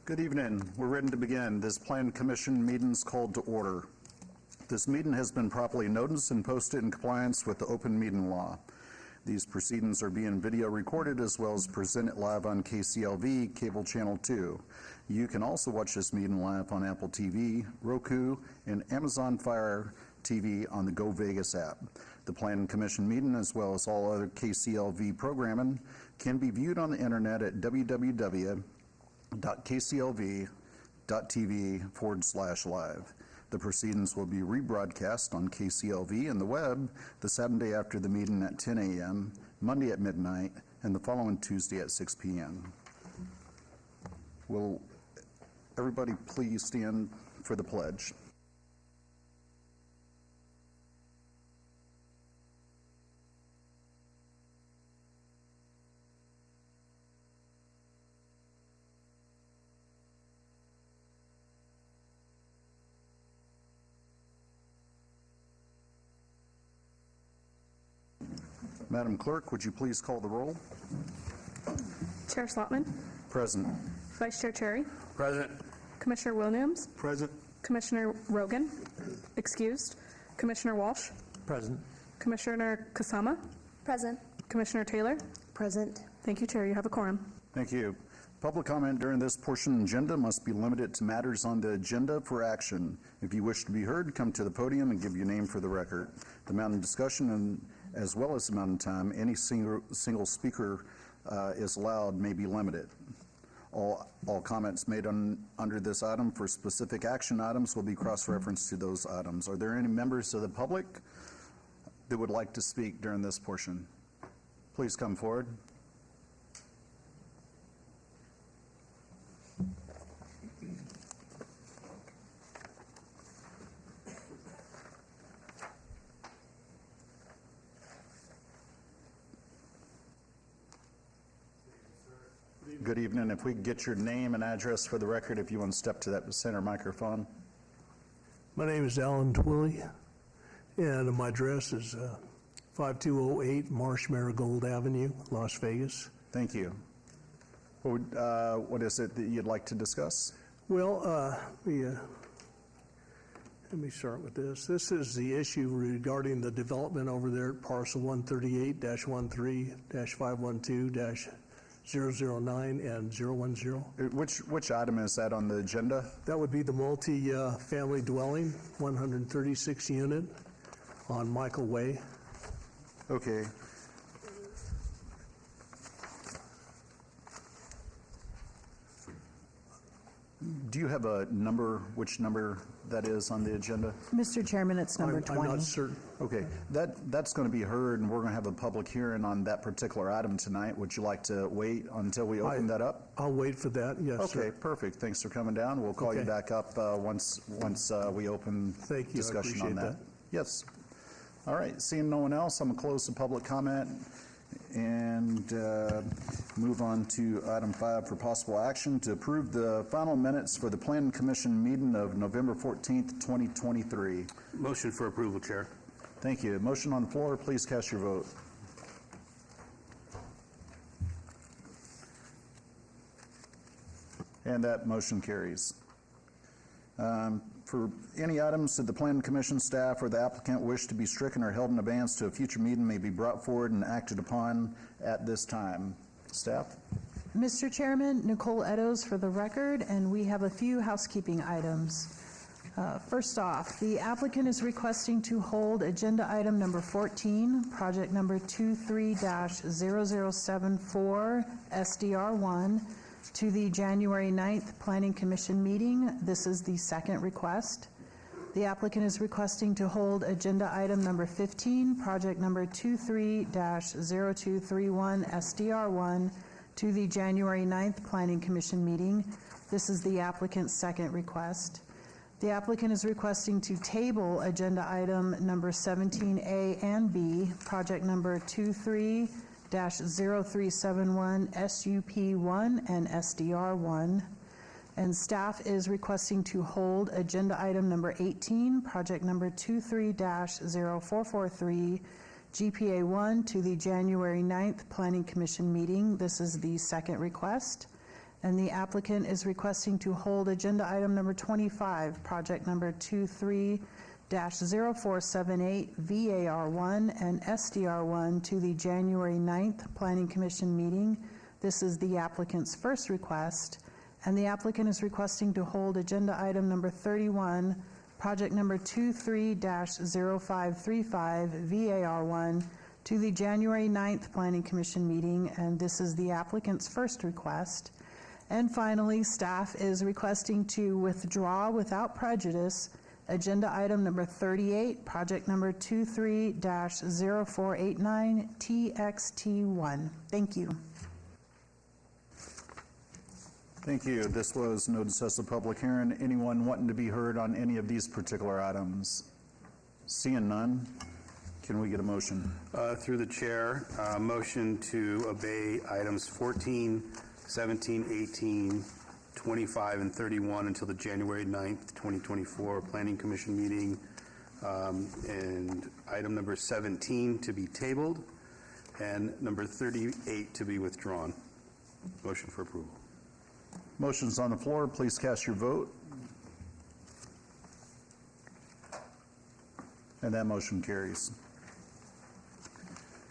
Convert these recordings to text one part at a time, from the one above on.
Good evening. We're ready to begin. This Plan Commission meeting is called to order. This meeting has been properly noticed and posted in compliance with the open meeting law. These proceedings are being video recorded as well as presented live on KCLV Cable Channel 2. You can also watch this meeting live on Apple TV, Roku, and Amazon Fire TV on the Go Vegas app. The Plan Commission meeting, as well as all other KCLV programming, can be viewed on the internet at www.kclv.tv/live. The proceedings will be rebroadcast on KCLV and the web the Saturday after the meeting at 10 a.m., Monday at midnight, and the following Tuesday at 6 p.m. Will everybody please stand for the pledge? Madam Clerk, would you please call the roll? Chair Slotman. Present. Vice Chair Cherry. Present. Commissioner Williams. Present. Commissioner Rogan. Excused. Commissioner Walsh. Present. Commissioner Kasama. Present. Commissioner Taylor. Present. Thank you, Chair. You have a quorum. Thank you. Public comment during this portion of the agenda must be limited to matters on the agenda for action. If you wish to be heard, come to the podium and give your name for the record. The amount of discussion and as well as the amount of time any single speaker is allowed may be limited. All comments made under this item for specific action items will be cross-referenced to those items. Are there any members of the public that would like to speak during this portion? Please come forward. Good evening. If we could get your name and address for the record, if you want to step to that center microphone. My name is Alan Twilley, and my address is 5208 Marsh Marigold Avenue, Las Vegas. Thank you. What is it that you'd like to discuss? Well, let me start with this. This is the issue regarding the development over there at parcel 138-13-512-009 and 010. Which item is that on the agenda? That would be the multi-family dwelling, 136 unit on Michael Way. Okay. Do you have a number, which number that is on the agenda? Mr. Chairman, it's number 20. I'm not certain. Okay, that's going to be heard, and we're going to have a public hearing on that particular item tonight. Would you like to wait until we open that up? I'll wait for that, yes, Okay, sir. perfect. Thanks for coming down. We'll call you back up once we open Thank you. discussion I on appreciate that. Yes. All right, seeing no one else, I'm going to close the public comment and move on to item 5 for possible action to approve the final minutes for the Plan Commission meeting of November 14th, 2023. Motion for approval, Chair. Thank you. Motion on the floor. Please cast your vote. And that motion carries. For any items that the Plan Commission staff or the applicant wish to be stricken or held in advance to a future meeting may be brought forward and acted upon at this time. Staff? Mr. Chairman, Nicole Eddowes for the record, and we have a few housekeeping items. First off, the applicant is requesting to hold agenda item number 14, project number 23-0074 SDR1, to the January 9th Planning Commission meeting. This is the second request. The applicant is requesting to hold agenda item number 15, project number 23-0231 SDR1, to the January 9th Planning Commission meeting. This is the applicant's second request. The applicant is requesting to table agenda item number 17A and B, project number 23-0371 SUP1 and SDR1. And staff is requesting to hold agenda item number 18, project number 23-0443 GPA1 to the January 9th Planning Commission meeting. This is the second request. and the applicant is requesting to hold agenda item number 25, project number 23-0478 VAR1 and SDR1 to the January 9th Planning Commission meeting. This is the applicant's first request, and the applicant is requesting to hold agenda item number 31, project number 23-0535 VAR1 to the January 9th Planning Commission meeting, and this is the applicant's first request. And finally, staff is requesting to withdraw without prejudice agenda item number 38, project number 23-0489 TXT1. Thank you. Thank you. This was noticed as a public hearing. Anyone wanting to be heard on any of these particular items? Seeing none, can we get a motion? Through the chair, motion to obey items 14, 17, 18, 25, and 31 until the January 9th, 2024 Planning Commission meeting, and item number 17 to be tabled, and number 38 to be withdrawn. Motion for approval. Motion's on the floor. Please cast your vote. And that motion carries.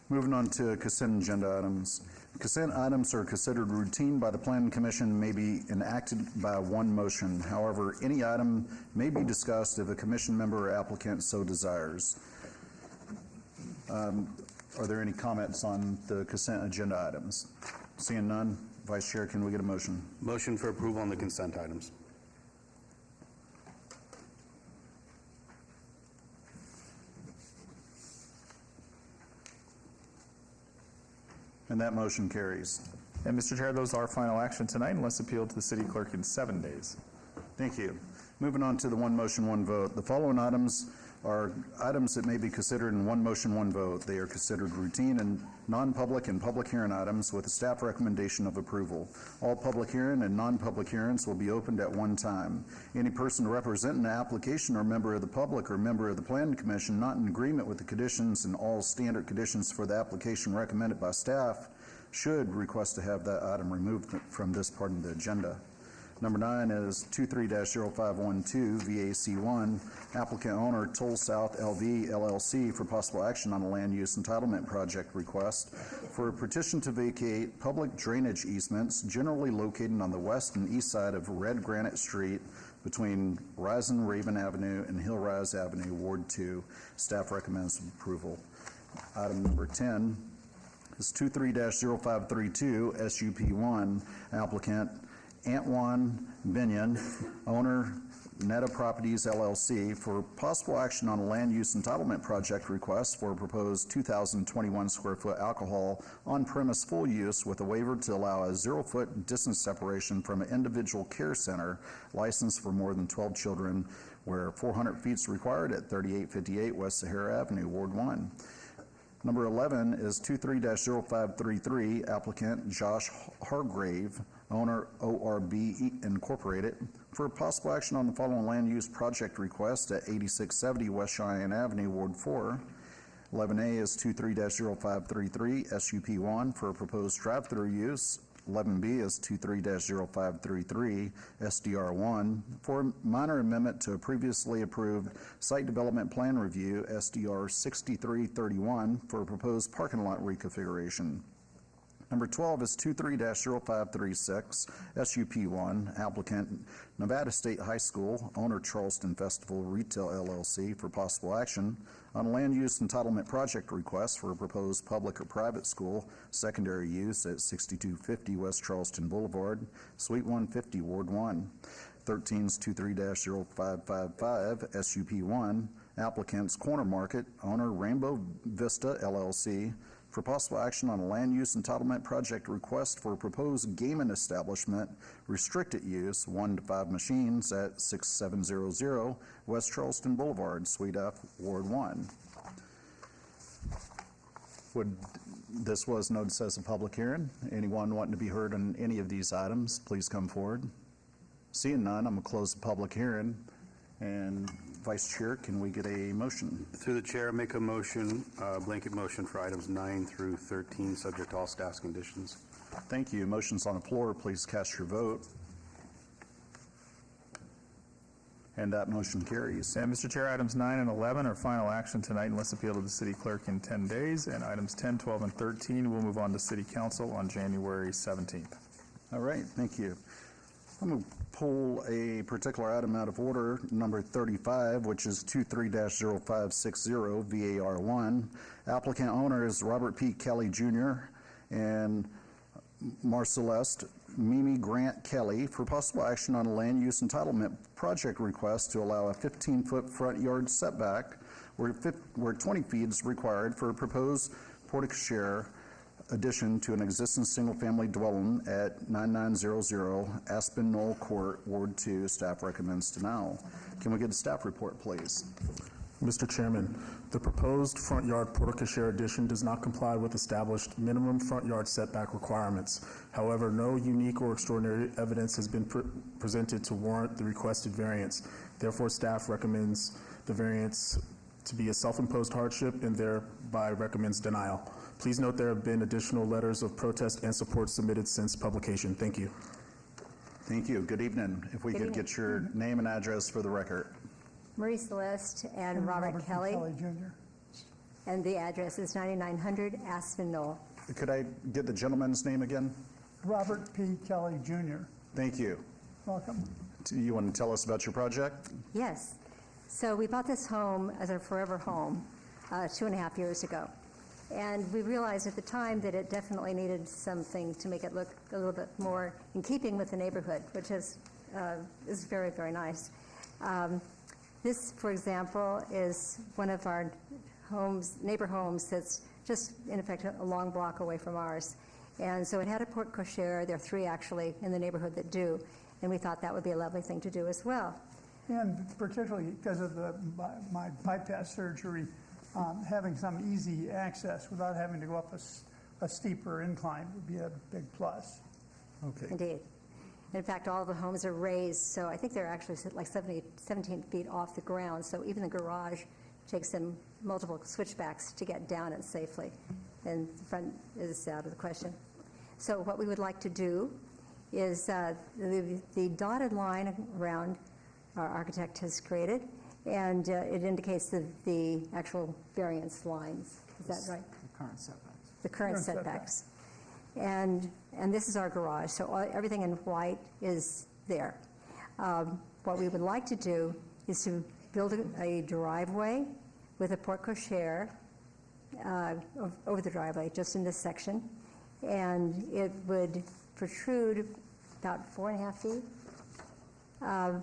Moving on to consent agenda items. Consent items are considered routine by the Planning Commission and may be enacted by one motion. However, any item may be discussed if a commission member or applicant so desires. Are there any comments on the consent agenda items? Seeing none, Vice Chair, can we get a motion? Motion for approval on the consent items. And that motion carries. And Mr. Chair, those are final action tonight unless appealed to the city clerk in 7 days. Thank you. Moving on to the one motion, one vote. The following items are items that may be considered in one motion, one vote. They are considered routine and non-public and public hearing items with a staff recommendation of approval. All public hearing and non-public hearings will be opened at one time. Any person representing the application or member of the public or member of the Planning Commission not in agreement with the conditions and all standard conditions for the application recommended by staff should request to have that item removed from this part of the agenda. Number 9 is 23-0512 VAC1, applicant owner Toll South LV LLC for possible action on a land use entitlement project request for a petition to vacate public drainage easements generally located on the west and east side of Red Granite Street between Rising Raven Avenue and Hillrise Avenue, Ward 2. Staff recommends approval. Item number 10 is 23-0532 SUP1, applicant Antoine Binion, owner Netta Properties LLC for possible action on a land use entitlement project request for a proposed 2,021 square foot alcohol on-premise full use with a waiver to allow a 0-foot distance separation from an individual care center licensed for more than 12 children where 400 feet is required at 3858 West Sahara Avenue, Ward 1. Number 11 is 23-0533, applicant Josh Hargrave, owner ORB Incorporated, for possible action on the following land use project request at 8670 West Cheyenne Avenue, Ward 4. 11A is 23-0533 SUP1 for a proposed drive-through use. 11B is 23-0533 SDR1 for a minor amendment to a previously approved site development plan review SDR 6331 for a proposed parking lot reconfiguration. Number 12 is 23-0536 SUP1, applicant Nevada State High School, owner Charleston Festival Retail LLC for possible action on land use entitlement project request for a proposed public or private school secondary use at 6250 West Charleston Boulevard, Suite 150, Ward 1. 13 is 23-0555 SUP1, applicant's Corner Market, owner Rainbow Vista LLC for possible action on a land use entitlement project request for a proposed gaming establishment, restricted use, 1 to 5 machines at 6700 West Charleston Boulevard, Suite F, Ward 1. This was noticed as a public hearing. Anyone wanting to be heard on any of these items, please come forward. Seeing none, I'm going to close the public hearing. And Vice Chair, can we get a motion? Through the chair, make a motion, blanket motion for items 9 through 13, subject to all staff's conditions. Thank you. Motion's on the floor. Please cast your vote. And that motion carries. And Mr. Chair, items 9 and 11 are final action tonight unless appealed to the city clerk in 10 days. And items 10, 12, and 13 will move on to city council on January 17th. All right, thank you. I'm going to pull a particular item out of order, number 35, which is 23-0560 VAR1. Applicant owner is Robert P. Kelly Jr. and Marceleste Mimi Grant Kelly for possible action on a land use entitlement project request to allow a 15-foot front yard setback where 20 feet is required for a proposed portico addition to an existing single-family dwelling at 9900 Aspen Knoll Court, Ward 2. Staff recommends denial. Can we get a staff report, please? Mr. Chairman, the proposed front yard portico addition does not comply with established minimum front yard setback requirements. However, no unique or extraordinary evidence has been presented to warrant the requested variance. Therefore, staff recommends the variance to be a self-imposed hardship and thereby recommends denial. Please note there have been additional letters of protest and support submitted since publication. Thank you. Thank you. Good evening. If we could get your name and address for the record. Marie Celeste and Robert Kelly. Jr. And the address is 9900 Aspen Knoll. Could I get the gentleman's name again? Robert P. Kelly Jr. Thank you. Welcome. Do you want to tell us about your project? Yes. So we bought this home as our forever home 2.5 years ago. And we realized at the time that it definitely needed something to make it look a little bit more in keeping with the neighborhood, which is very, very nice. This, for example, is one of our homes, neighbor homes, that's just, in effect, a long block away from ours. And so it had a porte cochere. There are 3 actually in the neighborhood that do. And we thought that would be a lovely thing to do as well. And particularly because of my bypass surgery, having some easy access without having to go up a steeper incline would be a big plus. Okay. Indeed. In fact, all the homes are raised, so I think they're actually like 17 feet off the ground, so even the garage takes them multiple switchbacks to get down it safely, and the front is out of the question. So what we would like to do is the dotted line around our architect has created, and it indicates the actual variance lines. Is that right? The current setbacks. The current setbacks. And this is our garage, so everything in white is there. What we would like to do is to build a driveway with a porte cochere over the driveway, just in this section, and it would protrude about 4.5 feet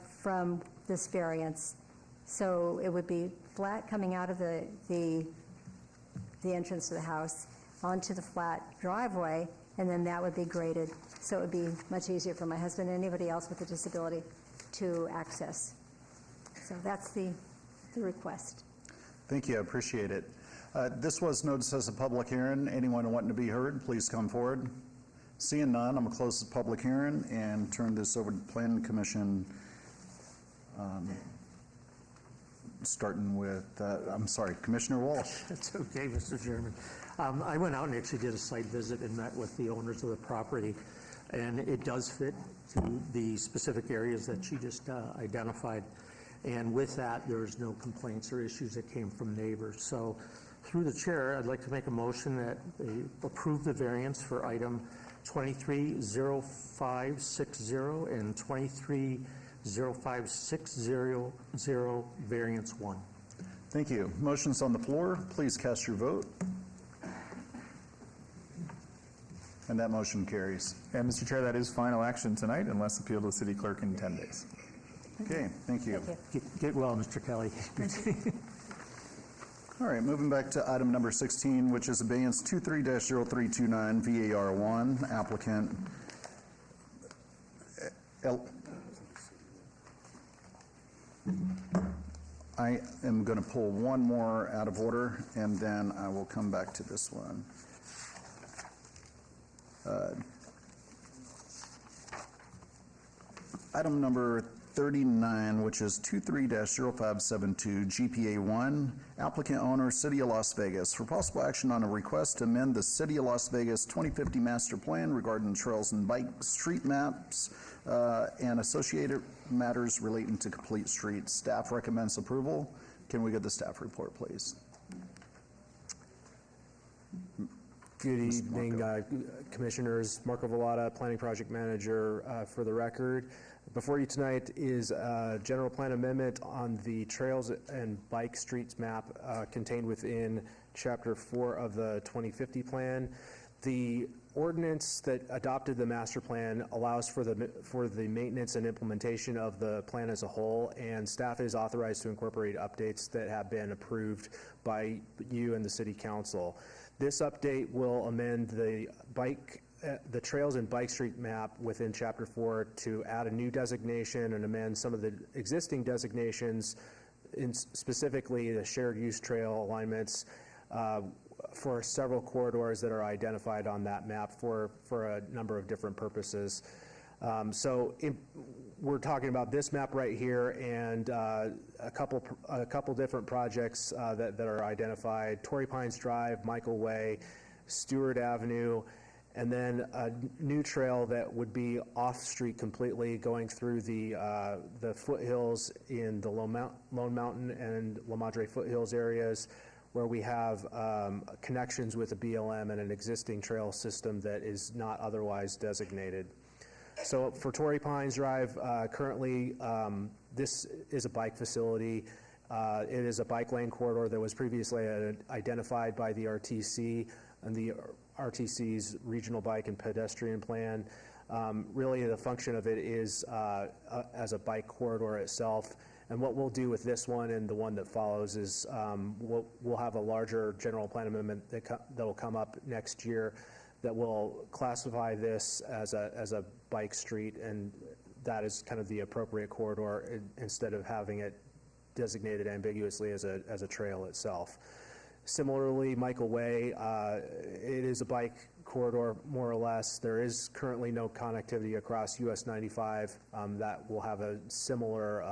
from this variance. So it would be flat coming out of the entrance to the house onto the flat driveway, and then that would be graded. So it would be much easier for my husband and anybody else with a disability to access. So that's the request. Thank you. I appreciate it. This was noticed as a public hearing. Anyone wanting to be heard, please come forward. Seeing none, I'm going to close the public hearing and turn this over to the Planning Commission, starting with, Commissioner Walsh. That's okay, Mr. Chairman. I went out and actually did a site visit and met with the owners of the property, and it does fit to the specific areas that she just identified. And with that, there's no complaints or issues that came from neighbors. So through the chair, I'd like to make a motion that they approve the variance for item 230560 and 230560 variance 1. Thank you. Motion's on the floor. Please cast your vote. And that motion carries. And Mr. Chair, that is final action tonight unless appealed to the city clerk in 10 days. Okay, thank you. Thank you. Get well, Mr. Kelly. All right, moving back to item number 16, which is abeyance 23-0329 VAR1, applicant I am going to pull one more out of order, and then I will come back to this one. Item number 39, which is 23-0572 GPA1, applicant owner, City of Las Vegas, for possible action on a request to amend the City of Las Vegas 2050 Master Plan regarding trails and bike street maps and associated matters relating to complete streets. Staff recommends approval. Can we get the staff report, please? Good evening, Commissioners. Marco Vallata, Planning Project Manager for the record. Before you tonight is a general plan amendment on the trails and bike streets map contained within Chapter 4 of the 2050 plan. The ordinance that adopted the master plan allows for the maintenance and implementation of the plan as a whole, and staff is authorized to incorporate updates that have been approved by you and the City Council. This update will amend the trails and bike street map within Chapter 4 to add a new designation and amend some of the existing designations, specifically the shared use trail alignments for several corridors that are identified on that map for a number of different purposes. We're talking about this map right here and a couple different projects that are identified: Torrey Pines Drive, Michael Way, Stewart Avenue, and then a new trail that would be off-street completely, going through the foothills in the Lone Mountain and La Madre foothills areas, where we have connections with a BLM and an existing trail system that is not otherwise designated. So for Torrey Pines Drive, currently this is a bike facility. It is a bike lane corridor that was previously identified by the RTC and the RTC's Regional Bike and Pedestrian Plan. Really the function of it is as a bike corridor itself. And what we'll do with this one and the one that follows is we'll have a larger general plan amendment that will come up next year that will classify this as a bike street, and that is kind of the appropriate corridor instead of having it designated ambiguously as a trail itself. Similarly, Michael Way, it is a bike corridor more or less. There is currently no connectivity across US 95 that will have a similar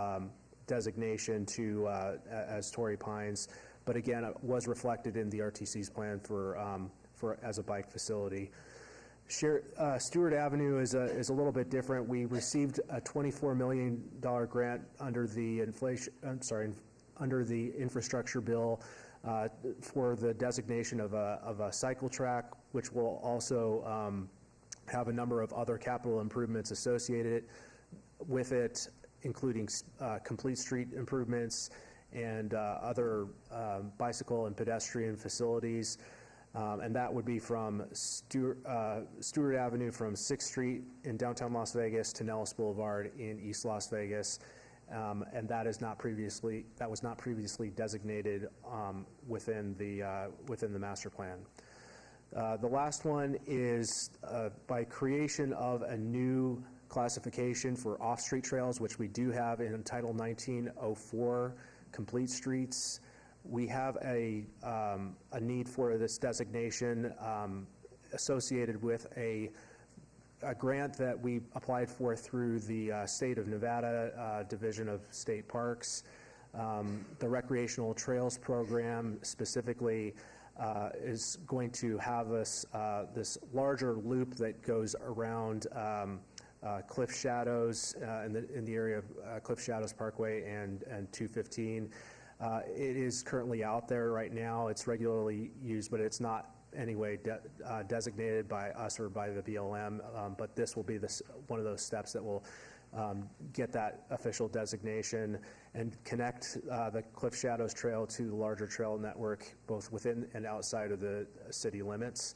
designation to as Torrey Pines, but again, it was reflected in the RTC's plan for as a bike facility. Stewart Avenue is a little bit different. We received a $24 million grant under the infrastructure bill for the designation of a cycle track, which will also have a number of other capital improvements associated with it, including complete street improvements and other bicycle and pedestrian facilities. And that would be from Stewart Avenue from 6th Street in downtown Las Vegas to Nellis Boulevard in East Las Vegas. And that was not previously designated within the master plan. The last one is by creation of a new classification for off-street trails, which we do have in Title 1904 complete streets. We have a need for this designation associated with a grant that we applied for through the State of Nevada Division of State Parks. The Recreational Trails Program specifically is going to have us this larger loop that goes around Cliff Shadows in the area of Cliff Shadows Parkway and 215. It is currently out there right now. It's regularly used, but it's not anyway designated by us or by the BLM. But this will be one of those steps that will get that official designation and connect the Cliff Shadows Trail to the larger trail network, both within and outside of the city limits.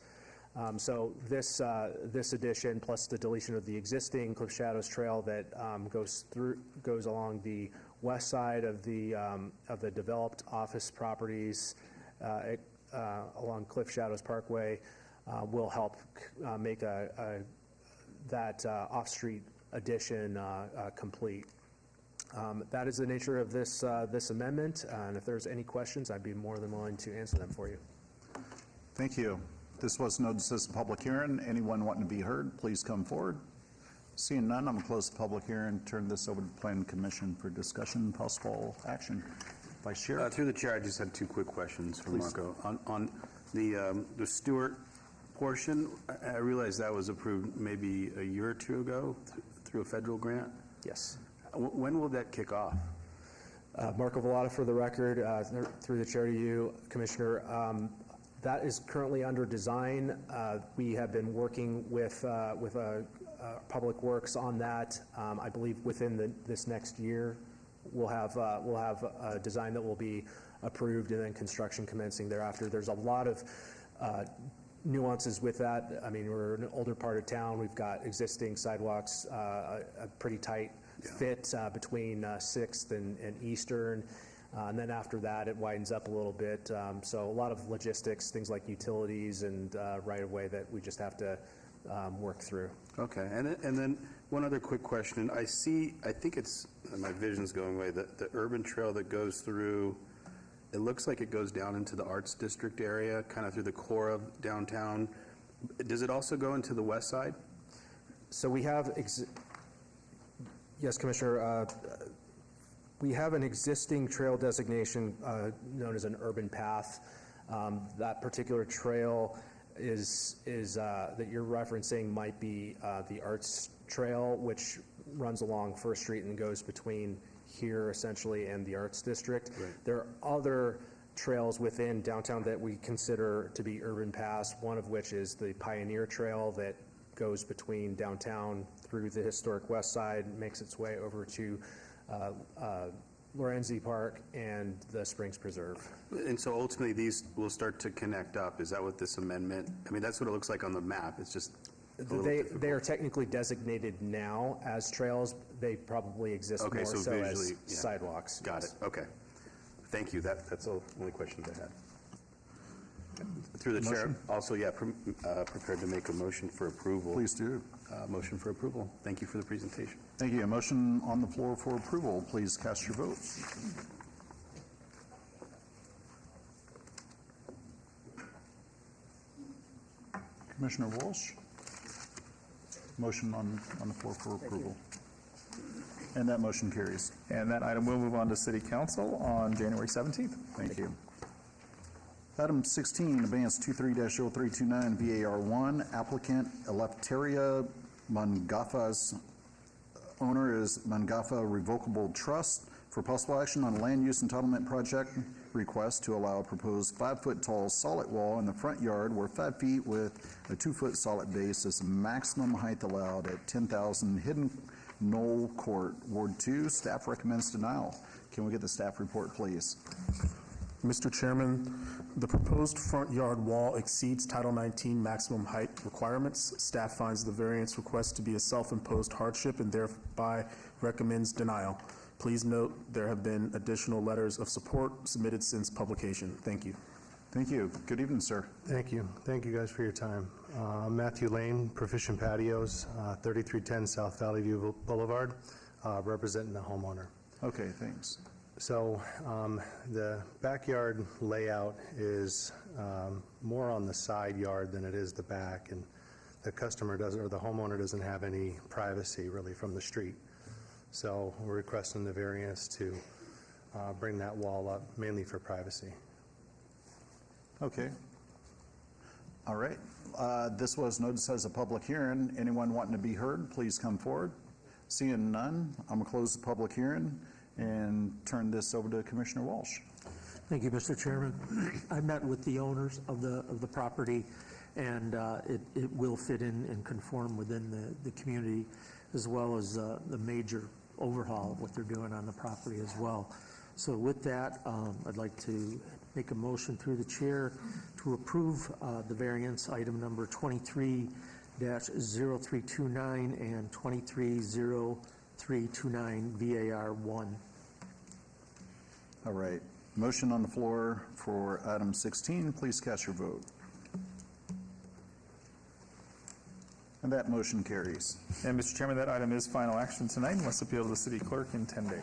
So this addition, plus the deletion of the existing Cliff Shadows Trail that goes along the west side of the developed office properties along Cliff Shadows Parkway, will help make that off-street addition complete. That is the nature of this amendment, and if there's any questions, I'd be more than willing to answer them for you. Thank you. This was noticed as a public hearing. Anyone wanting to be heard, please come forward. Seeing none, I'm going to close the public hearing and turn this over to the Planning Commission for discussion and possible action. Vice Chair? Through the chair, I just had two quick questions for Please. Marco. On the Stewart portion, I realize that was approved maybe a year or two ago through a federal grant. Yes. When will that kick off? Marco Vallata for the record, through the chair to you, Commissioner. That is currently under design. We have been working with Public Works on that. I believe within this next year, we'll have a design that will be approved and then construction commencing thereafter. There's a lot of nuances with that. I mean, we're in an older part of town. We've got existing sidewalks, a pretty tight fit between 6th and Eastern. And then after that, it widens up a little bit. So a lot of logistics, things like utilities and right-of-way that we just have to work through. Okay, and then one other quick question. I think it's, my vision's going away, the urban trail that goes through, it looks like it goes down into the Arts District area, kind of through the core of downtown. Does it also go into the west side? So we have, yes, Commissioner, we have an existing trail designation known as an urban path. That particular trail that you're referencing might be the Arts Trail, which runs along First Street and goes between here essentially and the Arts District. Right. There are other trails within downtown that we consider to be urban paths, one of which is the Pioneer Trail that goes between downtown through the historic west side, makes its way over to Lorenzi Park and the Springs Preserve. And so ultimately, these will start to connect up. Is that what this amendment, I mean, that's what it looks like on the map. It's just a little difficult. They are technically designated now as trails. They probably exist Okay, more so so as visually, yeah. sidewalks. Got it, okay. Thank you, that's the only questions I had. Through the chair, Motion? also, prepared to make a motion for approval. Please do. Motion for approval. Thank you for the presentation. Thank you. A motion on the floor for approval. Please cast your vote. Commissioner Walsh? Motion on the floor for approval. And that motion carries. And that item will move on to City Council on January 17th. Thank you. Item 16, Advance 23-0329 VAR1, applicant Eleftheria Mangafa's owner is Mangafa Revocable Trust for possible action on land use entitlement project request to allow a proposed 5-foot tall solid wall in the front yard where 5 feet with a 2-foot solid base is the maximum height allowed at 10,000 Hidden Knoll Court, Ward 2. Staff recommends denial. Can we get the staff report, please? Mr. Chairman, the proposed front yard wall exceeds Title 19 maximum height requirements. Staff finds the variance request to be a self-imposed hardship and thereby recommends denial. Please note there have been additional letters of support submitted since publication. Thank you. Thank you. Good evening, sir. Thank you. Thank you guys for your time. Matthew Lane, Proficient Patios, 3310 South Valley View Boulevard, representing the homeowner. Okay, thanks. So the backyard layout is more on the side yard than it is the back, and the customer doesn't, or the homeowner doesn't have any privacy really from the street. So we're requesting the variance to bring that wall up mainly for privacy. Okay. All right. This was noticed as a public hearing. Anyone wanting to be heard, please come forward. Seeing none, I'm going to close the public hearing and turn this over to Commissioner Walsh. Thank you, Mr. Chairman. I met with the owners of the property, and it will fit in and conform within the community, as well as the major overhaul of what they're doing on the property as well. So with that, I'd like to make a motion through the chair to approve the variance item number 23-0329 and 23-0329 VAR1. All right. Motion on the floor for item 16. Please cast your vote. And that motion carries. And Mr. Chairman, that item is final action tonight unless appealed to the city clerk in 10 days.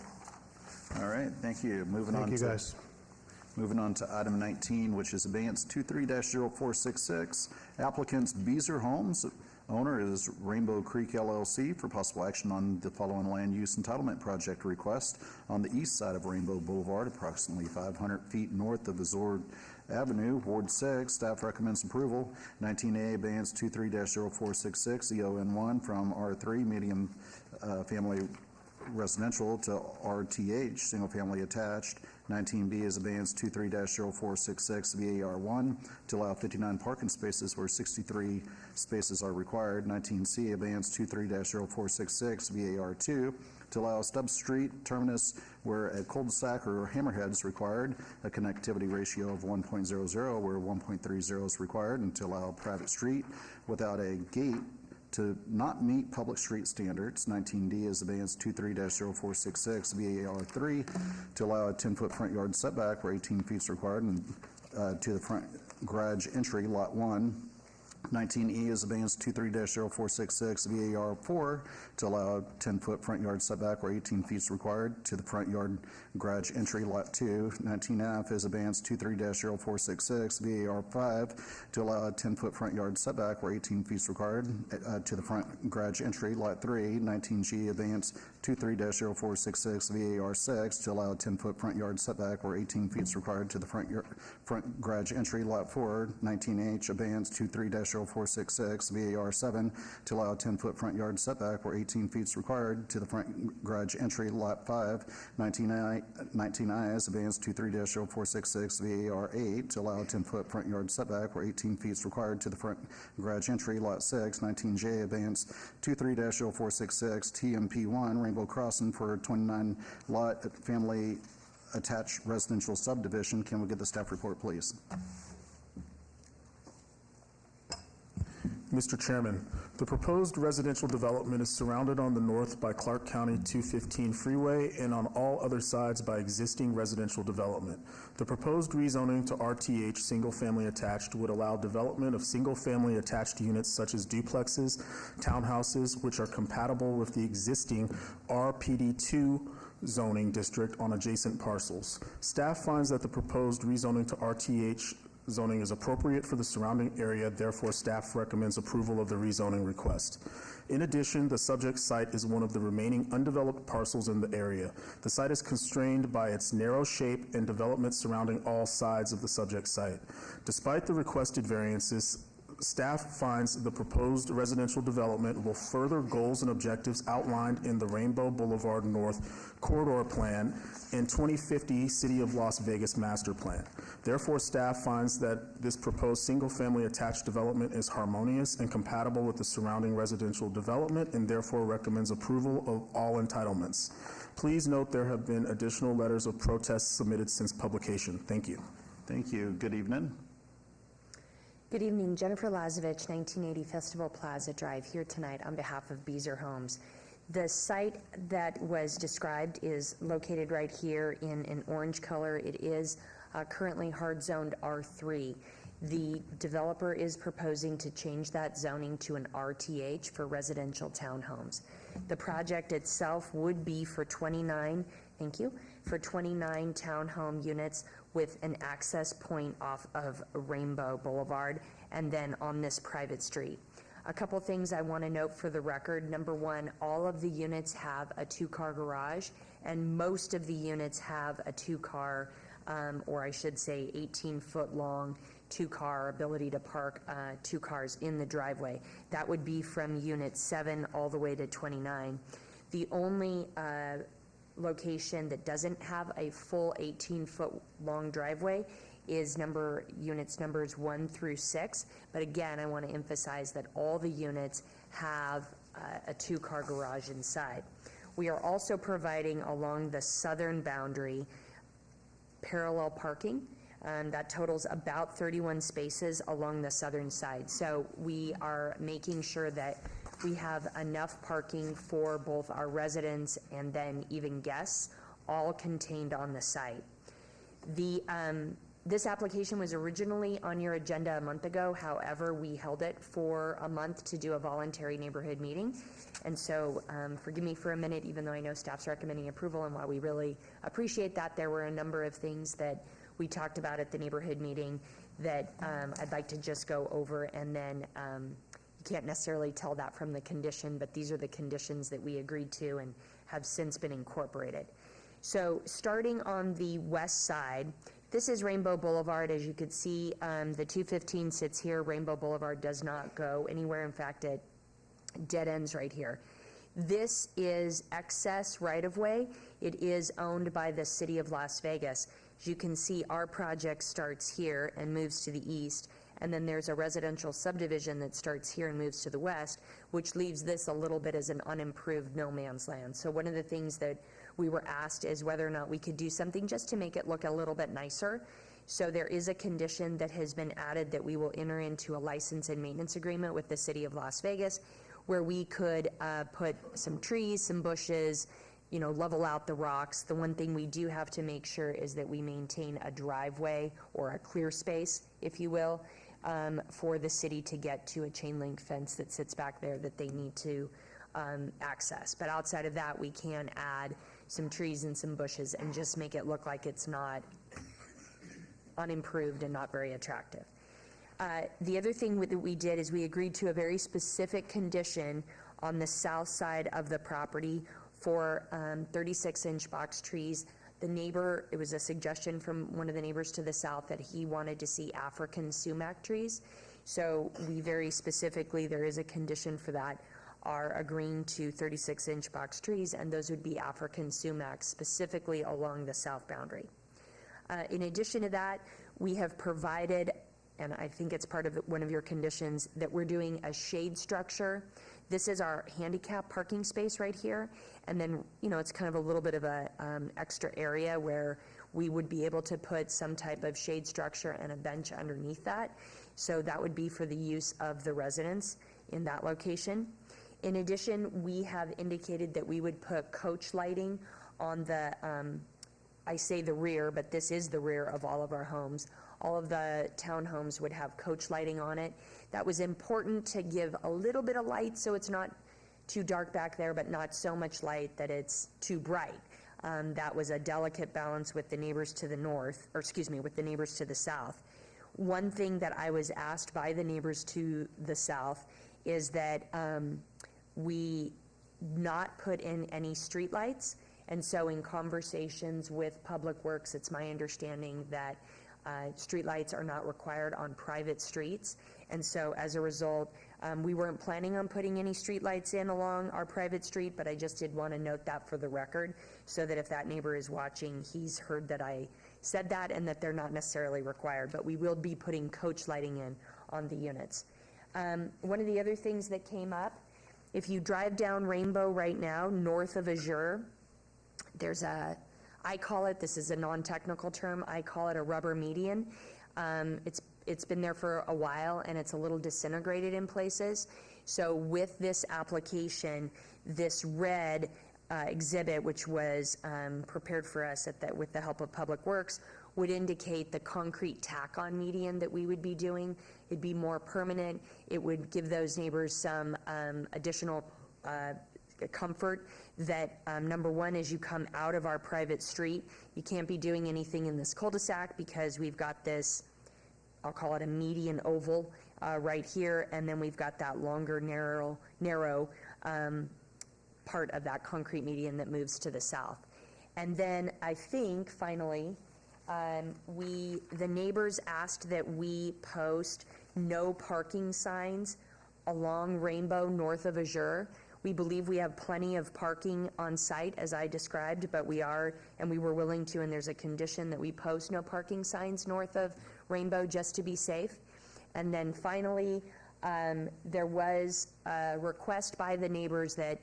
All right. Thank you. Moving on to item 19, which is Advance 23-0466. Applicants Beezer Homes, Owner is Rainbow Creek LLC for possible action on the following land use entitlement project request on the east side of Rainbow Boulevard, approximately 500 feet north of Azure Avenue, Ward 6. Staff recommends approval. 19A Abeyance 23-0466 EON1 from R3 medium family residential to RTH, single family attached. 19B is abeyance 23-0466 VAR1 to allow 59 parking spaces where 63 spaces are required. 19C abeyance 23-0466 VAR2 to allow stub street terminus where a cul-de-sac or hammerhead is required, a connectivity ratio of 1.00 where 1.30 is required, and to allow private street without a gate to not meet public street standards. 19D is abeyance 23-0466 VAR3 to allow a 10-foot front yard setback where 18 feet is required, and to the front garage entry, lot 1. 19E is abeyance 23-0466 VAR4 to allow a 10-foot front yard setback where 18 feet is required, to the front yard garage entry, lot 2. 19F is abeyance 23-0466 VAR5 to allow a 10-foot front yard setback where 18 feet is required, to the front garage entry, lot 3. 19G abeyance 23-0466 VAR6 to allow a 10-foot front yard setback where 18 feet is required, to the front garage entry, lot 4. 19H abeyance 23-0466 VAR7 to allow a 10-foot front yard setback where 18 feet is required, to the front garage entry, lot 5. 19I is abeyance 23-0466 VAR8 to allow a 10-foot front yard setback where 18 feet is required, to the front garage entry, lot 6. 19J abeyance 23-0466 TMP1 Rainbow Crossing for a 29-lot family attached residential subdivision. Can we get the staff report, please? Mr. Chairman, the proposed residential development is surrounded on the north by Clark County 215 freeway and on all other sides by existing residential development. The proposed rezoning to RTH single-family attached would allow development of single-family attached units such as duplexes, townhouses, which are compatible with the existing RPD2 zoning district on adjacent parcels. Staff finds that the proposed rezoning to RTH zoning is appropriate for the surrounding area, therefore staff recommends approval of the rezoning request. In addition, the subject site is one of the remaining undeveloped parcels in the area. The site is constrained by its narrow shape and development surrounding all sides of the subject site. Despite the requested variances, staff finds the proposed residential development will further goals and objectives outlined in the Rainbow Boulevard North Corridor Plan and 2050 City of Las Vegas Master Plan. Therefore, staff finds that this proposed single-family attached development is harmonious and compatible with the surrounding residential development, and therefore recommends approval of all entitlements. Please note there have been additional letters of protest submitted since publication. Thank you. Thank you. Good evening. Good evening, Jennifer Lazovich, 1980 Festival Plaza Drive, here tonight on behalf of Beezer Homes. The site that was described is located right here in an orange color. It is currently hard zoned R3. The developer is proposing to change that zoning to an RTH for residential townhomes. The project itself would be for 29 townhome units with an access point off of Rainbow Boulevard and then on this private street. A couple things I want to note for the record. Number one, all of the units have a two-car garage, and most of the units have a two-car, or I should say 18-foot long two-car ability to park 2 cars in the driveway. That would be from unit 7 all the way to 29. The only location that doesn't have a full 18-foot long driveway is units numbers 1 through 6. But again, I want to emphasize that all the units have a 2-car garage inside. We are also providing along the southern boundary parallel parking. That totals about 31 spaces along the southern side. So we are making sure that we have enough parking for both our residents and then even guests, all contained on the site. This application was originally on your agenda a month ago. However, we held it for a month to do a voluntary neighborhood meeting. And so forgive me for a minute, even though I know staff's recommending approval, and while we really appreciate that, there were a number of things that we talked about at the neighborhood meeting that I'd like to just go over and then You can't necessarily tell that from the condition, but these are the conditions that we agreed to and have since been incorporated. So starting on the west side, this is Rainbow Boulevard. As you could see, the 215 sits here. Rainbow Boulevard does not go anywhere. In fact, it dead ends right here. This is excess right-of-way. It is owned by the city of Las Vegas. As you can see, our project starts here and moves to the east, and then there's a residential subdivision that starts here and moves to the west, which leaves this a little bit as an unimproved no man's land. So one of the things that we were asked is whether or not we could do something just to make it look a little bit nicer. So there is a condition that has been added that we will enter into a license and maintenance agreement with the city of Las Vegas, where we could put some trees, some bushes, level out the rocks. The one thing we do have to make sure is that we maintain a driveway or a clear space, if you will, for the city to get to a chain link fence that sits back there that they need to access. But outside of that, we can add some trees and some bushes and just make it look like it's not unimproved and not very attractive. The other thing that we did is we agreed to a very specific condition on the south side of the property for 36-inch box trees. The neighbor, it was a suggestion from one of the neighbors to the south that he wanted to see African sumac trees. So we very specifically, there is a condition for that, are agreeing to 36-inch box trees, and those would be African sumacs, specifically along the south boundary. In addition to that, we have provided, and I think it's part of one of your conditions, that we're doing a shade structure. This is our handicap parking space right here, and then, it's kind of a little bit of a extra area where we would be able to put some type of shade structure and a bench underneath that. So that would be for the use of the residents in that location. In addition, we have indicated that we would put coach lighting on the, I say the rear, but this is the rear of all of our homes. All of the townhomes would have coach lighting on it. That was important to give a little bit of light so it's not too dark back there, but not so much light that it's too bright. That was a delicate balance with the neighbors to the north, or excuse me, with the neighbors to the south. One thing that I was asked by the neighbors to the south is that we not put in any streetlights. And so in conversations with Public Works, it's my understanding that streetlights are not required on private streets. And so as a result, we weren't planning on putting any streetlights in along our private street, but I just did want to note that for the record, so that if that neighbor is watching, he's heard that I said that and that they're not necessarily required, but we will be putting coach lighting in on the units. One of the other things that came up, if you drive down Rainbow right now, north of Azure, there's I call it, this is a non-technical term, I call it a rubber median. It's been there for a while and it's a little disintegrated in places. So with this application, this red exhibit, which was prepared for us with the help of Public Works, would indicate the concrete tack-on median that we would be doing. It'd be more permanent. It would give those neighbors some additional comfort that, number one, as you come out of our private street, you can't be doing anything in this cul-de-sac because we've got this, I'll call it a median oval right here, and then we've got that longer, narrow part of that concrete median that moves to the south. And then I think, finally, the neighbors asked that we post no parking signs along Rainbow north of Azure. We believe we have plenty of parking on site, as I described, but we were willing to, and there's a condition that we post no parking signs north of Rainbow just to be safe. And then finally, there was a request by the neighbors that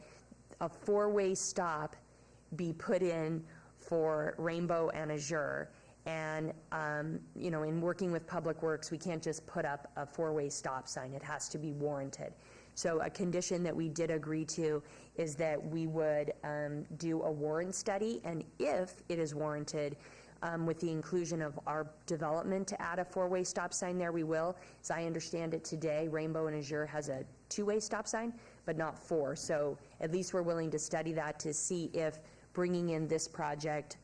a four-way stop be put in for Rainbow and Azure. And, in working with Public Works, we can't just put up a four-way stop sign. It has to be warranted. So a condition that we did agree to is that we would do a warrant study, and if it is warranted, with the inclusion of our development to add a four-way stop sign there, we will. As I understand it today, Rainbow and Azure has a two-way stop sign, but not four. So at least we're willing to study that to see if bringing in this project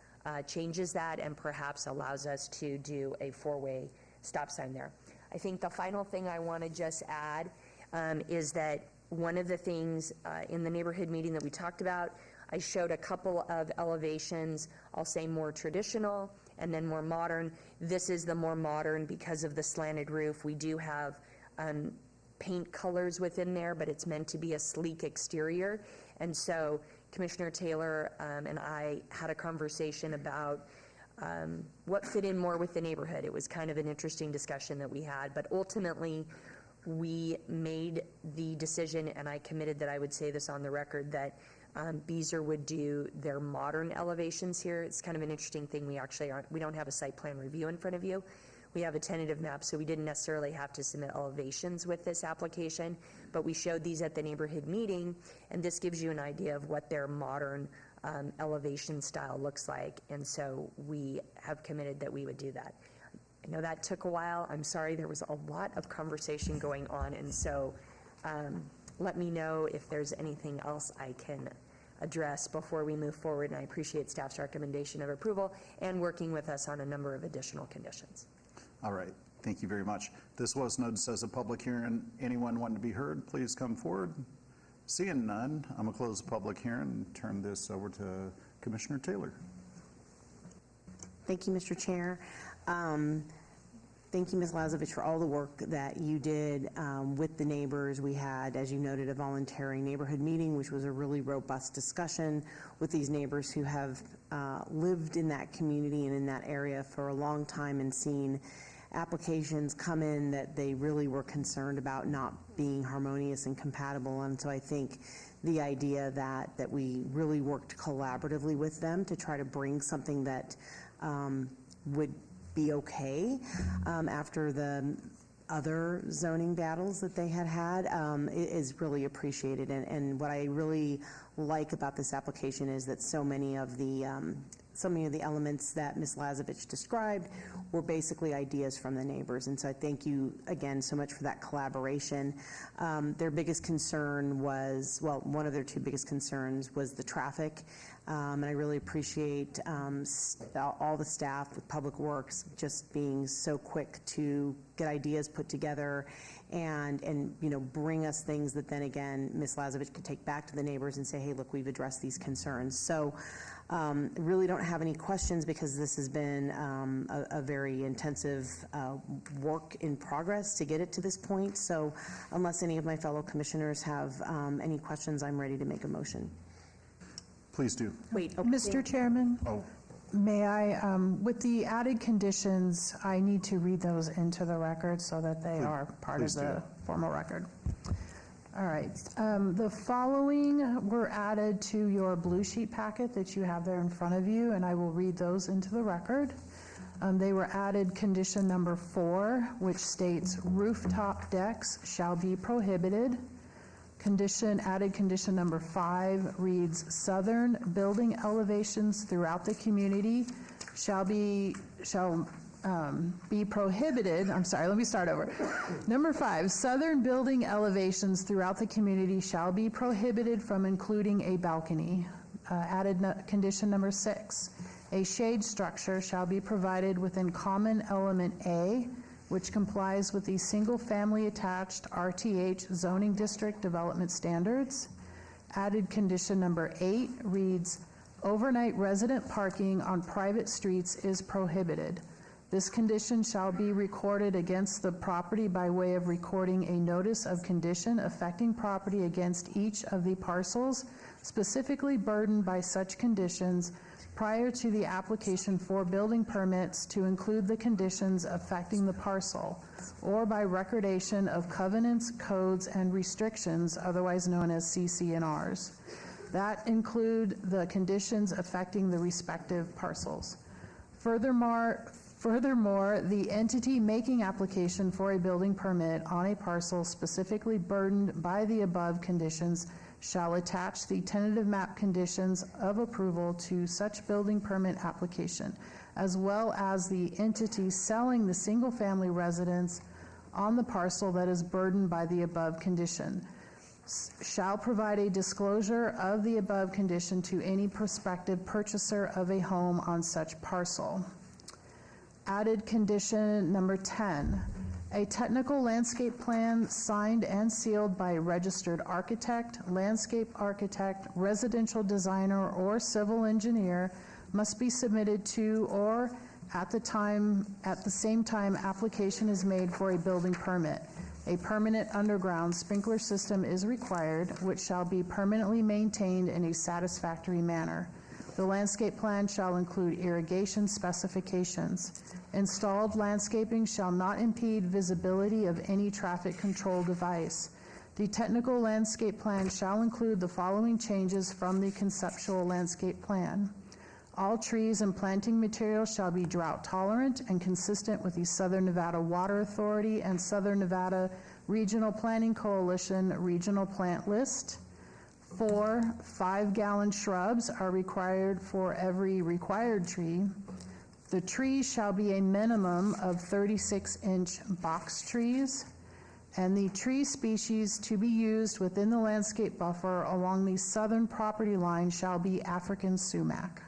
changes that and perhaps allows us to do a four-way stop sign there. I think the final thing I want to just add, is that one of the things in the neighborhood meeting that we talked about, I showed a couple of elevations, I'll say more traditional and then more modern. This is the more modern because of the slanted roof. We do have paint colors within there, but it's meant to be a sleek exterior. And so Commissioner Taylor and I had a conversation about what fit in more with the neighborhood. It was kind of an interesting discussion that we had, but ultimately we made the decision, and I committed that I would say this on the record, that Beazer would do their modern elevations here. It's kind of an interesting thing. We don't have a site plan review in front of you. We have a tentative map, so we didn't necessarily have to submit elevations with this application, but we showed these at the neighborhood meeting, and this gives you an idea of what their modern elevation style looks like, and so we have committed that we would do that. I know that took a while. I'm sorry, there was a lot of conversation going on, and so let me know if there's anything else I can address before we move forward, and I appreciate staff's recommendation of approval and working with us on a number of additional conditions. All right, thank you very much. This was noticed as a public hearing. Anyone wanting to be heard, please come forward. Seeing none, I'm going to close the public hearing and turn this over to Commissioner Taylor. Thank you, Mr. Chair. Thank you, Ms. Lazovich, for all the work that you did with the neighbors. We had, as you noted, a voluntary neighborhood meeting, which was a really robust discussion with these neighbors who have lived in that community and in that area for a long time and seen applications come in that they really were concerned about not being harmonious and compatible. And so I think the idea that we really worked collaboratively with them to try to bring something that would be okay after the other zoning battles that they had is really appreciated. And what I really like about this application is that so many of the elements that Ms. Lazovich described were basically ideas from the neighbors. And so I thank you again so much for that collaboration. Their biggest concern was, well, one of their two biggest concerns was the traffic. And I really appreciate all the staff with Public Works just being so quick to get ideas put together and bring us things that then again Ms. Lazovich could take back to the neighbors and say, hey, look, we've addressed these concerns. So really don't have any questions because this has been a very intensive work in progress to get it to this point. So unless any of my fellow commissioners have any questions, I'm ready to make a motion. Please do. Wait, Mr. Chairman? Oh, May I, with the added conditions, I need to read those into the record so that they are part of the formal record. All right. The following were added to your blue sheet packet that you have there in front of you, and I will read those into the record. They were added condition number 4, which states rooftop decks shall be prohibited. Added condition number 5 reads, southern building elevations throughout the community shall be prohibited. I'm sorry, let me start over. Number 5, southern building elevations throughout the community shall be prohibited from including a balcony. Condition number 6, a shade structure shall be provided within common element A, which complies with the single-family attached RTH zoning district development standards. Added condition number 8 reads, overnight resident parking on private streets is prohibited. This condition shall be recorded against the property by way of recording a notice of condition affecting property against each of the parcels specifically burdened by such conditions prior to the application for building permits to include the conditions affecting the parcel, or by recordation of covenants, codes, and restrictions, otherwise known as CC&Rs. That include the conditions affecting the respective parcels. Furthermore, the entity making application for a building permit on a parcel specifically burdened by the above conditions shall attach the tentative map conditions of approval to such building permit application, as well as the entity selling the single-family residence on the parcel that is burdened by the above condition, shall provide a disclosure of the above condition to any prospective purchaser of a home on such parcel. Added condition number 10. A technical landscape plan signed and sealed by a registered architect, landscape architect, residential designer, or civil engineer must be submitted to or at the same time application is made for a building permit. A permanent underground sprinkler system is required, which shall be permanently maintained in a satisfactory manner. The landscape plan shall include irrigation specifications. Installed landscaping shall not impede visibility of any traffic control device. The technical landscape plan shall include the following changes from the conceptual landscape plan. All trees and planting materials shall be drought tolerant and consistent with the Southern Nevada Water Authority and Southern Nevada Regional Planning Coalition regional plant list. 4, 5-gallon shrubs are required for every required tree. The trees shall be a minimum of 36-inch box trees, and the tree species to be used within the landscape buffer along the southern property line shall be African sumac.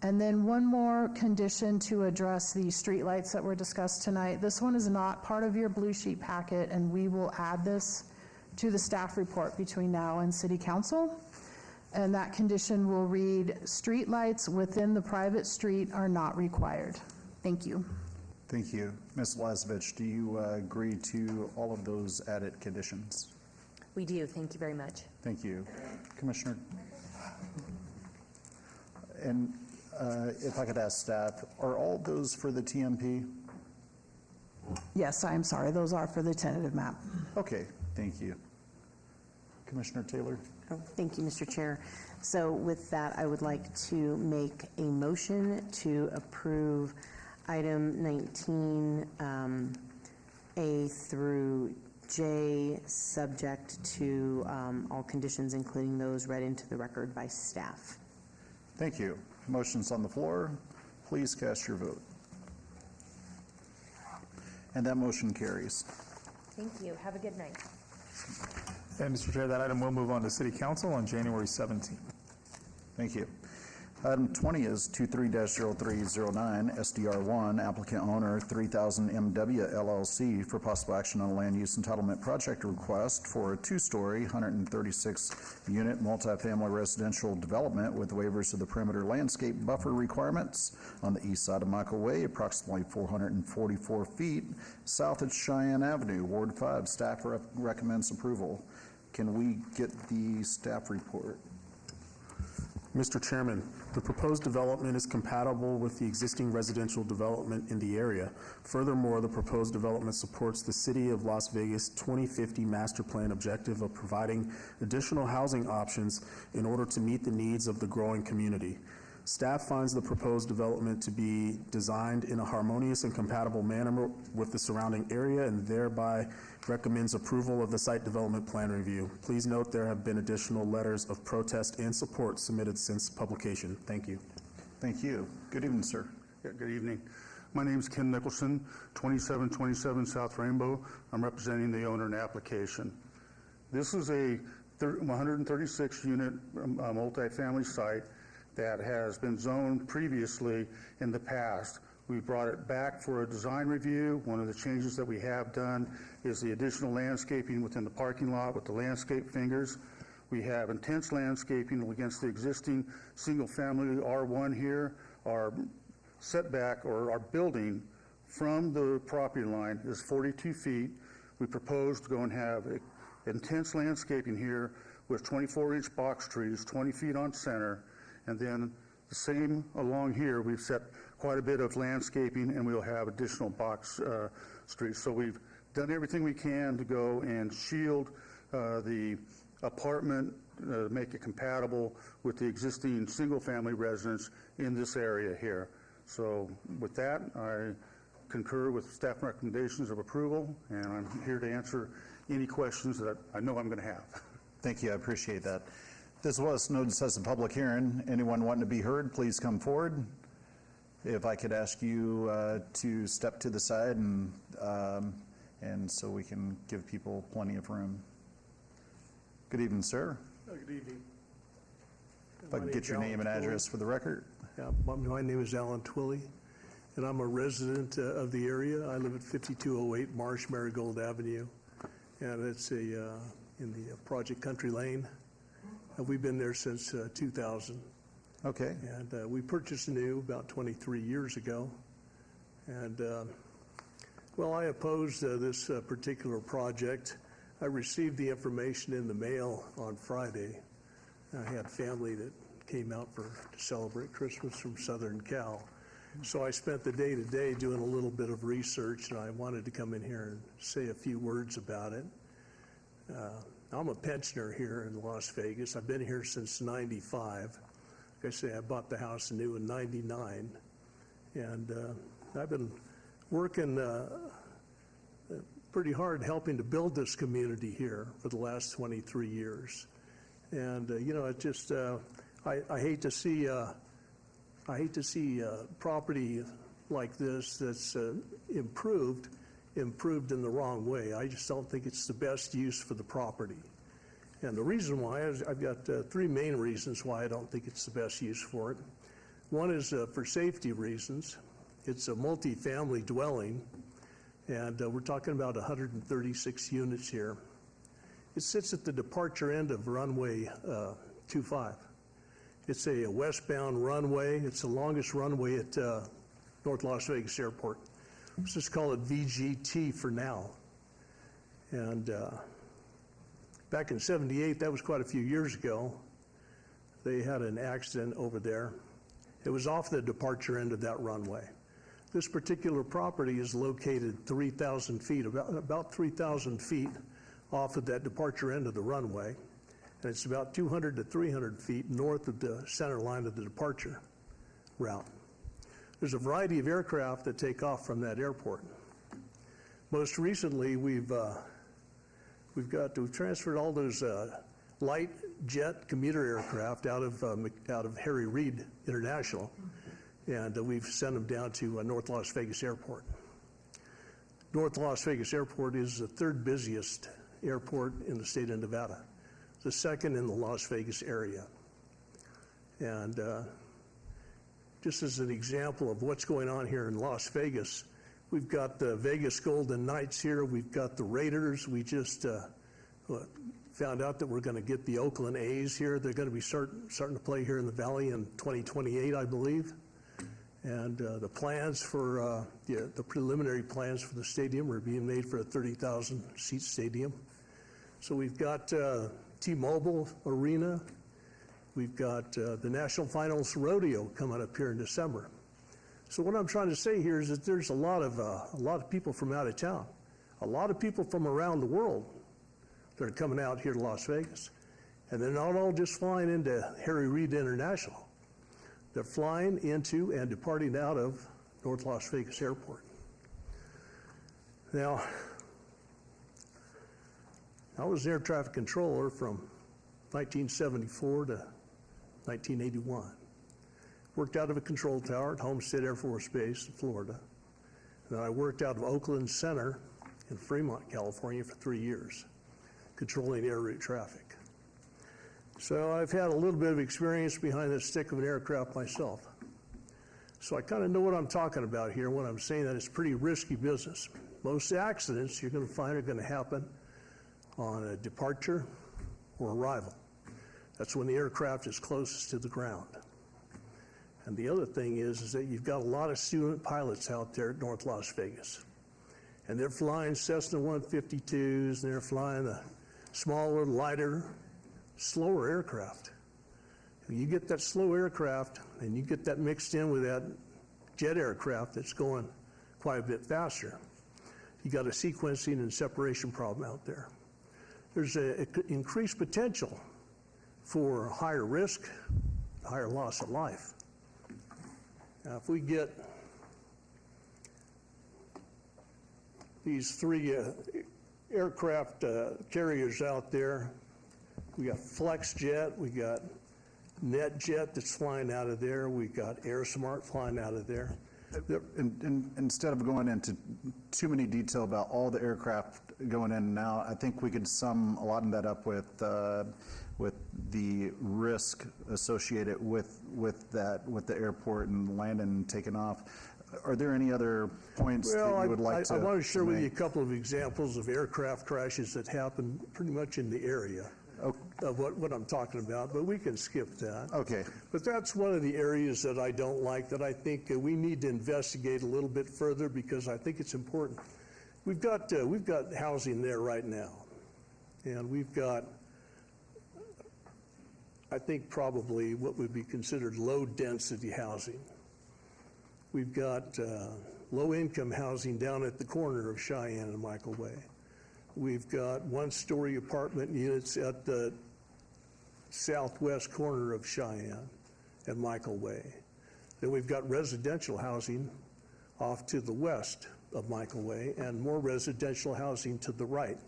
And then one more condition to address the streetlights that were discussed tonight. This one is not part of your blue sheet packet, and we will add this to the staff report between now and City Council. And that condition will read, streetlights within the private street are not required. Thank you. Thank you. Ms. Lazovich, do you agree to all of those added conditions? We do. Thank you very much. Thank you. Commissioner? And if I could ask staff, are all those for the TMP? Yes, I'm sorry. Those are for the tentative map. Okay, thank you. Commissioner Taylor? Oh, thank you, Mr. Chair. So with that, I would like to make a motion to approve item 19 A through J, subject to all conditions, including those read into the record by staff. Thank you. Motion's on the floor. Please cast your vote. And that motion carries. Thank you. Have a good night. And Mr. Chair, that item will move on to City Council on January 17th. Thank you. Item 20 is 23-0309, SDR1, applicant owner 3000 MW LLC for possible action on a land use entitlement project request for a 2-story, 136-unit multifamily residential development with waivers of the perimeter landscape buffer requirements on the east side of Michael Way, approximately 444 feet south of Cheyenne Avenue, Ward 5. Staff recommends approval. Can we get the staff report? Mr. Chairman, the proposed development is compatible with the existing residential development in the area. Furthermore, the proposed development supports the City of Las Vegas 2050 master plan objective of providing additional housing options in order to meet the needs of the growing community. Staff finds the proposed development to be designed in a harmonious and compatible manner with the surrounding area and thereby recommends approval of the site development plan review. Please note there have been additional letters of protest and support submitted since publication. Thank you. Thank you. Good evening, sir. Yeah, good evening. My name is Ken Nicholson, 2727 South Rainbow. I'm representing the owner and application. This is a 136-unit multifamily site that has been zoned previously in the past. We brought it back for a design review. One of the changes that we have done is the additional landscaping within the parking lot with the landscape fingers. We have intense landscaping against the existing single-family R1 here. Our setback or our building from the property line is 42 feet. We propose to go and have intense landscaping here with 24-inch box trees, 20 feet on center, and then the same along here, we've set quite a bit of landscaping and we'll have additional box streets. So we've done everything we can to go and shield the apartment, make it compatible with the existing single-family residents in this area here. So with that, I concur with staff recommendations of approval, and I'm here to answer any questions that I know I'm going to have. Thank you. I appreciate that. This was noticed as a public hearing. Anyone wanting to be heard, please come forward. If I could ask you to step to the side and so we can give people plenty of room. Good evening, sir. Good evening. If I could get your name and address for the record. Yeah, my name is Alan Twilley, and I'm a resident of the area. I live at 5208 Marsh Marigold Avenue, and it's in the Project Country Lane. We've been there since 2000. Okay. And we purchased new about 23 years ago. And, well, I opposed this particular project. I received the information in the mail on Friday. I had family that came out to celebrate Christmas from Southern Cal. So I spent the day today doing a little bit of research, and I wanted to come in here and say a few words about it. I'm a pensioner here in Las Vegas. I've been here since '95. Like I say, I bought the house new in '99, and I've been working pretty hard helping to build this community here for the last 23 years. And you know, it just I hate to see property like this that's improved in the wrong way. I just don't think it's the best use for the property. And the reason why is I've got three main reasons why I don't think it's the best use for it. One is for safety reasons. It's a multi-family dwelling, and we're talking about 136 units here. It sits at the departure end of runway 25. It's a westbound runway. It's the longest runway at North Las Vegas Airport. Let's just call it VGT for now. And back in '78, that was quite a few years ago, they had an accident over there. It was off the departure end of that runway. This particular property is located 3,000 feet, about 3,000 feet off of that departure end of the runway. And it's about 200 to 300 feet north of the center line of the departure route. There's a variety of aircraft that take off from that airport. Most recently, we've transferred all those light jet commuter aircraft out of Harry Reid International, and we've sent them down to North Las Vegas Airport. North Las Vegas Airport is the third busiest airport in the state of Nevada, the second in the Las Vegas area. And just as an example of what's going on here in Las Vegas, we've got the Vegas Golden Knights here. We've got the Raiders. We just found out that we're going to get the Oakland A's here. They're going to be starting to play here in the Valley in 2028, I believe. And the plans for the preliminary plans for the stadium are being made for a 30,000-seat stadium. So we've got T-Mobile Arena. We've got the National Finals Rodeo coming up here in December. So what I'm trying to say here is that there's a lot of people from out of town, a lot of people from around the world that are coming out here to Las Vegas. And they're not all just flying into Harry Reid International. They're flying into and departing out of North Las Vegas Airport. Now, I was an air traffic controller from 1974 to 1981. Worked out of a control tower at Homestead Air Force Base in Florida. And then I worked out of Oakland Center in Fremont, California for 3 years, controlling air route traffic. So I've had a little bit of experience behind the stick of an aircraft myself. So I kind of know what I'm talking about here when I'm saying that it's pretty risky business. Most accidents you're going to find are going to happen on a departure or arrival. That's when the aircraft is closest to the ground. And the other thing is that you've got a lot of student pilots out there at North Las Vegas. And they're flying Cessna 152s, and they're flying the smaller, lighter, slower aircraft. You get that slow aircraft, and you get that mixed in with that jet aircraft that's going quite a bit faster. You got a sequencing and separation problem out there. There's an increased potential for higher risk, higher loss of life. Now, if we get these three aircraft carriers out there, we got FlexJet, we got NetJet that's flying out of there, we got AirSmart flying out of there. And instead of going into too many detail about all the aircraft going in and out, I think we could sum a lot of that up with the risk associated with the airport and landing and taking off. Are there any other points that Well, you would like to I want to share with you a make? couple of examples of aircraft crashes that happen pretty much in the area of what I'm talking about, but we can skip that. Okay. But that's one of the areas that I don't like, that I think we need to investigate a little bit further, because I think it's important. We've got housing there right now, and we've got, I think, probably what would be considered low-density housing. We've got low-income housing down at the corner of Cheyenne and Michael Way. We've got one-story apartment units at the southwest corner of Cheyenne and Michael Way. Then we've got residential housing off to the west of Michael Way, and more residential housing to the right.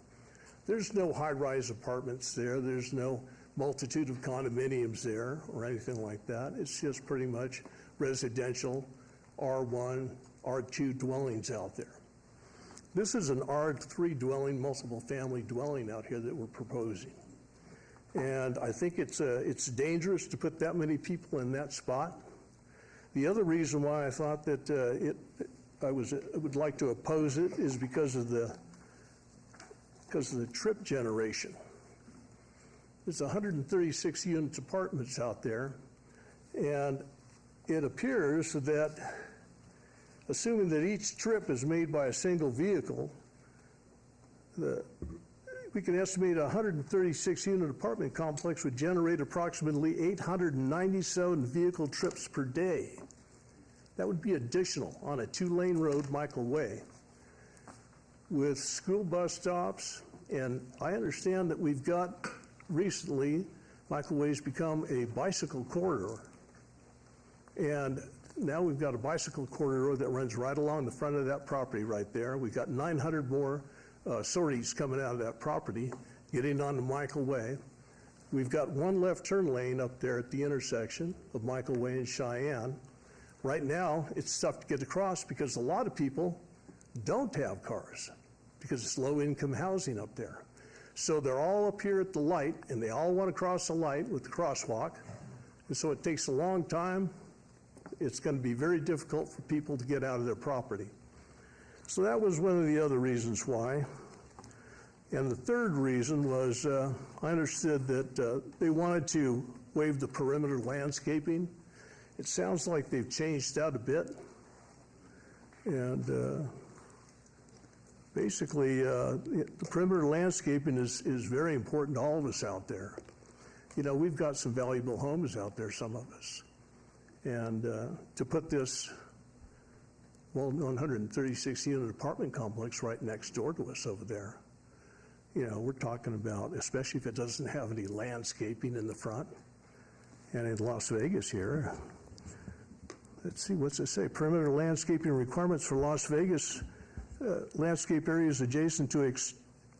There's no high-rise apartments there. There's no multitude of condominiums there or anything like that. It's just pretty much residential R1, R2 dwellings out there. This is an R3 dwelling, multiple family dwelling out here that we're proposing. And I think it's dangerous to put that many people in that spot. The other reason why I thought that I would like to oppose it is because of the trip generation. There's 136 units apartments out there, and it appears that, assuming that each trip is made by a single vehicle, we can estimate a 136 unit apartment complex would generate approximately 897 vehicle trips per day. That would be additional on a 2-lane road, Michael Way, with school bus stops. And I understand that we've got recently, Michael Way's become a bicycle corridor. And now we've got a bicycle corridor that runs right along the front of that property right there. We've got 900 more sorties coming out of that property, getting onto Michael Way. We've got one left turn lane up there at the intersection of Michael Way and Cheyenne. Right now, it's tough to get across because a lot of people don't have cars because it's low-income housing up there. So they're all up here at the light, and they all want to cross the light with the crosswalk. And so it takes a long time. It's going to be very difficult for people to get out of their property. So that was one of the other reasons why. And the third reason was I understood that they wanted to waive the perimeter landscaping. It sounds like they've changed that a bit. And basically, the perimeter landscaping is very important to all of us out there. You know, we've got some valuable homes out there, some of us. And to put this 136 unit apartment complex right next door to us over there, you know, we're talking about, especially if it doesn't have any landscaping in the front. And in Las Vegas here, let's see, what's it say? Perimeter landscaping requirements for Las Vegas. Landscape areas adjacent to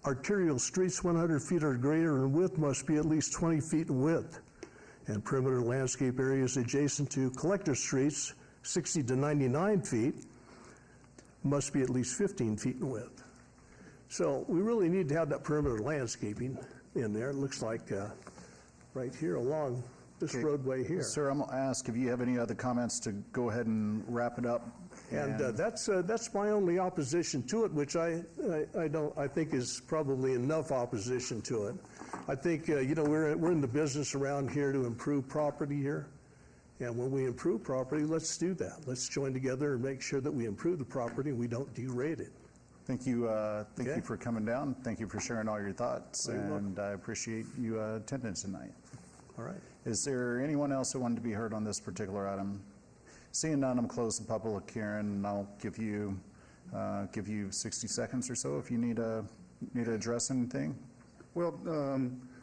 arterial streets 100 feet or greater in width must be at least 20 feet in width. And perimeter landscape areas adjacent to collector streets 60 to 99 feet must be at least 15 feet in width. So we really need to have that perimeter landscaping in there. It looks like right here along this roadway here. Sir, I'm going to ask if you have any other comments to go ahead and wrap it up. And that's my only opposition to it, which I think is probably enough opposition to it. I think you know, we're in the business around here to improve property here, and when we improve property, let's do that. Let's join together and make sure that we improve the property and we don't degrade it. Thank you. Thank you for coming down. Thank you for sharing all your thoughts, and I appreciate you attending tonight. All right. Is there anyone else who wanted to be heard on this particular item? Seeing none, I'm close the public hearing, and I'll give you 60 seconds or so if you need to address anything. Well,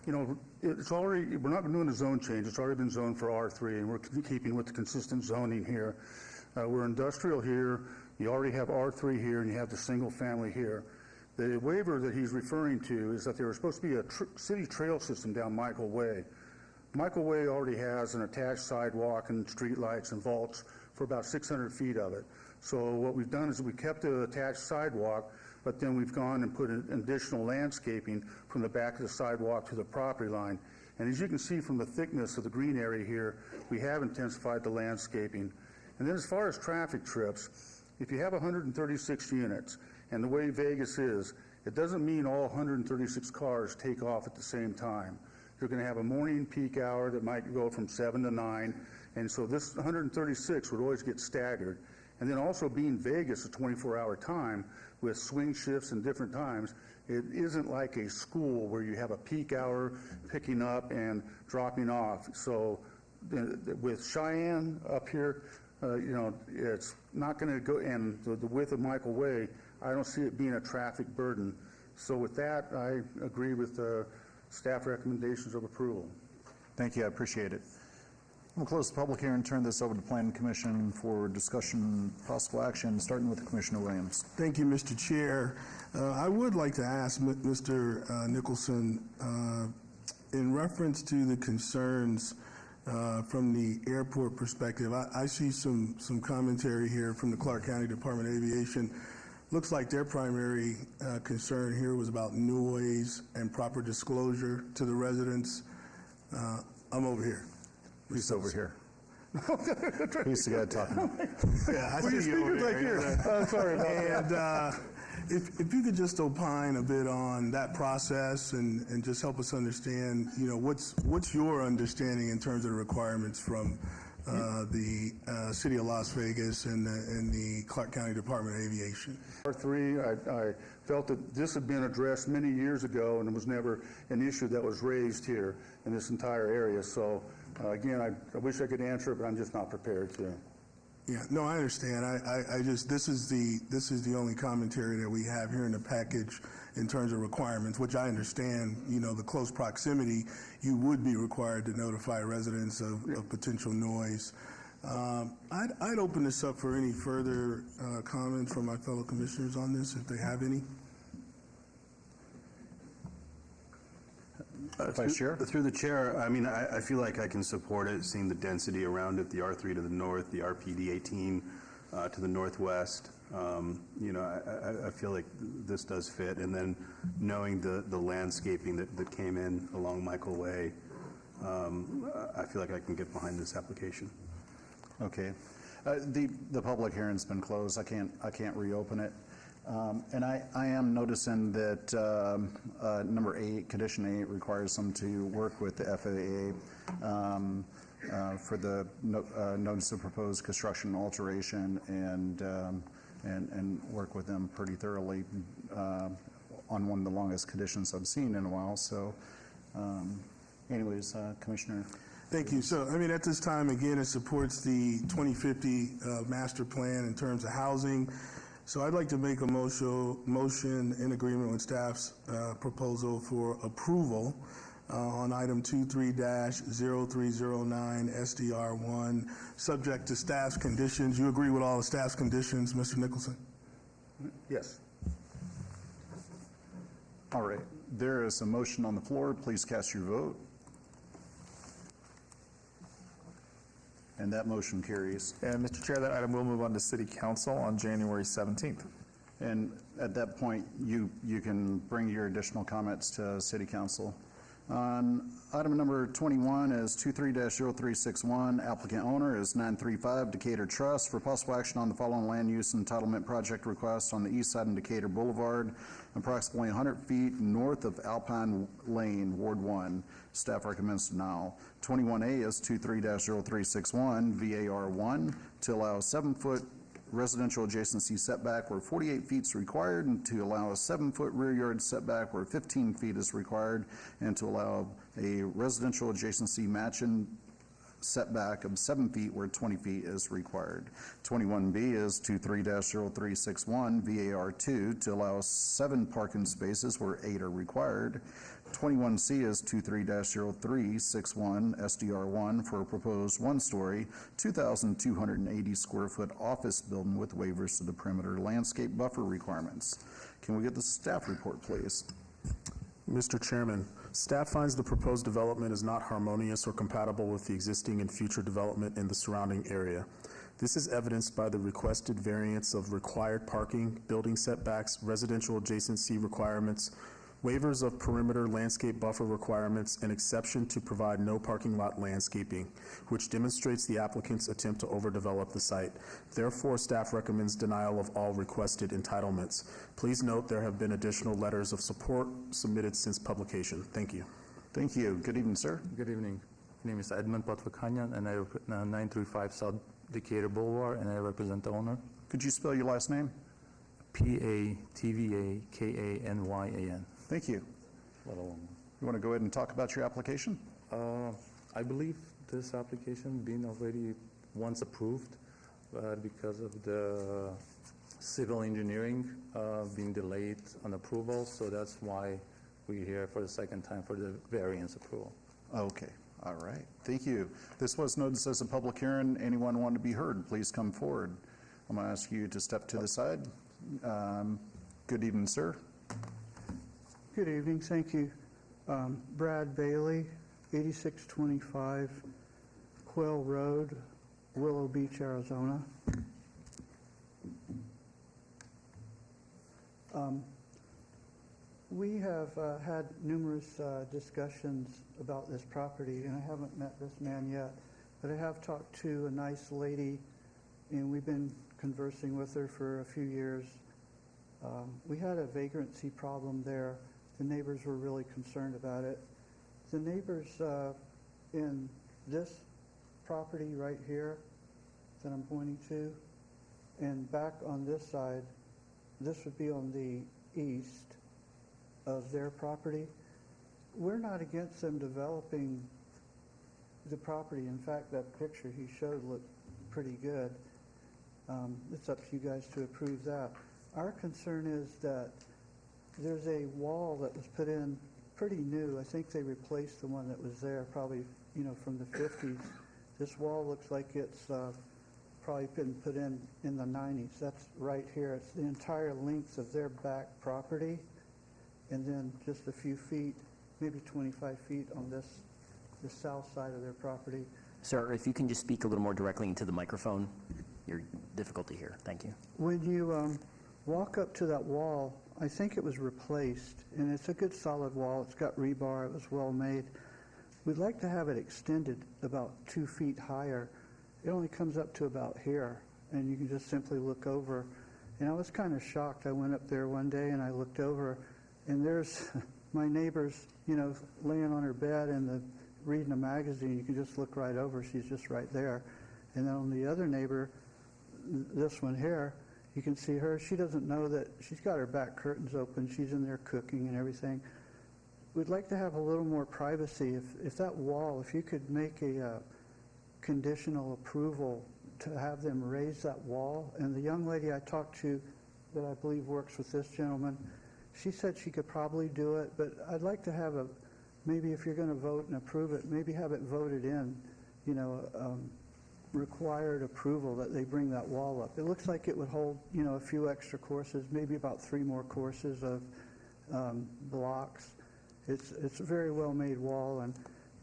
you know, it's already, we're not doing a zone change. It's already been zoned for R3, and we're keeping with the consistent zoning here. We're industrial here. You already have R3 here, and you have the single family here. The waiver that he's referring to is that there was supposed to be a city trail system down Michael Way. Michael Way already has an attached sidewalk and street lights and vaults for about 600 feet of it. So what we've done is we kept the attached sidewalk, but then we've gone and put an additional landscaping from the back of the sidewalk to the property line. And as you can see from the thickness of the green area here, we have intensified the landscaping. And then as far as traffic trips, if you have 136 units, and the way Vegas is, it doesn't mean all 136 cars take off at the same time. You're going to have a morning peak hour that might go from 7 to 9, and so this 136 would always get staggered. And then also being Vegas a 24-hour time with swing shifts and different times, it isn't like a school where you have a peak hour picking up and dropping off. So with Cheyenne up here, it's not going to go, and the width of Michael Way, I don't see it being a traffic burden. So with that, I agree with the staff recommendations of approval. Thank you, I appreciate it. We'll close the public hearing and turn this over to Planning Commission for discussion, possible action, starting with Commissioner Williams. Thank you, Mr. Chair. I would like to ask Mr. Nicholson, in reference to the concerns from the airport perspective, I see some commentary here from the Clark County Department of Aviation. Looks like their primary concern here was about noise and proper disclosure to the residents. I'm over here. He's over here. He's the guy talking. Yeah, I see you over there. Sorry about that. And if you could just opine a bit on that process and just help us understand, what's your understanding in terms of the requirements from the City of Las Vegas and the Clark County Department of Aviation? R3, I felt that this had been addressed many years ago, and it was never an issue that was raised here in this entire area. So again, I wish I could answer it, but I'm just not prepared to. Yeah, no, I understand. I just, this is the only commentary that we have here in the package in terms of requirements, which I understand, the close proximity, you would be required to notify residents of potential noise. I'd open this up for any further comments from my fellow commissioners on this, if they have any. Vice Chair? Through the chair, I mean, I feel like I can support it, seeing the density around it, the R3 to the north, the RPD 18 to the northwest. I feel like this does fit. And then knowing the landscaping that came in along Michael Way, I feel like I can get behind this application. Okay. The public hearing's been closed. I can't reopen it. And I am noticing that number 8, condition 8, requires them to work with the FAA for the notice of proposed construction alteration and work with them pretty thoroughly on one of the longest conditions I've seen in a while. So anyways, Commissioner. Thank you. So, at this time, again, it supports the 2050 master plan in terms of housing. So I'd like to make a motion in agreement with staff's proposal for approval on item 23-0309 SDR1, subject to staff's conditions. You agree with all the staff's conditions, Mr. Nicholson? Yes. All right. There is a motion on the floor. Please cast your vote. And that motion carries. And Mr. Chair, that item will move on to City Council on January 17th. And at that point, you can bring your additional comments to City Council. On item number 21 is 23-0361. Applicant owner is 935 Decatur Trust for possible action on the following land use entitlement project request on the east side of Decatur Boulevard, approximately 100 feet north of Alpine Lane, Ward 1. Staff recommends denial. 21A is 23-0361 VAR1 to allow a 7-foot residential adjacency setback where 48 feet is required, and to allow a 7-foot rear yard setback where 15 feet is required, and to allow a residential adjacency matching setback of 7 feet where 20 feet is required. 21B is 23-0361 VAR2 to allow 7 parking spaces where 8 are required. 21C is 23-0361 SDR1 for a proposed 1-story, 2,280 square foot office building with waivers to the perimeter landscape buffer requirements. Can we get the staff report, please? Mr. Chairman, staff finds the proposed development is not harmonious or compatible with the existing and future development in the surrounding area. This is evidenced by the requested variance of required parking, building setbacks, residential adjacency requirements, waivers of perimeter landscape buffer requirements, and exception to provide no parking lot landscaping, which demonstrates the applicant's attempt to overdevelop the site. Therefore, staff recommends denial of all requested entitlements. Please note there have been additional letters of support submitted since publication. Thank you. Thank you. Good evening, sir. Good evening. My name is Edmund Patvakanyan, and I represent 935 South Decatur Boulevard, and I represent the owner. Could you spell your last name? Patvakanyan. Thank you. You want to go ahead and talk about your application? I believe this application been already once approved, but because of the civil engineering being delayed on approval, so that's why we're here for the second time for the variance approval. Okay. All right. Thank you. This was noticed as a public hearing. Anyone want to be heard, please come forward. I'm going to ask you to step to the side. Good evening, sir. Good evening. Thank you. Brad Bailey, 8625 Quill Road, Willow Beach, Arizona. We have had numerous discussions about this property, and I haven't met this man yet, but I have talked to a nice lady, and we've been conversing with her for a few years. We had a vagrancy problem there. The neighbors were really concerned about it. The neighbors in this property right here that I'm pointing to, and back on this side, this would be on the east of their property. We're not against them developing the property. In fact, that picture he showed looked pretty good. It's up to you guys to approve that. Our concern is that there's a wall that was put in pretty new. I think they replaced the one that was there probably, from the 50s. This wall looks like it's probably been put in the 90s. That's right here. It's the entire length of their back property, and then just a few feet, maybe 25 feet on the south side of their property. Sir, if you can just speak a little more directly into the microphone, you're difficult to hear. Thank you. When you walk up to that wall, I think it was replaced, and it's a good solid wall. It's got rebar. It was well made. We'd like to have it extended about 2 feet higher. It only comes up to about here, and you can just simply look over. And I was kind of shocked. I went up there one day, and I looked over, and there's my neighbor's, laying on her bed and reading a magazine. You can just look right over. She's just right there. And then on the other neighbor, this one here, you can see her. She doesn't know that she's got her back curtains open. She's in there cooking and everything. We'd like to have a little more privacy. If that wall, if you could make a conditional approval to have them raise that wall. And the young lady I talked to that I believe works with this gentleman, she said she could probably do it, but I'd like to have maybe if you're going to vote and approve it, maybe have it voted in, required approval that they bring that wall up. It looks like it would hold, a few extra courses, maybe about 3 more courses of blocks. It's a very well-made wall, and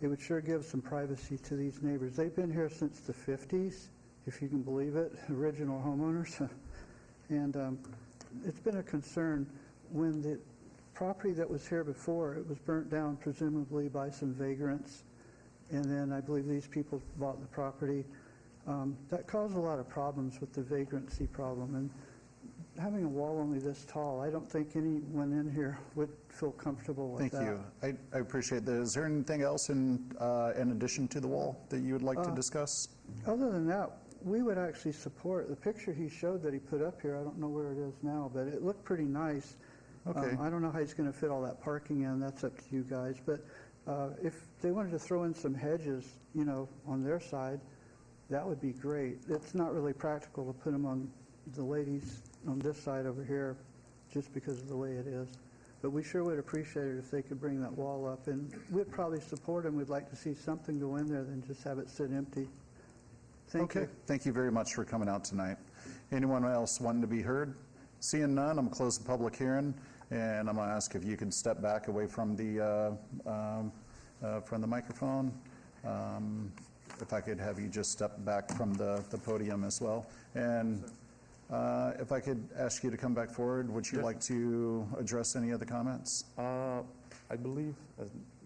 it would sure give some privacy to these neighbors. They've been here since the 50s, if you can believe it, original homeowners. And it's been a concern when the property that was here before, it was burnt down presumably by some vagrants, and then I believe these people bought the property. That caused a lot of problems with the vagrancy problem, and having a wall only this tall, I don't think anyone in here would feel comfortable with that. Thank you. I appreciate that. Is there anything else in addition to the wall that you would like to discuss? Other than that, we would actually support the picture he showed that he put up here. I don't know where it is now, but it looked pretty nice. Okay. I don't know how he's going to fit all that parking in. That's up to you guys. But if they wanted to throw in some hedges, on their side, that would be great. It's not really practical to put them on the ladies on this side over here just because of the way it is. But we sure would appreciate it if they could bring that wall up. And we'd probably support them. We'd like to see something go in there than just have it sit empty. Thank you. Thank you very much for coming out tonight. Anyone else wanting to be heard? Seeing none, I'm going to close the public hearing, and I'm going to ask if you can step back away from the microphone. If I could have you just step back from the podium as well. And If I could ask you to come back forward, would you like to address any of the comments? I believe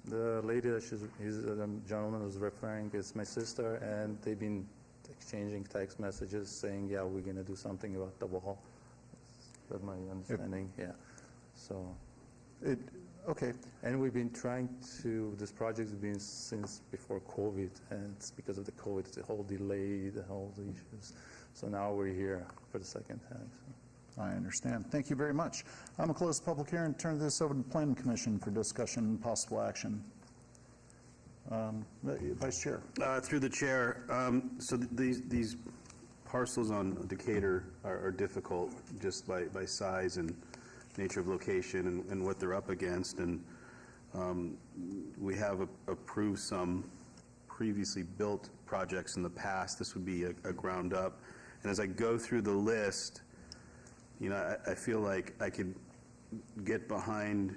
the lady that the gentleman was referring is my sister, and they've been exchanging text messages saying, yeah, we're going to do something about the wall. That's my understanding, yeah. So. Okay. And we've been trying to, this project's been since before COVID, and it's because of the COVID, the whole delay, the whole issues. So now we're here for the second time. So. I understand. Thank you very much. I'm going to close the public hearing and turn this over to the Planning Commission for discussion and possible action. Vice Chair. Through the chair, so these parcels on Decatur are difficult just by size and nature of location and what they're up against. And we have approved some previously built projects in the past. This would be a ground up. And as I go through the list, you know, I feel like I could get behind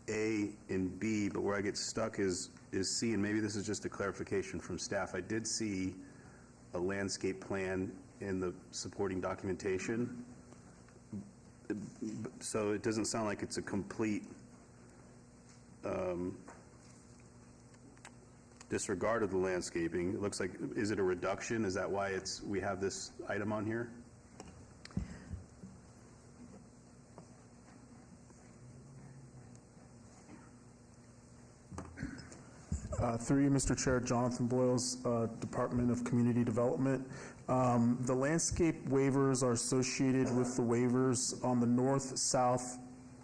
A and B, but where I get stuck is C, and maybe this is just a clarification from staff. I did see a landscape plan in the supporting documentation, so it doesn't sound like it's a complete disregard of the landscaping. It looks like, is it a reduction? Is that why we have this item on here? Through you, Mr. Chair, Jonathan Boyles, Department of Community Development. The landscape waivers are associated with the waivers on the north, south,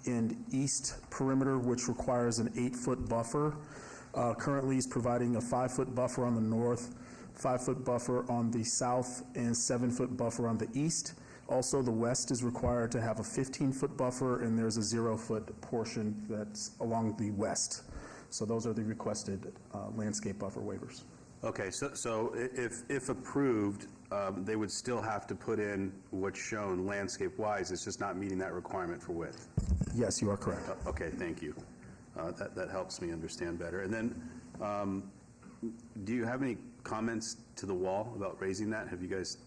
and east perimeter, which requires an 8-foot buffer. Currently, he's providing a 5-foot buffer on the north, 5-foot buffer on the south, and 7-foot buffer on the east. Also, the west is required to have a 15-foot buffer, and there's a 0-foot portion that's along the west. So those are the requested landscape buffer waivers. Okay, so if approved, they would still have to put in what's shown landscape-wise. It's just not meeting that requirement for width. Yes, you are correct. Okay, thank you. That helps me understand better. And then, do you have any comments to the wall about raising that? Have you guys?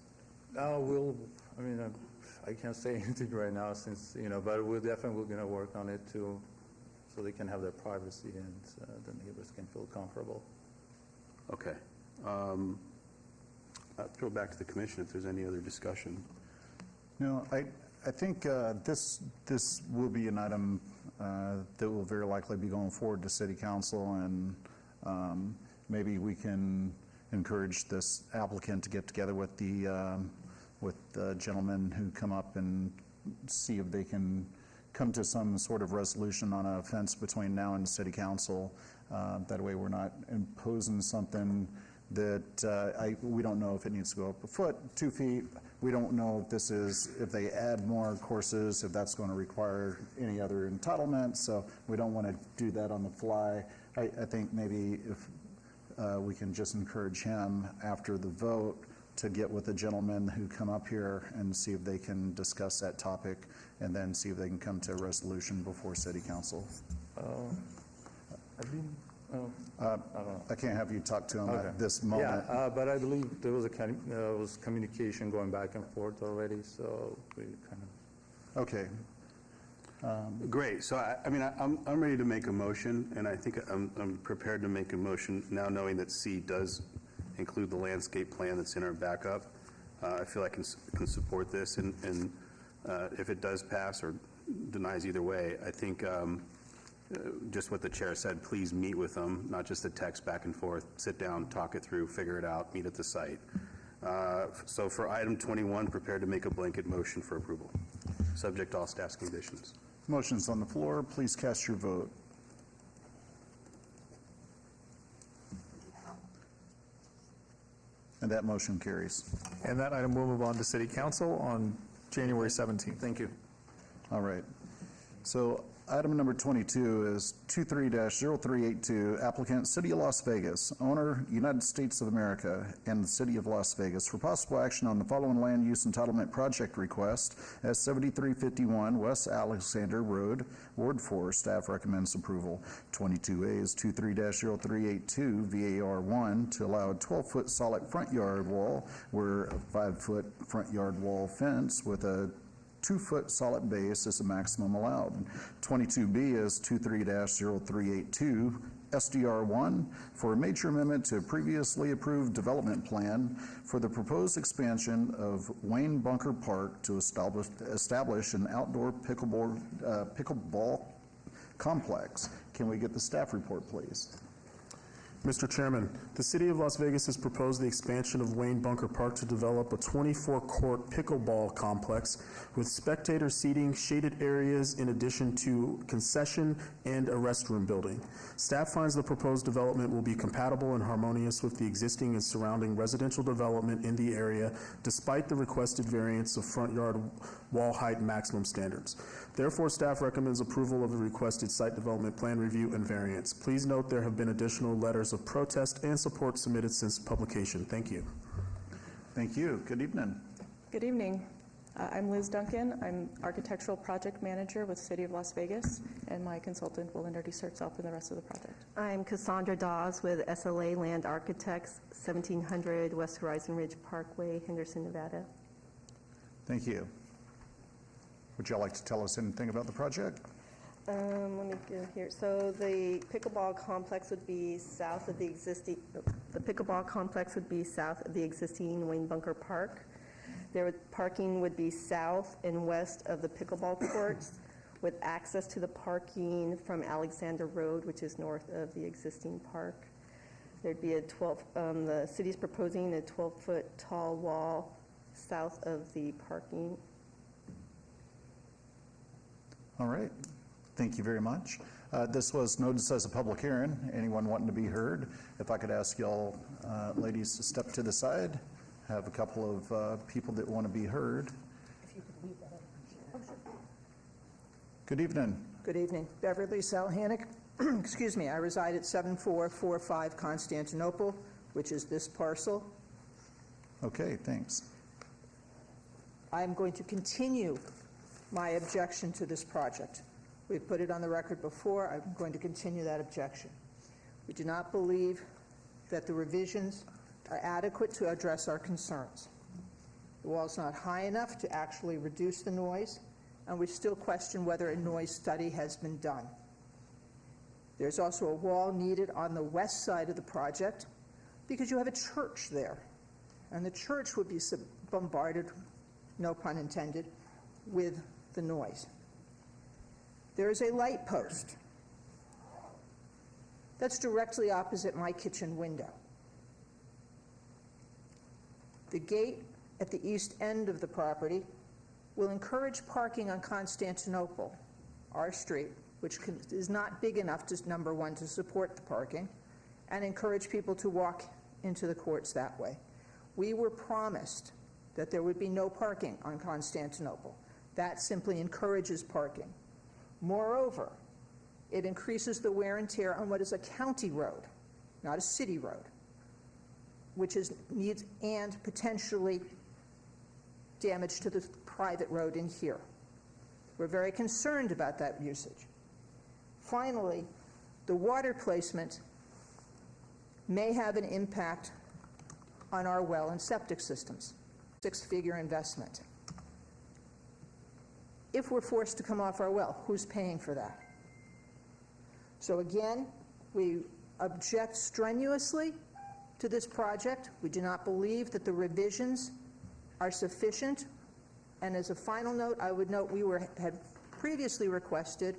I can't say anything right now since, but we're definitely going to work on it too, so they can have their privacy and the neighbors can feel comfortable. Okay. I'll throw it back to the commission if there's any other discussion. No, I think this will be an item that will very likely be going forward to City Council, and maybe we can encourage this applicant to get together with the gentlemen who come up and see if they can come to some sort of resolution on a fence between now and the City Council. That way we're not imposing something that we don't know if it needs to go up a foot, 2 feet. We don't know if they add more courses, if that's going to require any other entitlement. So we don't want to do that on the fly. I think maybe if we can just encourage him after the vote to get with the gentlemen who come up here and see if they can discuss that topic, and then see if they can come to a resolution before City Council. I don't know. I can't have you talk to him at this moment. Yeah, but I believe there was was communication going back and forth already, so we kind of. Okay. Great. So I'm ready to make a motion, and I think I'm prepared to make a motion now, knowing that C does include the landscape plan that's in our backup. I feel I can support this, and if it does pass or denies either way, I think just what the chair said, please meet with them, not just a text back and forth, sit down, talk it through, figure it out, meet at the site. So for item 21, prepared to make a blanket motion for approval, subject to all staff's conditions. Motion's on the floor. Please cast your vote. And that motion carries. And that item will move on to City Council on January 17th. Thank you. All right. So Item number 22 is 23-0382, applicant City of Las Vegas, owner United States of America and the City of Las Vegas for possible action on the following land use entitlement project request at 7351 West Alexander Road, Ward 4. Staff recommends approval. 22A is 23-0382, VAR1, to allow a 12-foot solid front yard wall where a 5-foot front yard wall fence with a 2-foot solid base is the maximum allowed. 22B is 23-0382, SDR1, for a major amendment to a previously approved development plan for the proposed expansion of Wayne Bunker Park to establish an outdoor pickleball complex. Can we get the staff report, please? Mr. Chairman, the City of Las Vegas has proposed the expansion of Wayne Bunker Park to develop a 24-court pickleball complex with spectator seating, shaded areas, in addition to concession and a restroom building. Staff finds the proposed development will be compatible and harmonious with the existing and surrounding residential development in the area, despite the requested variance of front yard wall height maximum standards. Therefore, staff recommends approval of the requested site development plan review and variance. Please note there have been additional letters of protest and support submitted since publication. Thank you. Thank you. Good evening. Good evening. I'm Liz Duncan. I'm Architectural Project Manager with City of Las Vegas, and my consultant will introduce herself and the rest of the project. I'm Cassandra Dawes with SLA Land Architects, 1700 West Horizon Ridge Parkway, Henderson, Nevada. Thank you. Would y'all like to tell us anything about the project? Let me get here. So the pickleball complex would be south of the existing. The pickleball complex would be south of the existing Wayne Bunker Park. Parking would be south and west of the pickleball courts, with access to the parking from Alexander Road, which is north of the existing park. There'd be the city's proposing a 12-foot tall wall south of the parking. All right. Thank you very much. This was noticed as a public hearing. Anyone wanting to be heard? If I could ask y'all ladies to step to the side. Have a couple of people that want to be heard. If you could leave that up. Oh, sure. Good evening. Good evening. Beverly Salhanick. Excuse me. I reside at 7445 Constantinople, which is this parcel. Okay, thanks. I'm going to continue my objection to this project. We've put it on the record before. I'm going to continue that objection. We do not believe that the revisions are adequate to address our concerns. The wall is not high enough to actually reduce the noise, and we still question whether a noise study has been done. There's also a wall needed on the west side of the project because you have a church there, and the church would be bombarded, no pun intended, with the noise. There is a light post that's directly opposite my kitchen window. The gate at the east end of the property will encourage parking on Constantinople, our street, which is not big enough to, number one, to support the parking, and encourage people to walk into the courts that way. We were promised that there would be no parking on Constantinople. That simply encourages parking. Moreover, it increases the wear and tear on what is a county road, not a city road, which needs and potentially damage to the private road in here. We're very concerned about that usage. Finally, the water placement may have an impact on our well and septic systems. Six-figure investment. If we're forced to come off our well, who's paying for that? So again, we object strenuously to this project. We do not believe that the revisions are sufficient. And as a final note, I would note we had previously requested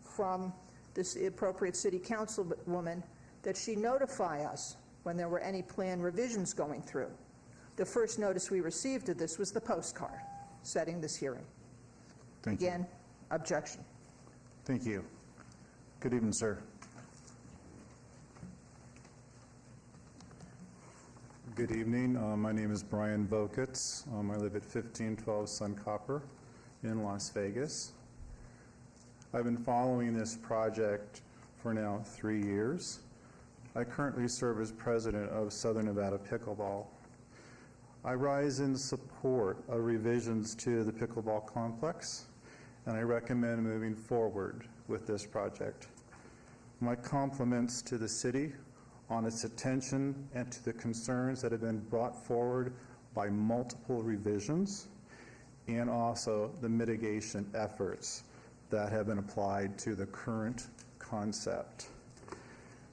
from this appropriate city councilwoman that she notify us when there were any plan revisions going through. The first notice we received of this was the postcard setting this hearing. Thank you. Again, objection. Thank you. Good evening, sir. Good evening. My name is Brian Vokitz. I live at 1512 Sun Copper in Las Vegas. I've been following this project for now 3 years. I currently serve as president of Southern Nevada Pickleball. I rise in support of revisions to the pickleball complex, and I recommend moving forward with this project. My compliments to the city on its attention and to the concerns that have been brought forward by multiple revisions, and also the mitigation efforts that have been applied to the current concept.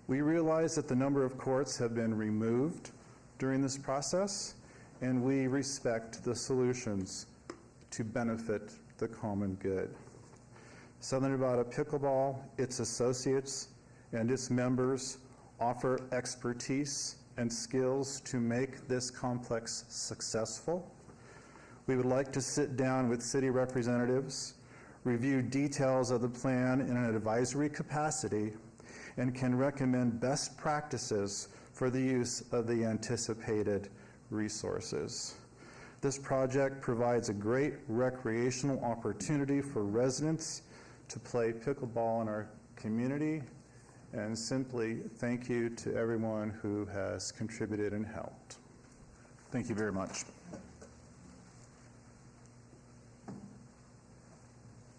We realize that the number of courts have been removed during this process, and we respect the solutions to benefit the common good. Southern Nevada Pickleball, its associates, and its members offer expertise and skills to make this complex successful. We would like to sit down with city representatives, review details of the plan in an advisory capacity, and can recommend best practices for the use of the anticipated resources. This project provides a great recreational opportunity for residents to play pickleball in our community, and simply thank you to everyone who has contributed and helped. Thank you very much.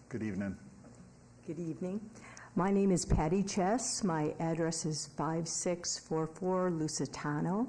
Good evening. Good evening. My name is Patty Chess. My address is 5644 Lusitano.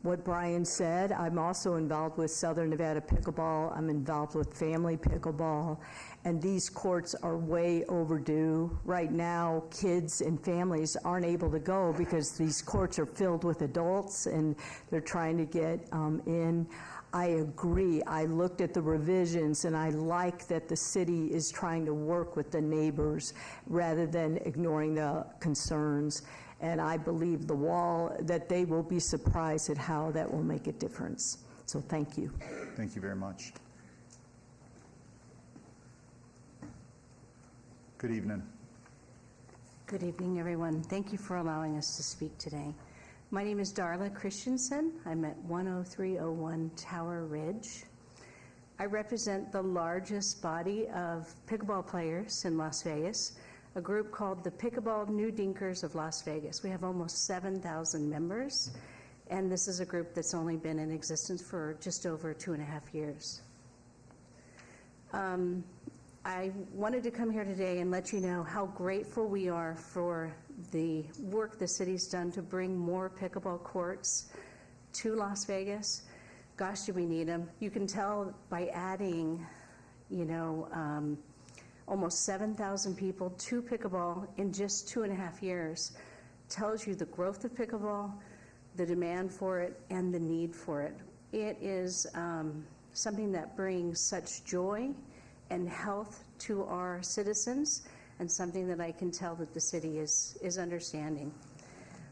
What Brian said, I'm also involved with Southern Nevada Pickleball. I'm involved with Family Pickleball, and these courts are way overdue. Right now, kids and families aren't able to go because these courts are filled with adults and they're trying to get in. I agree. I looked at the revisions, and I like that the city is trying to work with the neighbors rather than ignoring the concerns. And I believe the wall, that they will be surprised at how that will make a difference. So thank you. Thank you very much. Good evening. Good evening, everyone. Thank you for allowing us to speak today. My name is Darla Christensen. I'm at 10301 Tower Ridge. I represent the largest body of pickleball players in Las Vegas, a group called the Pickleball New Dinkers of Las Vegas. We have almost 7,000 members, and this is a group that's only been in existence for just over 2.5 years. I wanted to come here today and let you know how grateful we are for the work the city's done to bring more pickleball courts to Las Vegas. Gosh, do we need them. You can tell by adding, almost 7,000 people to pickleball in just 2.5 years tells you the growth of pickleball, the demand for it, and the need for it. It is something that brings such joy and health to our citizens, and something that I can tell that the city is understanding.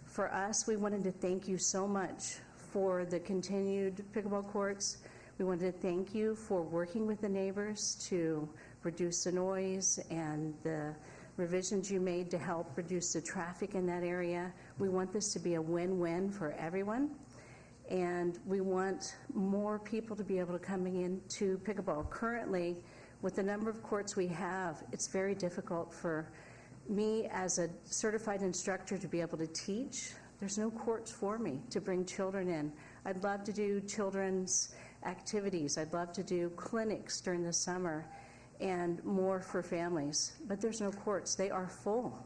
For us, we wanted to thank you so much for the continued pickleball courts. We wanted to thank you for working with the neighbors to reduce the noise and the revisions you made to help reduce the traffic in that area. We want this to be a win-win for everyone, and we want more people to be able to come into pickleball. Currently, with the number of courts we have, it's very difficult for me as a certified instructor to be able to teach. There's no courts for me to bring children in. I'd love to do children's activities. I'd love to do clinics during the summer and more for families, but there's no courts. They are full.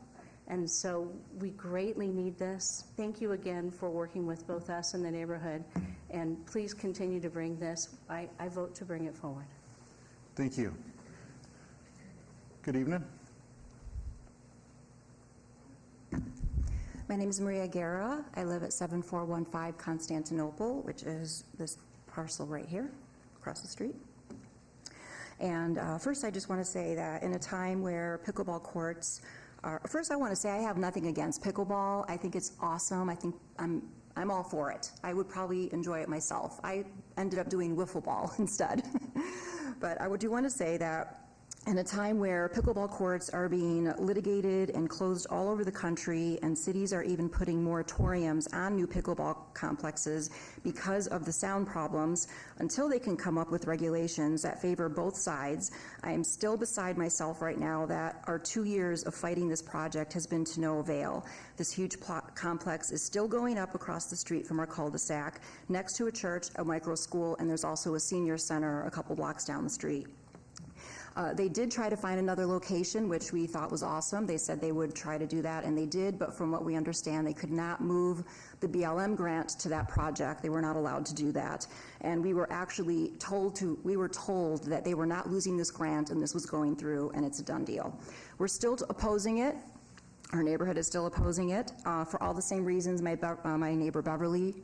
And so we greatly need this. Thank you again for working with both us and the neighborhood, and please continue to bring this. I vote to bring it forward. Thank you. Good evening. My name is Maria Guerra. I live at 7415 Constantinople, which is this parcel right here, across the street. And first, I just want to say that in a time where pickleball courts are, first I want to say I have nothing against pickleball. I think it's awesome. I think I'm all for it. I would probably enjoy it myself. I ended up doing wiffle ball instead. But I do want to say that in a time where pickleball courts are being litigated and closed all over the country, and cities are even putting moratoriums on new pickleball complexes because of the sound problems, until they can come up with regulations that favor both sides, I am still beside myself right now that our 2 years of fighting this project has been to no avail. This huge complex is still going up across the street from our cul-de-sac, next to a church, a micro school, and there's also a senior center a couple blocks down the street. They did try to find another location, which we thought was awesome. They said they would try to do that, and they did, but from what we understand, they could not move the BLM grant to that project. They were not allowed to do that. And we were actually told that they were not losing this grant and this was going through, and it's a done deal. We're still opposing it. Our neighborhood is still opposing it for all the same reasons my neighbor Beverly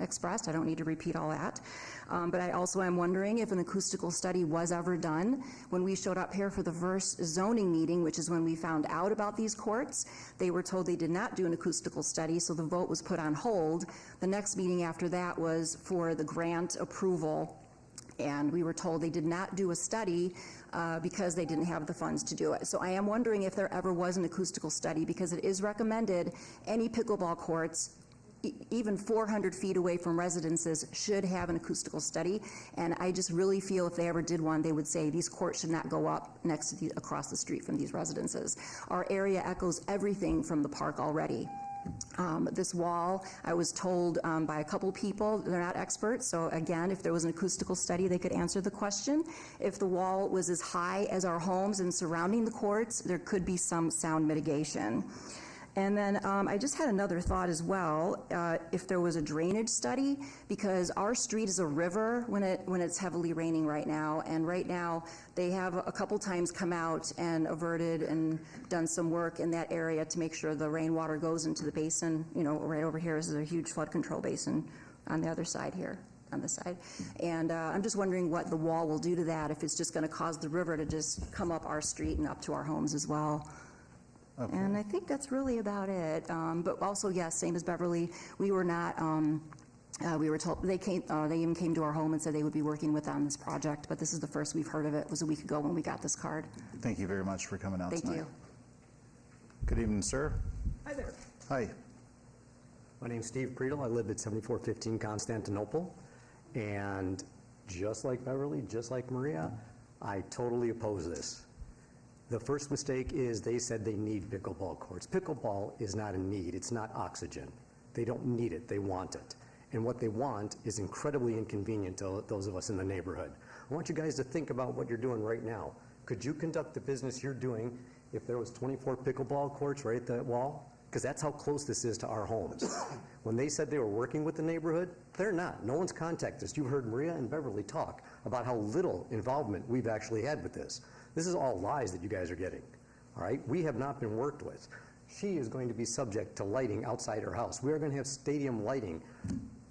expressed. I don't need to repeat all that. But I also am wondering if an acoustical study was ever done. When we showed up here for the first zoning meeting, which is when we found out about these courts, they were told they did not do an acoustical study, so the vote was put on hold. The next meeting after that was for the grant approval, and we were told they did not do a study because they didn't have the funds to do it. So I am wondering if there ever was an acoustical study, because it is recommended any pickleball courts, even 400 feet away from residences, should have an acoustical study. And I just really feel if they ever did one, they would say these courts should not go up next to across the street from these residences. Our area echoes everything from the park already. This wall, I was told by a couple people, they're not experts, so again, if there was an acoustical study, they could answer the question. If the wall was as high as our homes and surrounding the courts, there could be some sound mitigation. And then I just had another thought as well, if there was a drainage study, because our street is a river when it's heavily raining right now, and right now they have a couple times come out and averted and done some work in that area to make sure the rainwater goes into the basin. You know, right over here is a huge flood control basin on the other side here, on this side. And I'm just wondering what the wall will do to that, if it's just going to cause the river to just come up our street and up to our homes as well. Okay. And I think that's really about it. But also, yes, same as Beverly, we were not, we were told, they even came to our home and said they would be working with on this project, but this is the first we've heard of it. It was a week ago when we got this card. Thank you very much for coming out tonight. Thank you. Good evening, sir. Hi there. Hi. My name's Steve Priedel. I live at 7415 Constantinople. And just like Beverly, just like Maria, I totally oppose this. The first mistake is they said they need pickleball courts. Pickleball is not a need. It's not oxygen. They don't need it. They want it. And what they want is incredibly inconvenient to those of us in the neighborhood. I want you guys to think about what you're doing right now. Could you conduct the business you're doing if there was 24 pickleball courts right at that wall? Because that's how close this is to our homes. When they said they were working with the neighborhood, they're not. No one's contacted us. You heard Maria and Beverly talk about how little involvement we've actually had with this. This is all lies that you guys are getting, all right? We have not been worked with. She is going to be subject to lighting outside her house. We are going to have stadium lighting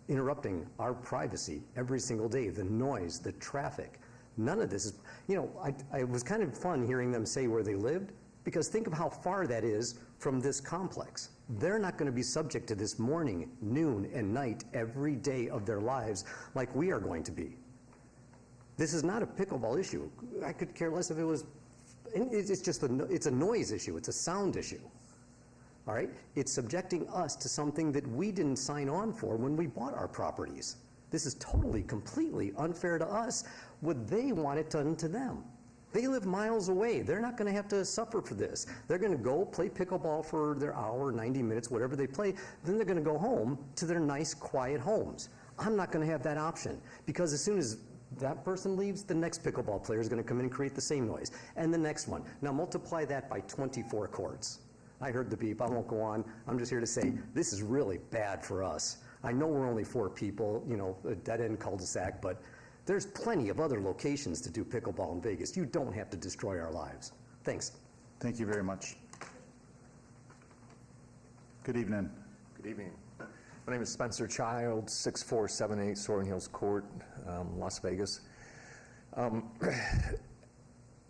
interrupting our privacy every single day, the noise, the traffic. None of this is, you know, it was kind of fun hearing them say where they lived, because think of how far that is from this complex. They're not going to be subject to this morning, noon, and night every day of their lives like we are going to be. This is not a pickleball issue. I could care less if it was, it's just it's a noise issue. It's a sound issue. All right? It's subjecting us to something that we didn't sign on for when we bought our properties. This is totally, completely unfair to us. What they want it done to them. They live miles away. They're not going to have to suffer for this. They're going to go play pickleball for their hour, 90 minutes, whatever they play. Then they're going to go home to their nice, quiet homes. I'm not going to have that option, because as soon as that person leaves, the next pickleball player is going to come in and create the same noise, and the next one. Now multiply that by 24 courts. I heard the beep. I won't go on. I'm just here to say this is really bad for us. I know we're only 4 people, you know, a dead-end cul-de-sac, but there's plenty of other locations to do pickleball in Vegas. You don't have to destroy our lives. Thanks. Thank you very much. Good evening. Good evening. My name is Spencer Child, 6478 Soaring Hills Court, Las Vegas. I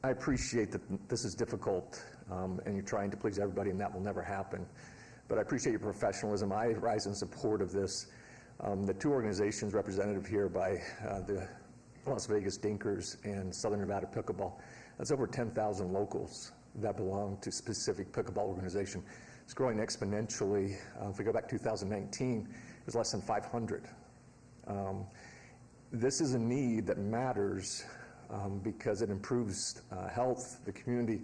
appreciate that this is difficult and you're trying to please everybody, and that will never happen. But I appreciate your professionalism. I rise in support of this. The 2 organizations represented here by the Las Vegas Dinkers and Southern Nevada Pickleball, That's over 10,000 locals that belong to specific pickleball organization. It's growing exponentially. If we go back to 2019, it was less than 500. This is a need that matters because it improves health, the community,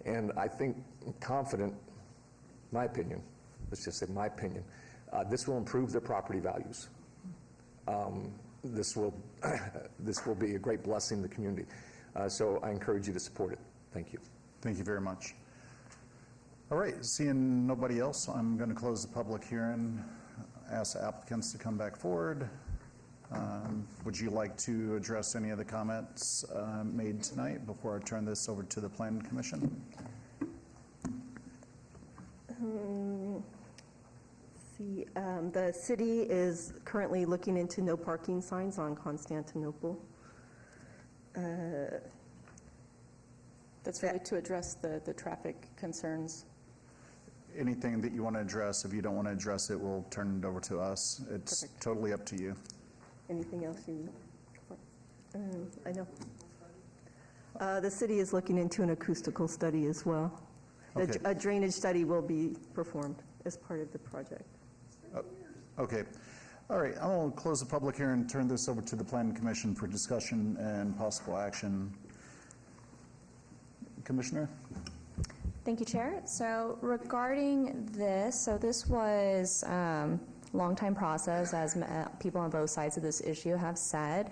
and I think, confident, my opinion, let's just say my opinion, this will improve their property values. This will be a great blessing to the community. So I encourage you to support it. Thank you. Thank you very much. All right, seeing nobody else, I'm going to close the public hearing, ask applicants to come back forward. Would you like to address any of the comments made tonight before I turn this over to the Planning Commission? The city is currently looking into no parking signs on Constantinople. That's really to address the traffic concerns. Anything that you want to address, if you don't want to address it, we'll turn it over to us. It's Perfect. totally up to you. Anything else you? I know. The city is looking into an acoustical study as well. Okay. A drainage study will be performed as part of the project. Okay. All right, I'm going to close the public hearing and turn this over to the Planning Commission for discussion and possible action. Commissioner? Thank you, Chair. So regarding this, so this was a long time process, as people on both sides of this issue have said.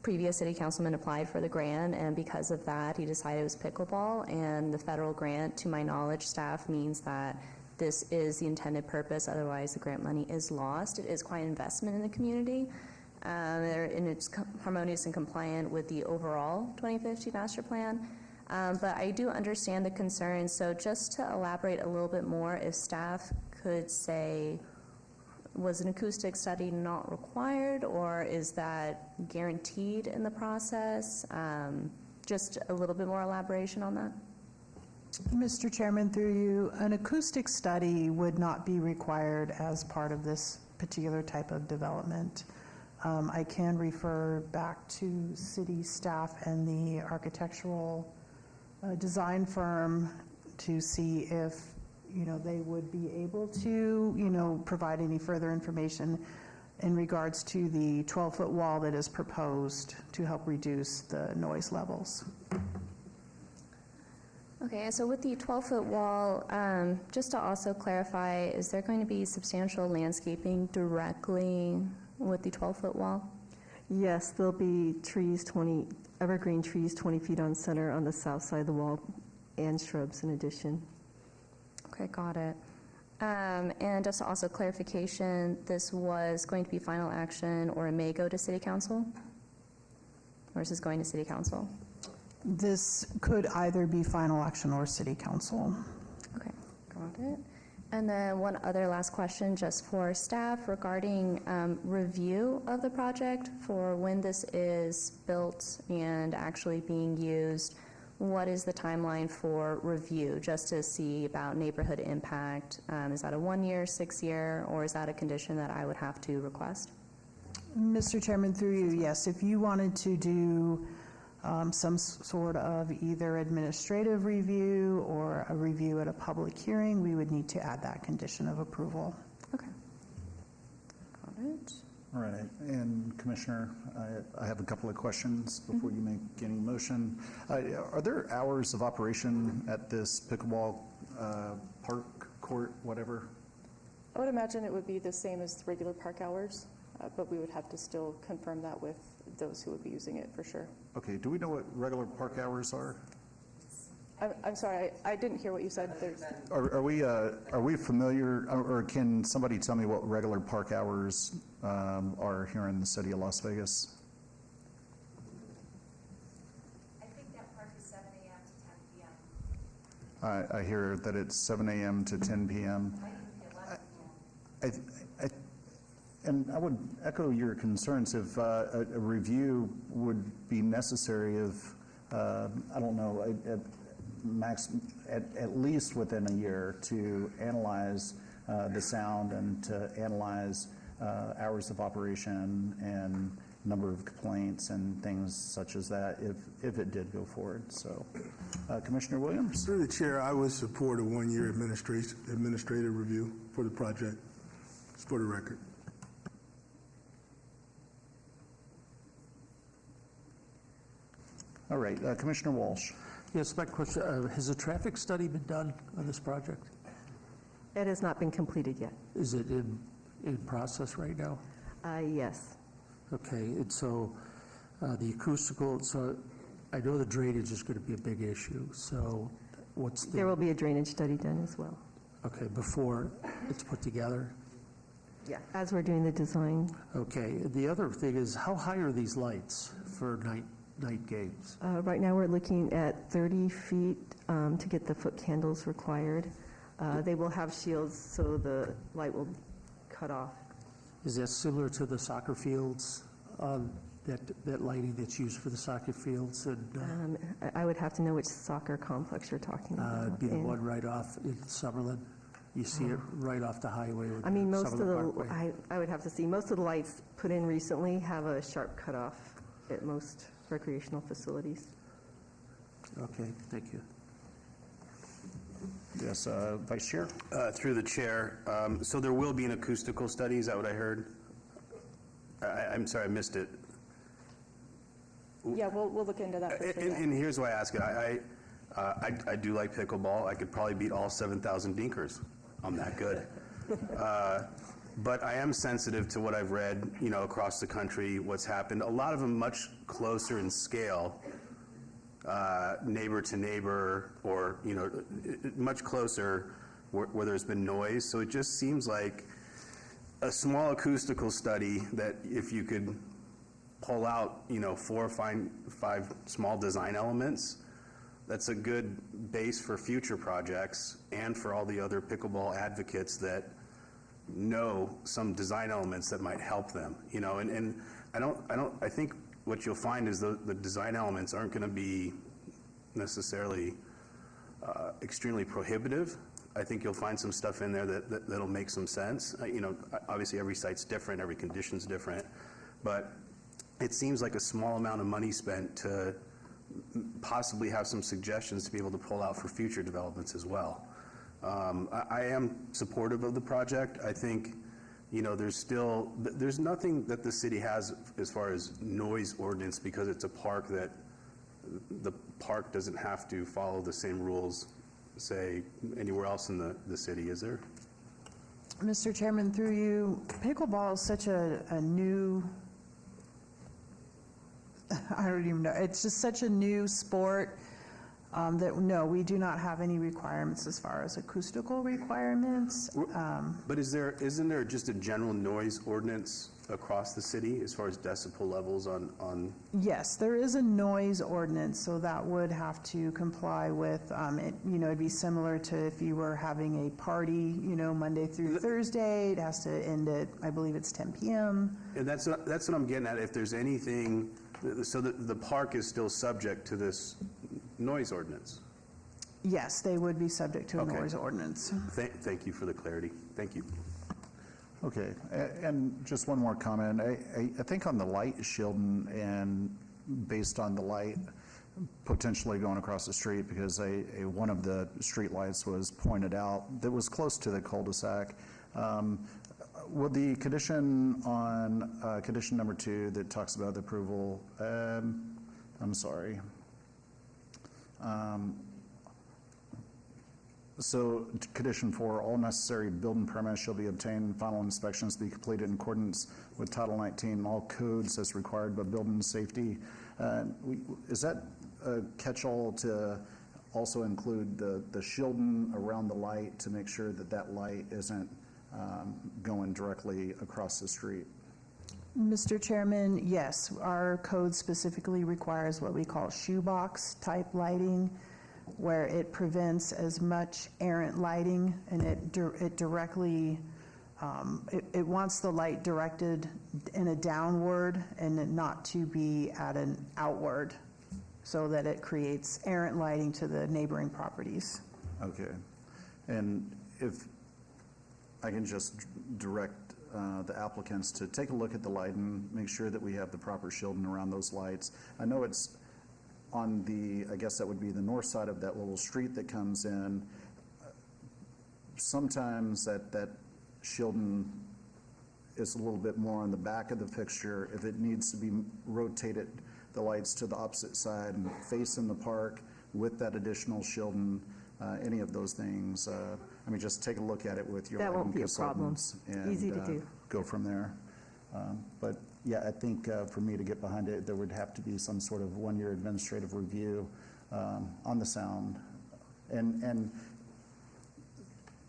Previous city councilman applied for the grant, and because of that, he decided it was pickleball, and the federal grant, to my knowledge, staff means that this is the intended purpose, otherwise the grant money is lost. It is quite an investment in the community, and it's harmonious and compliant with the overall 2050 master plan. But I do understand the concerns, so just to elaborate a little bit more, if staff could say, was an acoustic study not required, or is that guaranteed in the process? Just a little bit more elaboration on that. Mr. Chairman, through you, an acoustic study would not be required as part of this particular type of development. I can refer back to city staff and the architectural design firm to see if they would be able to provide any further information in regards to the 12-foot wall that is proposed to help reduce the noise levels. Okay, so with the 12-foot wall, just to also clarify, is there going to be substantial landscaping directly with the 12-foot wall? Yes, there'll be evergreen trees 20 feet on center on the south side of the wall, and shrubs in addition. Okay, got it. And just also clarification, this was going to be final action, or it may go to City Council? Or is this going to City Council? This could either be final action or City Council. Okay, got it. And then one other last question just for staff regarding review of the project for when this is built and actually being used. What is the timeline for review, just to see about neighborhood impact? Is that a 1-year, 6-year, or is that a condition that I would have to request? Mr. Chairman, through you, yes. If you wanted to do some sort of either administrative review or a review at a public hearing, we would need to add that condition of approval. Okay. Got it. All right, and Commissioner, I have a couple of questions before you make any motion. Are there hours of operation at this pickleball park, court, whatever? I would imagine it would be the same as the regular park hours, but we would have to still confirm that with those who would be using it for sure. Okay, do we know what regular park hours are? I'm sorry, I didn't hear what you said. Are we familiar, or can somebody tell me what regular park hours are here in the city of Las Vegas? I think that park is 7 a.m. to 10 p.m. I hear that it's 7 a.m. to 10 p.m. And I would echo your concerns if a review would be necessary if, I don't know, at least within a year to analyze the sound and to analyze hours of operation and number of complaints and things such as that if it did go forward. So, Commissioner Williams? Through the chair, I would support a one-year administrative review for the project, just for the record. All right, Commissioner Walsh. Yes, my question, has a traffic study been done on this project? It has not been completed yet. Is it in process right now? Yes. Okay, and so the acoustical, so I know the drainage is going to be a big issue, so what's the... There will be a drainage study done as well. Okay, before it's put together? Yeah. As we're doing the design. Okay, the other thing is, how high are these lights for night games? Right now, we're looking at 30 feet to get the foot candles required. They will have shields, so the light will cut off. Is that similar to the soccer fields, that lighting that's used for the soccer fields? And I would have to know which soccer complex you're talking about. It'd be the one right off in Summerlin. You see it right off the highway. I mean, most of Summerlin Parkway. I would have to see, most of the lights put in recently have a sharp cutoff at most recreational facilities. Okay, thank you. Yes, Vice Chair. Through the chair, so there will be an acoustical study, is that what I heard? I'm sorry, I missed it. Yeah, we'll look into that for sure. And here's why I ask it. I do like pickleball. I could probably beat all 7,000 dinkers. I'm that good. But I am sensitive to what I've read, across the country, what's happened. A lot of them much closer in scale, neighbor to neighbor, or, much closer where there's been noise. So it just seems like a small acoustical study that if you could pull out, 4 or 5 small design elements, that's a good base for future projects and for all the other pickleball advocates that know some design elements that might help them, and I think what you'll find is the design elements aren't going to be necessarily extremely prohibitive. I think you'll find some stuff in there that'll make some sense. Obviously every site's different, every condition's different, but it seems like a small amount of money spent to possibly have some suggestions to be able to pull out for future developments as well. I am supportive of the project. I think, there's nothing that the city has as far as noise ordinance because it's a park that the park doesn't have to follow the same rules, say, anywhere else in the city, is there? Mr. Chairman, through you, pickleball is such a new, I don't even know, it's just such a new sport that, no, we do not have any requirements as far as acoustical requirements. But isn't there just a general noise ordinance across the city as far as decibel levels on? Yes, there is a noise ordinance, so that would have to comply with, it'd be similar to if you were having a party, Monday through Thursday, it has to end at, I believe it's 10 p.m. And that's what I'm getting at. If there's anything, so the park is still subject to this noise ordinance? Yes, they would be subject to a noise ordinance. Thank you for the clarity. Thank you. Okay, and just one more comment. I think on the light shielding and based on the light potentially going across the street, because one of the street lights was pointed out that was close to the cul-de-sac. Will the condition on condition number 2 that talks about the approval, I'm sorry. So condition 4, all necessary building permits shall be obtained, final inspections be completed in accordance with Title 19, all codes as required by building safety. Is that a catch-all to also include the shielding around the light to make sure that light isn't going directly across the street? Mr. Chairman, yes, our code specifically requires what we call shoebox type lighting, where it prevents as much errant lighting, and it directly, it wants the light directed in a downward and not to be at an outward, so that it creates errant lighting to the neighboring properties. Okay. And if I can just direct the applicants to take a look at the lighting, make sure that we have the proper shielding around those lights. I know it's on the, I guess that would be the north side of that little street that comes in. Sometimes that shielding is a little bit more on the back of the fixture. If it needs to be rotated, the lights to the opposite side and facing the park with that additional shielding, any of those things, I mean, just take a look at it with your That won't lighting be a problem. consultants and Easy to do. go from there. But yeah, I think for me to get behind it, there would have to be some sort of one-year administrative review on the sound and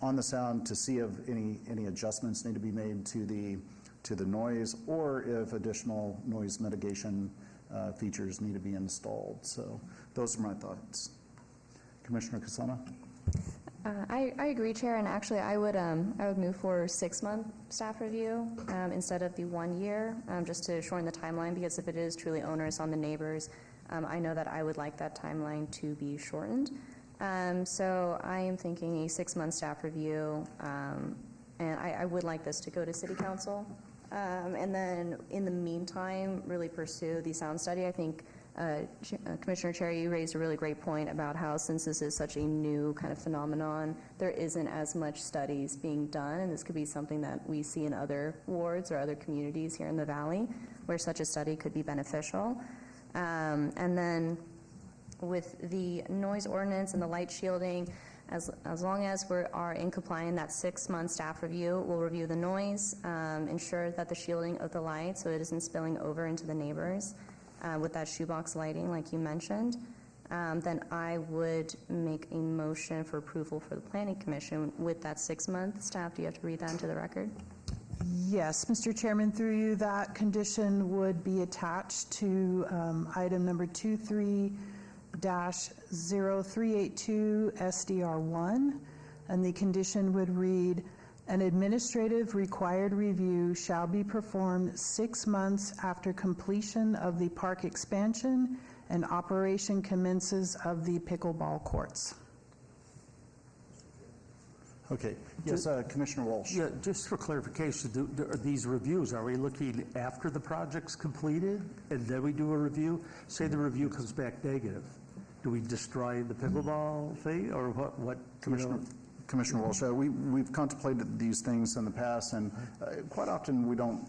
on the sound to see if any adjustments need to be made to the noise, or if additional noise mitigation features need to be installed. So those are my thoughts. Commissioner Kasama? I agree, Chair, and actually I would move for 6-month staff review instead of the 1 year, just to shorten the timeline, because if it is truly onerous on the neighbors, I know that I would like that timeline to be shortened. So I am thinking a 6-month staff review, and I would like this to go to City Council. And then in the meantime, really pursue the sound study. I think Commissioner Cherry, you raised a really great point about how, since this is such a new kind of phenomenon, there isn't as much studies being done, and this could be something that we see in other wards or other communities here in the Valley where such a study could be beneficial. And then with the noise ordinance and the light shielding, as long as we are in compliance, that 6-month staff review will review the noise, ensure that the shielding of the light so it isn't spilling over into the neighbors with that shoebox lighting like you mentioned. Then I would make a motion for approval for the Planning Commission with that 6-month staff. Do you have to read that into the record? Yes, Mr. Chairman, through you, that condition would be attached to item number 23-0382 SDR1, and the condition would read, an administrative required review shall be performed 6 months after completion of the park expansion and operation commences of the pickleball courts. Okay. Yes, Commissioner Walsh. Yeah, just for clarification, are these reviews, are we looking after the project's completed and then we do a review? Say the review comes back negative. Do we destroy the pickleball thing, or what? Commissioner Walsh, we've contemplated these things in the past, and quite often we don't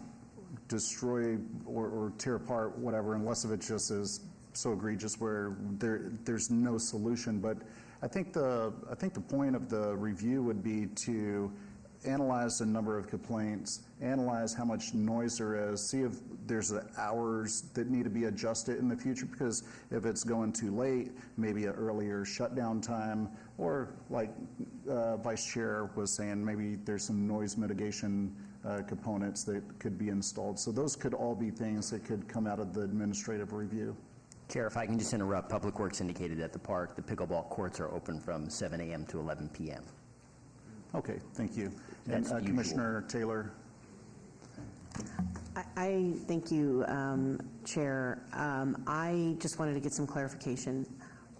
destroy or tear apart whatever unless if it just is so egregious where there's no solution. But I think the point of the review would be to analyze the number of complaints, analyze how much noise there is, see if there's hours that need to be adjusted in the future, because if it's going too late, maybe an earlier shutdown time, or like Vice Chair was saying, maybe there's some noise mitigation components that could be installed. So those could all be things that could come out of the administrative review. Chair, if I can just interrupt, Public Works indicated at the park the pickleball courts are open from 7 a.m. to 11 p.m. Okay, thank you. And That's Commissioner Taylor. I thank you, Chair. I just wanted to get some clarification.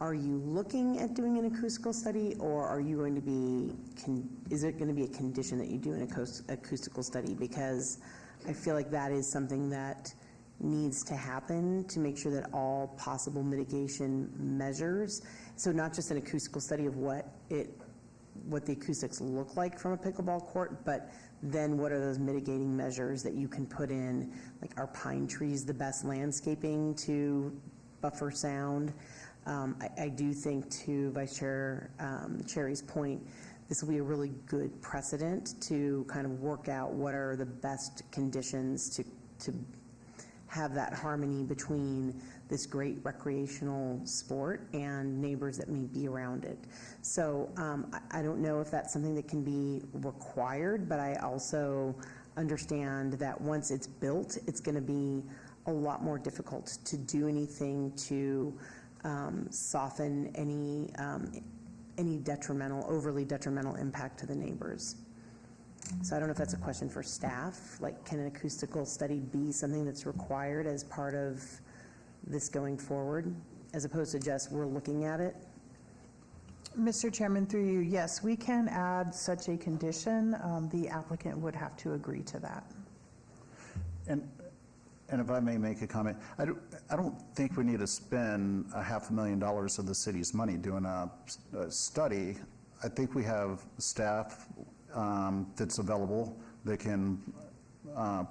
Are you looking at doing an acoustical study, or are you going to be, is it going to be a condition that you do an acoustical study? Because I feel like that is something that needs to happen to make sure that all possible mitigation measures, so not just an acoustical study of what the acoustics look like from a pickleball court, but then what are those mitigating measures that you can put in, like are pine trees the best landscaping to buffer sound? I do think, to Vice Chair Cherry's point, this will be a really good precedent to kind of work out what are the best conditions to have that harmony between this great recreational sport and neighbors that may be around it. So I don't know if that's something that can be required, but I also understand that once it's built, it's going to be a lot more difficult to do anything to soften any overly detrimental impact to the neighbors. So I don't know if that's a question for staff, like can an acoustical study be something that's required as part of this going forward, as opposed to just we're looking at it? Mr. Chairman, through you, yes, we can add such a condition. The applicant would have to agree to that. And if I may make a comment, I don't think we need to spend $500,000 of the city's money doing a study. I think we have staff that's available that can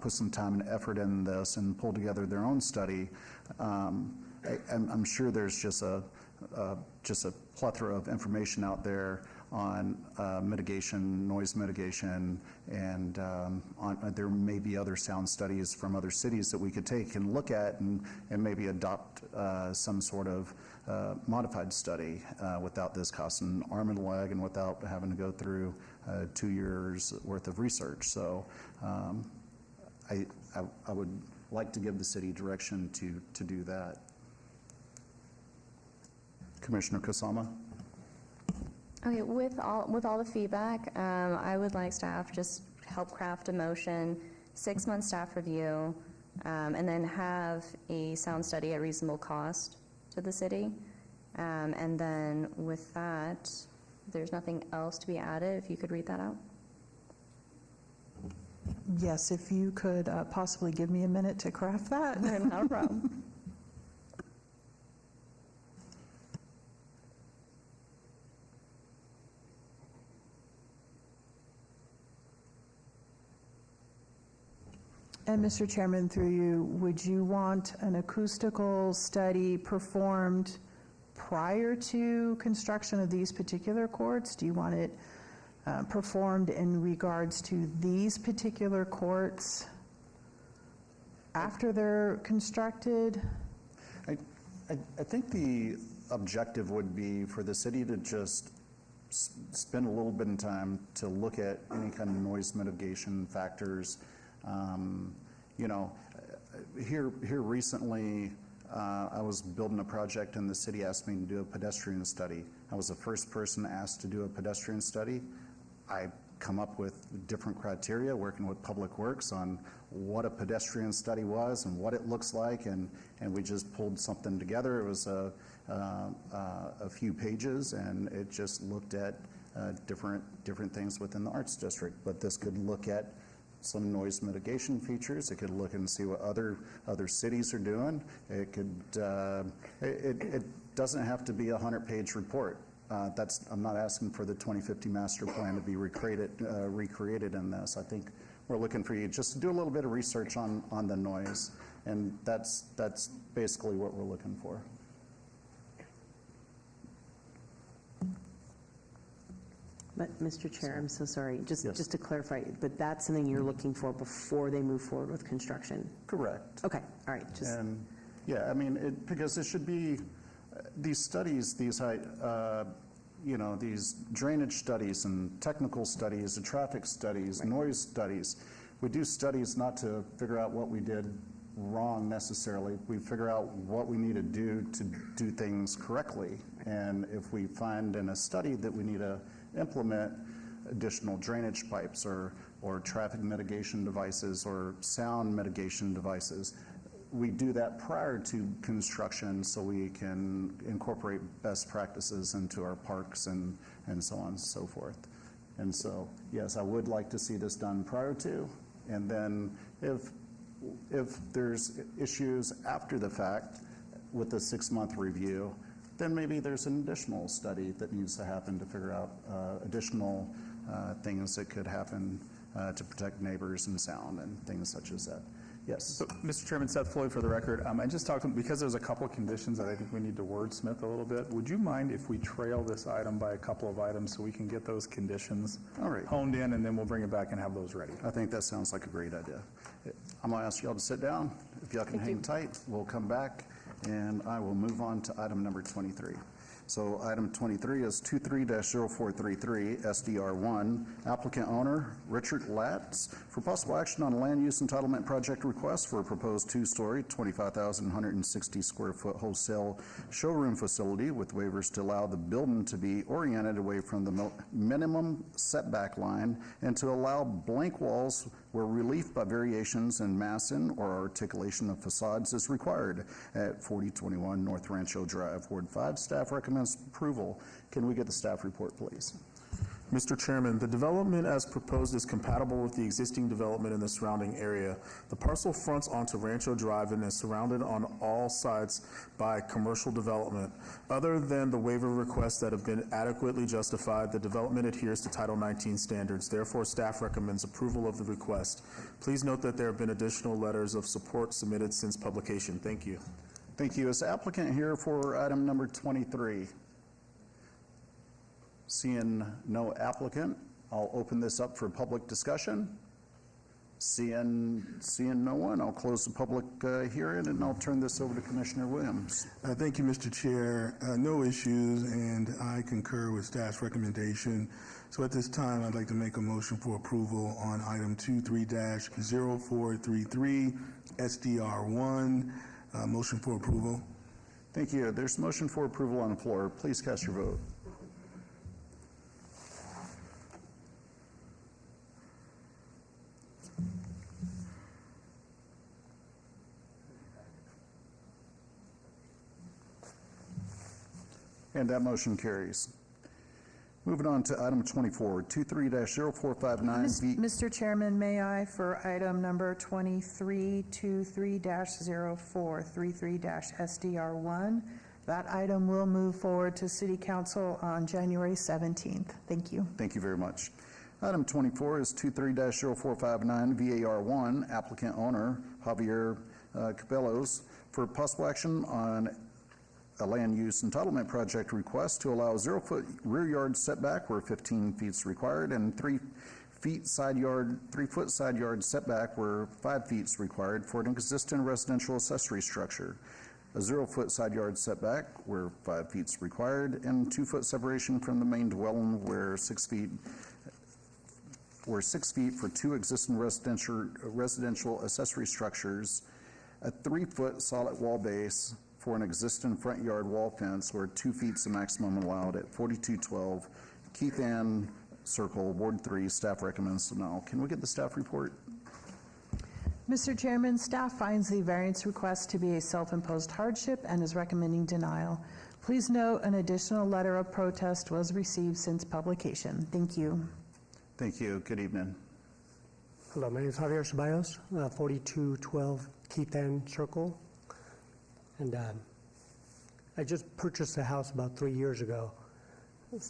put some time and effort in this and pull together their own study. I'm sure there's just a plethora of information out there on mitigation, noise mitigation, and there may be other sound studies from other cities that we could take and look at and maybe adopt some sort of modified study without this costing an arm and a leg and without having to go through 2 years worth of research. So I would like to give the city direction to do that. Commissioner Kusama? Okay, with all the feedback, I would like staff just help craft a motion, 6-month staff review, and then have a sound study at reasonable cost to the city. And then with that, if there's nothing else to be added, if you could read that out. Yes, if you could possibly give me a minute to craft that. Not a problem. And Mr. Chairman, through you, would you want an acoustical study performed prior to construction of these particular courts? Do you want it performed in regards to these particular courts after they're constructed? I think the objective would be for the city to just spend a little bit of time to look at any kind of noise mitigation factors. You know, here recently, I was building a project and the city asked me to do a pedestrian study. I was the first person asked to do a pedestrian study. I come up with different criteria, working with Public Works on what a pedestrian study was and what it looks like, and we just pulled something together. It was a few pages, and it just looked at different things within the Arts District. But this could look at some noise mitigation features. It could look and see what other cities are doing. It could. It doesn't have to be a 100-page report. I'm not asking for the 2050 master plan to be recreated in this. I think we're looking for you just to do a little bit of research on the noise, and that's basically what we're looking for. But, Mr. Chair, I'm so sorry, just to clarify, but that's something you're looking for before they move forward with construction? Correct. Okay, all right. And, yeah, I mean, because it should be, these studies, these drainage studies and technical studies and traffic studies, noise studies, we do studies not to figure out what we did wrong necessarily. We figure out what we need to do things correctly. And if we find in a study that we need to implement additional drainage pipes or traffic mitigation devices or sound mitigation devices, we do that prior to construction so we can incorporate best practices into our parks and so on and so forth. And so, yes, I would like to see this done prior to, and then if there's issues after the fact with the 6-month review, then maybe there's an additional study that needs to happen to figure out additional things that could happen to protect neighbors and sound and things such as that. Yes. So, Mr. Chairman, Seth Floyd for the record. I just talked, because there's a couple of conditions that I think we need to wordsmith a little bit. Would you mind if we trail this item by a couple of items so we can get those conditions honed in, and then we'll bring it back and have those ready? I think that sounds like a great idea. I'm going to ask y'all to sit down. If y'all can hang tight, we'll come back, and I will move on to item number 23. So item 23 is 23-0433 SDR1, applicant owner Richard Latz, for possible action on a land use entitlement project request for a proposed 2-story, 25,160 square foot wholesale showroom facility with waivers to allow the building to be oriented away from the minimum setback line and to allow blank walls where relief by variations in massing or articulation of facades is required at 4021 North Rancho Drive, Ward 5. Staff recommends approval. Can we get the staff report, please? Mr. Chairman, the development as proposed is compatible with the existing development in the surrounding area. The parcel fronts onto Rancho Drive and is surrounded on all sides by commercial development. Other than the waiver requests that have been adequately justified, the development adheres to Title 19 standards. Therefore, staff recommends approval of the request. Please note that there have been additional letters of support submitted since publication. Thank you. Thank you. Is the applicant here for item number 23? Seeing no applicant, I'll open this up for public discussion. Seeing no one, I'll close the public hearing, and I'll turn this over to Commissioner Williams. Thank you, Mr. Chair. No issues, and I concur with staff's recommendation. So at this time, I'd like to make a motion for approval on item 23-0433, SDR1. Motion for approval. Thank you. There's a motion for approval on the floor. Please cast your vote. And that motion carries. Moving on to item 24, 23-0459. Mr. Chairman, may I, for item number 23-23-0433-SDR1, that item will move forward to City Council on January 17th. Thank you. Thank you very much. Item 24 is 23-0459 VAR1, applicant owner Javier Cabellos, for possible action on a land use entitlement project request to allow 0-foot rear yard setback where 15 feet is required and 3-foot side yard setback where 5 feet is required for an existing residential accessory structure. A 0-foot side yard setback where 5 feet is required and 2-foot separation from the main dwelling where 6 feet for 2 existing residential accessory structures, a 3-foot solid wall base for an existing front yard wall fence where 2 feet is the maximum allowed at 4212 Keith Ann Circle, Ward 3. Staff recommends denial. Can we get the staff report? Mr. Chairman, staff finds the variance request to be a self-imposed hardship and is recommending denial. Please note an additional letter of protest was received since publication. Thank you. Thank you. Good evening. Hello, my name is Javier Ceballos, 4212 Keith Ann Circle. And I just purchased a house about 3 years ago.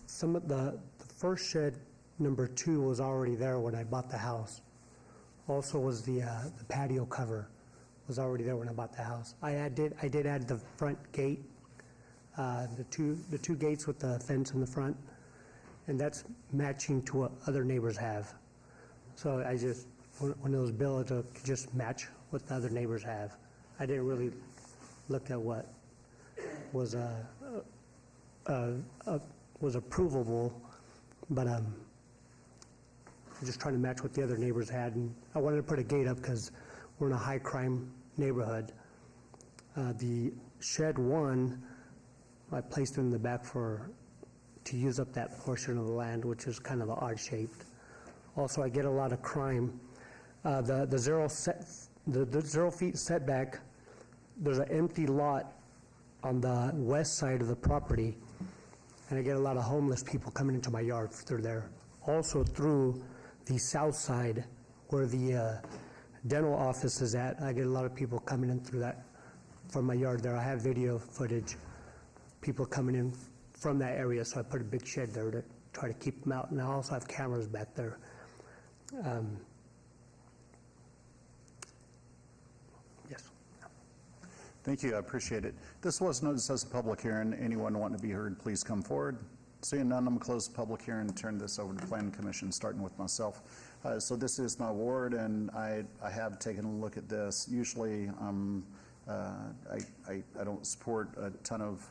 Some of the first shed, number 2, was already there when I bought the house. Also was the patio cover was already there when I bought the house. I did add the front gate, the two gates with the fence in the front, and that's matching to what other neighbors have. So I just, when it was built, it just match what the other neighbors have. I didn't really look at what was approvable, but I'm just trying to match what the other neighbors had. And I wanted to put a gate up because we're in a high crime neighborhood. The shed 1, I placed it in the back to use up that portion of the land, which is kind of odd shaped. Also, I get a lot of crime. The 0 feet setback, there's an empty lot on the west side of the property, and I get a lot of homeless people coming into my yard through there. Also through the south side where the dental office is at, I get a lot of people coming in through that from my yard there. I have video footage, people coming in from that area, so I put a big shed there to try to keep them out, and I also have cameras back there. Yes. Thank you. I appreciate it. This was noticed as a public hearing. Anyone wanting to be heard, please come forward. Seeing none, I'm going to close the public hearing and turn this over to the Planning Commission, starting with myself. So this is my ward, and I have taken a look at this. Usually, I don't support a ton of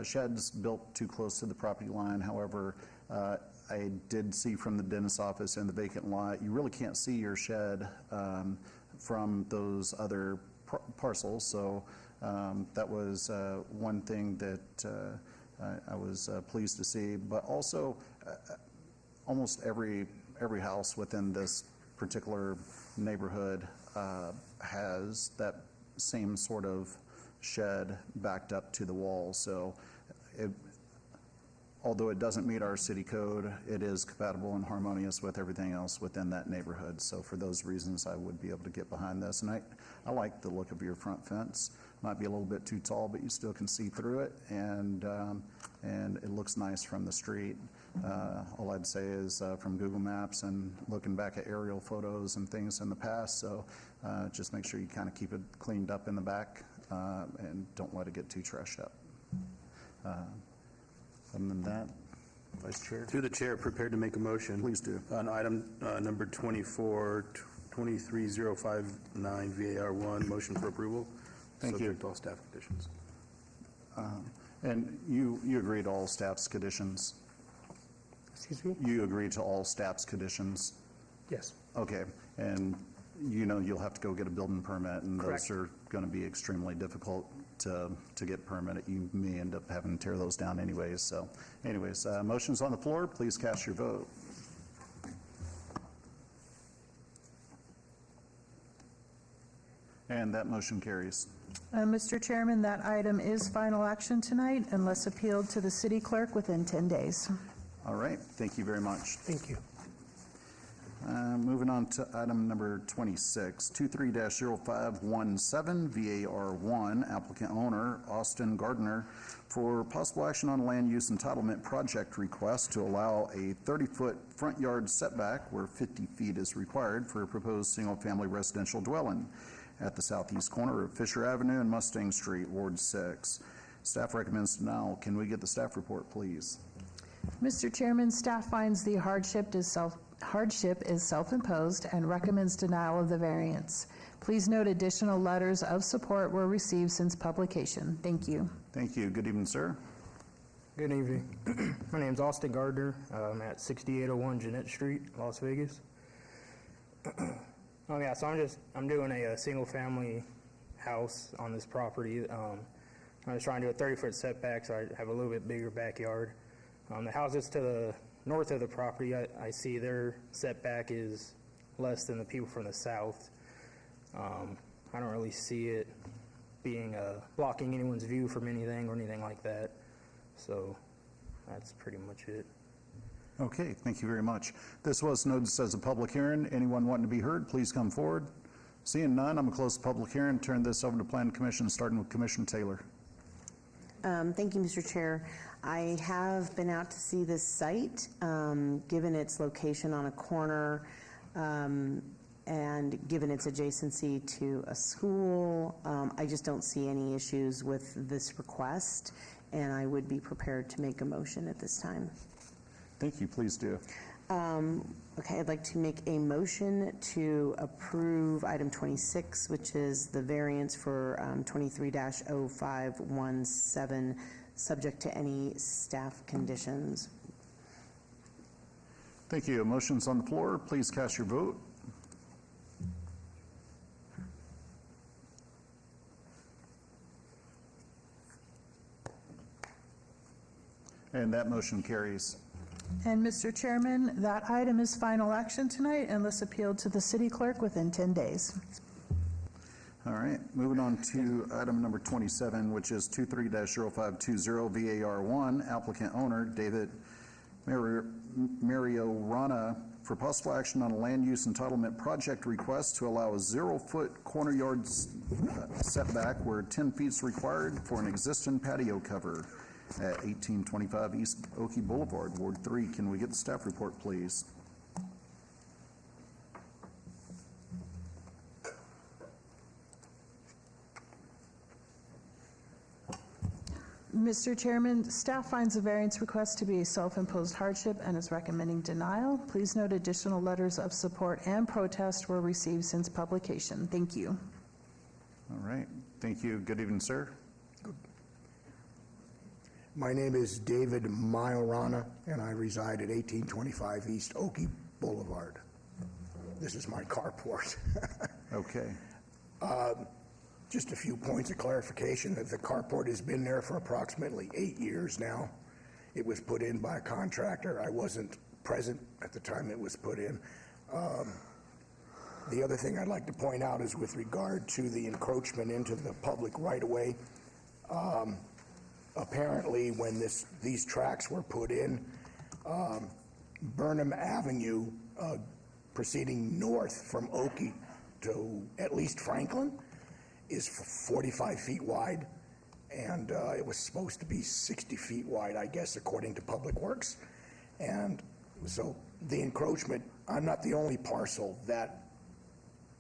sheds built too close to the property line. However, I did see from the dentist's office and the vacant lot, you really can't see your shed from those other parcels. So that was one thing that I was pleased to see. But also, almost every house within this particular neighborhood has that same sort of shed backed up to the wall. So although it doesn't meet our city code, it is compatible and harmonious with everything else within that neighborhood. So for those reasons, I would be able to get behind this. And I like the look of your front fence. Might be a little bit too tall, but you still can see through it, and it looks nice from the street. All I'd say is from Google Maps and looking back at aerial photos and things in the past, so just make sure you kind of keep it cleaned up in the back and don't let it get too trashed up. Other than that, Vice Chair? Through the chair, prepared to make a motion. Please do. On item number 23059 VAR1, motion for approval. Thank you. Subject to all staff conditions. And you agree to all staff's conditions? Excuse me? You agree to all staff's conditions? Yes. Okay, and you know you'll have to go get a building permit, and Correct. those are going to be extremely difficult to get permitted. You may end up having to tear those down anyways. So anyways, motion's on the floor. Please cast your vote. And that motion carries. Mr. Chairman, that item is final action tonight unless appealed to the city clerk within 10 days. All right, thank you very much. Thank you. Moving on to item number 26, 23-0517 VAR1, applicant owner Austin Gardner, for possible action on land use entitlement project request to allow a 30-foot front yard setback where 50 feet is required for a proposed single-family residential dwelling at the southeast corner of Fisher Avenue and Mustang Street, Ward 6. Staff recommends denial. Can we get the staff report, please? Mr. Chairman, staff finds the hardship is self-imposed and recommends denial of the variance. Please note additional letters of support were received since publication. Thank you. Thank you. Good evening, sir. Good evening. My name's Austin Gardner. I'm at 6801 Jeanette Street, Las Vegas. Oh yeah, so I'm doing a single-family house on this property. I was trying to do a 30-foot setback, so I have a little bit bigger backyard. The houses to the north of the property, I see their setback is less than the people from the south. I don't really see it being blocking anyone's view from anything or anything like that. So that's pretty much it. Okay, thank you very much. This was noticed as a public hearing. Anyone wanting to be heard, please come forward. Seeing none, I'm going to close the public hearing, turn this over to Planning Commission, starting with Commissioner Taylor. Thank you, Mr. Chair. I have been out to see this site, given its location on a corner and given its adjacency to a school. I just don't see any issues with this request, and I would be prepared to make a motion at this time. Thank you. Please do. Okay, I'd like to make a motion to approve item 26, which is the variance for 23-0517, subject to any staff conditions. Thank you. Motion's on the floor. Please cast your vote. And that motion carries. And Mr. Chairman, that item is final action tonight unless appealed to the city clerk within 10 days. All right, moving on to item number 27, which is 23-0520 VAR1, applicant owner David Mariorana, for possible action on a land use entitlement project request to allow a 0-foot corner yard setback where 10 feet is required for an existing patio cover at 1825 East Oakey Boulevard, Ward 3. Can we get the staff report, please? Mr. Chairman, staff finds the variance request to be a self-imposed hardship and is recommending denial. Please note additional letters of support and protest were received since publication. Thank you. All right, thank you. Good evening, sir. My name is David Majorana, and I reside at 1825 East Oakey Boulevard. This is my carport. Okay. Just a few points of clarification. That the carport has been there for approximately 8 years now. It was put in by a contractor. I wasn't present at the time it was put in. The other thing I'd like to point out is with regard to the encroachment into the public right-of-way. Apparently, when these tracks were put in, Burnham Avenue, proceeding north from Oakey to at least Franklin, is 45 feet wide, and it was supposed to be 60 feet wide, I guess, according to Public Works. And so the encroachment, I'm not the only parcel that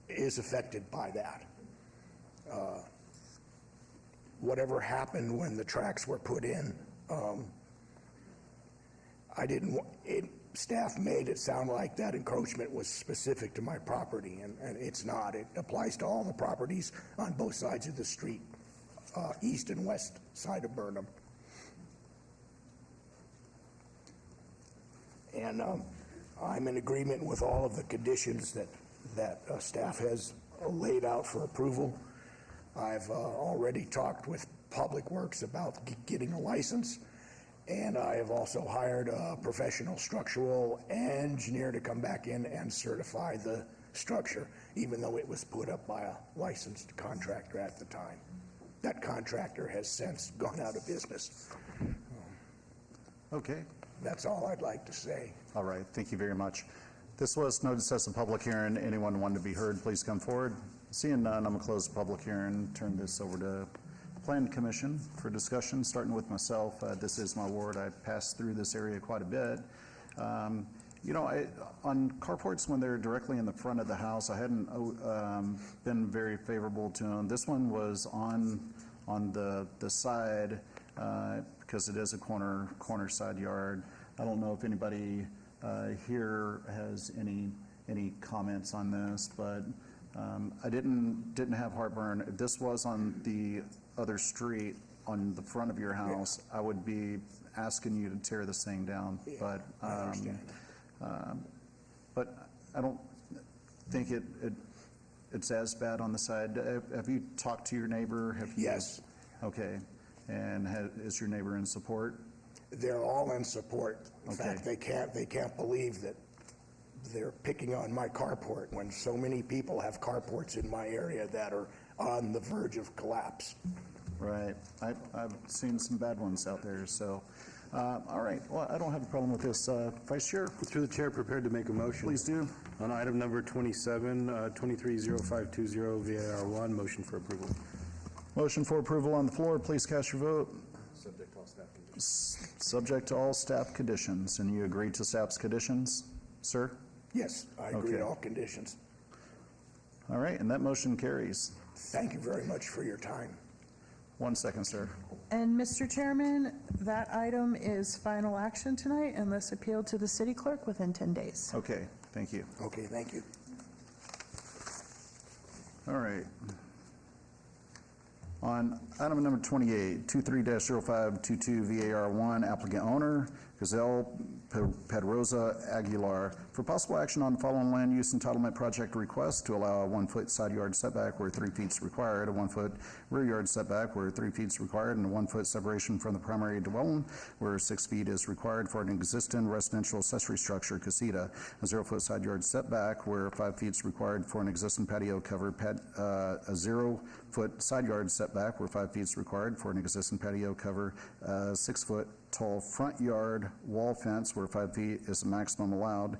is affected by that. Whatever happened when the tracks were put in, staff made it sound like that encroachment was specific to my property, and it's not. It applies to all the properties on both sides of the street, east and west side of Burnham. And I'm in agreement with all of the conditions that staff has laid out for approval. I've already talked with Public Works about getting a license, and I have also hired a professional structural engineer to come back in and certify the structure, even though it was put up by a licensed contractor at the time. That contractor has since gone out of business. Okay. That's all I'd like to say. All right, thank you very much. This was noticed as a public hearing. Anyone wanting to be heard, please come forward. Seeing none, I'm going to close the public hearing, turn this over to Planning Commission for discussion, starting with myself. This is my ward. I pass through this area quite a bit. You know, on carports, when they're directly in the front of the house, I hadn't been very favorable to them. This one was on the side because it is a corner side yard. I don't know if anybody here has any comments on this, but I didn't have heartburn. If this was on the other street on the front of your house, I would be asking you to tear this thing down. Yeah, I understand. But I don't think it's as bad on the side. Have you talked to your neighbor? Yes. Okay. And is your neighbor in support? They're all in support. In fact, they can't believe that they're picking on my carport when so many people have carports in my area that are on the verge of collapse. Right. I've seen some bad ones out there. So, all right. Well, I don't have a problem with this. Vice Chair? Through the chair, prepared to make a motion. Please do. On item number 27, 230520 VAR1, motion for approval. Motion for approval on the floor. Please cast your vote. Subject to all staff conditions. Subject to all staff conditions. And you agree to staff's conditions, sir? Yes, I agree to all conditions. All right, and that motion carries. Thank you very much for your time. 1 second, sir. And Mr. Chairman, that item is final action tonight unless appealed to the city clerk within 10 days. Okay, thank you. Okay, thank you. All right. On item number 28, 23-0522 VAR1, applicant owner, Gazelle Pedroza Aguilar, for possible action on the following land use entitlement project request to allow a 1-foot side yard setback where 3 feet is required, a 1-foot rear yard setback where 3 feet is required, and a 1-foot separation from the primary dwelling where 6 feet is required for an existing residential accessory structure, casita, a 0-foot side yard setback where 5 feet is required for an existing patio covered a 0-foot side yard setback where 5 feet is required for an existing patio cover, 6-foot tall front yard wall fence where 5 feet is the maximum allowed.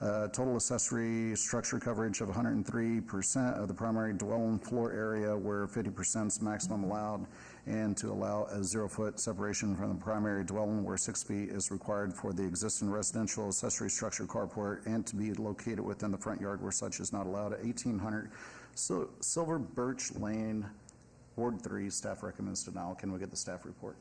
Total accessory structure coverage of 103% of the primary dwelling floor area where 50% is maximum allowed, and to allow a 0-foot separation from the primary dwelling where 6 feet is required for the existing residential accessory structure carport, and to be located within the front yard where such is not allowed at 1800 Silver Birch Lane, Ward 3. Staff recommends denial. Can we get the staff report?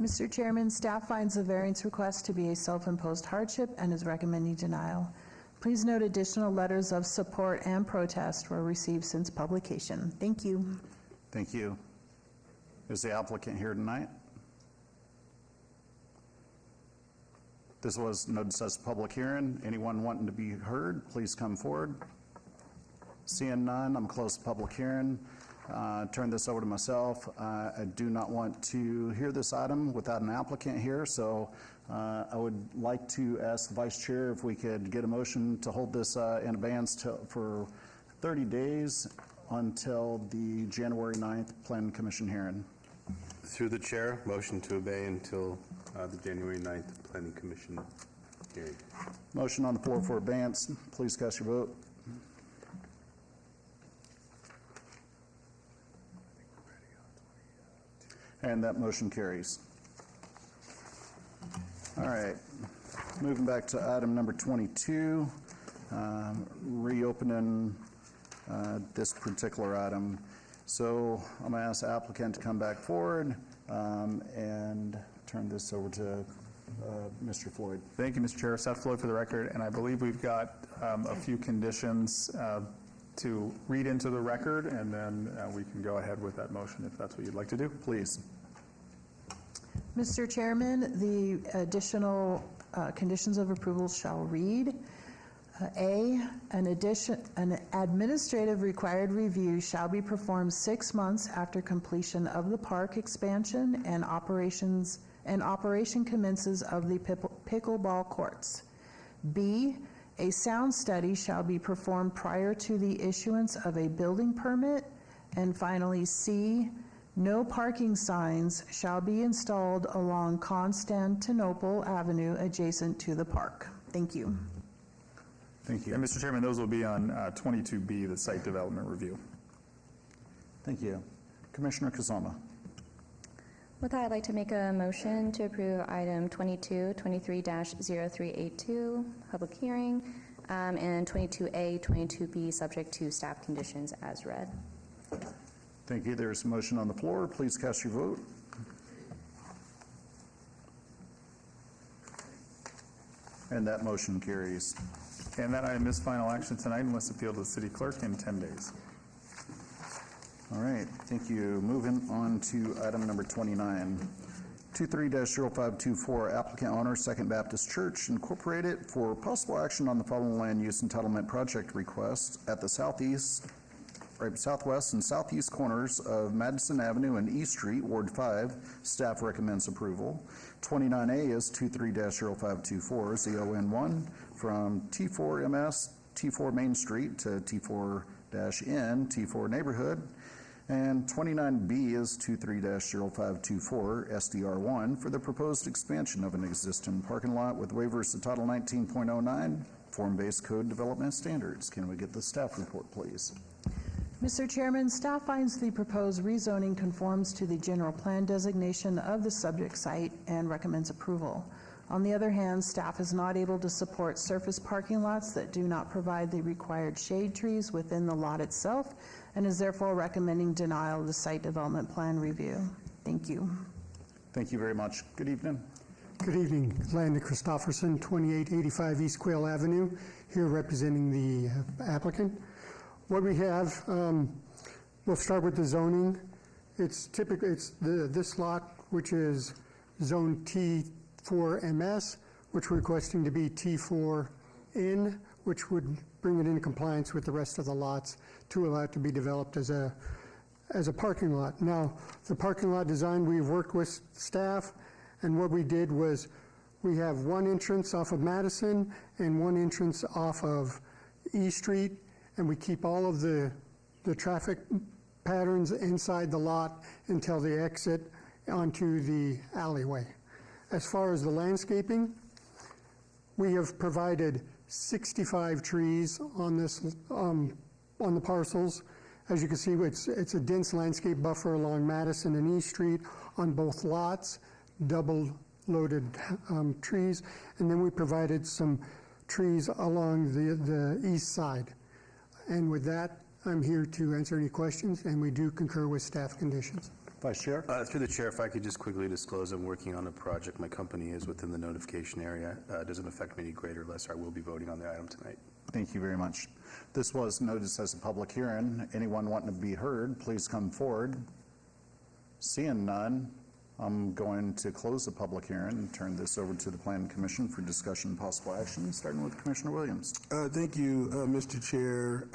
Mr. Chairman, staff finds the variance request to be a self-imposed hardship and is recommending denial. Please note additional letters of support and protest were received since publication. Thank you. Thank you. Is the applicant here tonight? This was noticed as a public hearing. Anyone wanting to be heard, please come forward. Seeing none, I'm close to public hearing. turn this over to myself. I do not want to hear this item without an applicant here, so I would like to ask the Vice Chair if we could get a motion to hold this in abeyance for 30 days until the January 9th Plan Commission hearing. Through the chair, motion to obey until the January 9th Planning Commission hearing. Motion on the floor for abeyance. Please cast your vote. And that motion carries. All right, moving back to item number 22, reopening this particular item. So I'm going to ask the applicant to come back forward and turn this over to Mr. Floyd. Thank you, Mr. Chair. Seth Floyd for the record, and I believe we've got a few conditions to read into the record, and then we can go ahead with that motion if that's what you'd like to do. Please. Mr. Chairman, the additional conditions of approval shall read, A, an administrative required review shall be performed 6 months after completion of the park expansion and operation commences of the pickleball courts. B, a sound study shall be performed prior to the issuance of a building permit. And finally, C, no parking signs shall be installed along Constantinople Avenue adjacent to the park. Thank you. Thank you. And Mr. Chairman, those will be on 22B, the site development review. Thank you. Commissioner Kazama. With that, I'd like to make a motion to approve item 23-0382, public hearing, and 22A, 22B, subject to staff conditions as read. Thank you. There's a motion on the floor. Please cast your vote. And that motion carries. And that item is final action tonight unless appealed to the city clerk in 10 days. All right, thank you. Moving on to item number 29. 23-0524, applicant owner, Second Baptist Church Incorporated, for possible action on the following land use entitlement project request at the southwest and southeast corners of Madison Avenue and East Street, Ward 5. Staff recommends approval. 29A is 23-0524, ZON1, from T4MS, T4 Main Street to T4-N, T4 Neighborhood. And 29B is 23-0524, SDR1, for the proposed expansion of an existing parking lot with waivers to Title 19.09, Form-Based Code Development Standards. Can we get the staff report, please? Mr. Chairman, staff finds the proposed rezoning conforms to the general plan designation of the subject site and recommends approval. On the other hand, staff is not able to support surface parking lots that do not provide the required shade trees within the lot itself, and is therefore recommending denial of the site development plan review. Thank you. Thank you very much. Good evening. Good evening. Landon Christofferson, 2885 East Quail Avenue, here representing the applicant. What we have, we'll start with the zoning. It's typically, this lot, which is zone T4MS, which we're requesting to be T4N, which would bring it into compliance with the rest of the lots to allow it to be developed as a parking lot. Now, the parking lot design, we've worked with staff, and what we did was we have one entrance off of Madison and one entrance off of E Street, and we keep all of the traffic patterns inside the lot until they exit onto the alleyway. As far as the landscaping, we have provided 65 trees on this on the parcels. As you can see, it's a dense landscape buffer along Madison and East Street on both lots, double loaded trees, and then we provided some trees along the east side. And with that, I'm here to answer any questions, and we do concur with staff conditions. Vice Chair? Through the chair, if I could just quickly disclose, I'm working on a project. My company is within the notification area. It doesn't affect me any greater or lesser. I will be voting on the item tonight. Thank you very much. This was noticed as a public hearing. Anyone wanting to be heard, please come forward. Seeing none, I'm going to close the public hearing and turn this over to the Planning Commission for discussion and possible action, starting with Commissioner Williams. Thank you, Mr. Chair.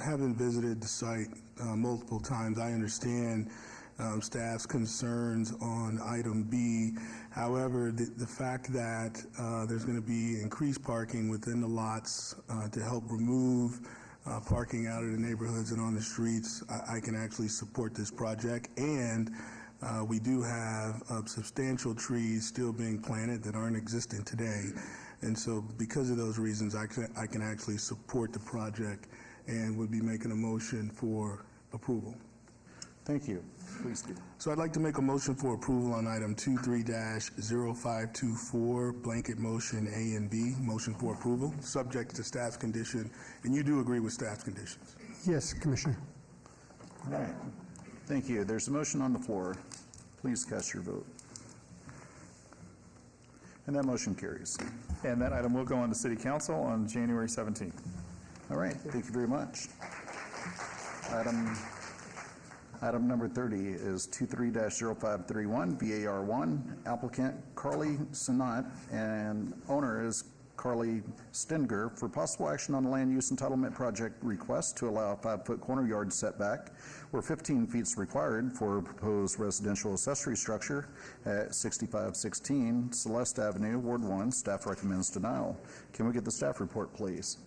Having visited the site multiple times, I understand staff's concerns on item B. However, the fact that there's going to be increased parking within the lots to help remove parking out of the neighborhoods and on the streets, I can actually support this project. And we do have substantial trees still being planted that aren't existing today. And so because of those reasons, I can actually support the project and would be making a motion for approval. Thank you. Please do. So I'd like to make a motion for approval on item 23-0524, blanket motion A and B, motion for approval, subject to staff's condition. And you do agree with staff's conditions? Yes, Commissioner. All right. Thank you. There's a motion on the floor. Please cast your vote. And that motion carries. And that item will go on to City Council on January 17th. All right. Thank you very much. Item number 30 is 23-0531, VAR1, applicant Carly Sinat, and owner is Carly Stenger, for possible action on the land use entitlement project request to allow a 5-foot corner yard setback where 15 feet is required for a proposed residential accessory structure at 6516 Celeste Avenue, Ward 1. Staff recommends denial. Can we get the staff report, please?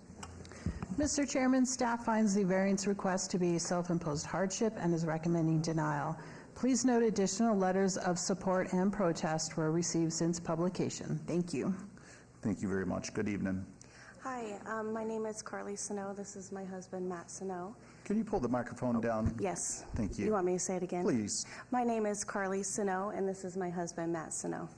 Mr. Chairman, staff finds the variance request to be self-imposed hardship and is recommending denial. Please note additional letters of support and protest were received since publication. Thank you. Thank you very much. Good evening. Hi, my name is Carly Sano. This is my husband, Matt Sano. Can you pull the microphone down? Yes. Thank you. You want me to say it again? Please. My name is Carly Sano, and this is my husband, Matt Sano.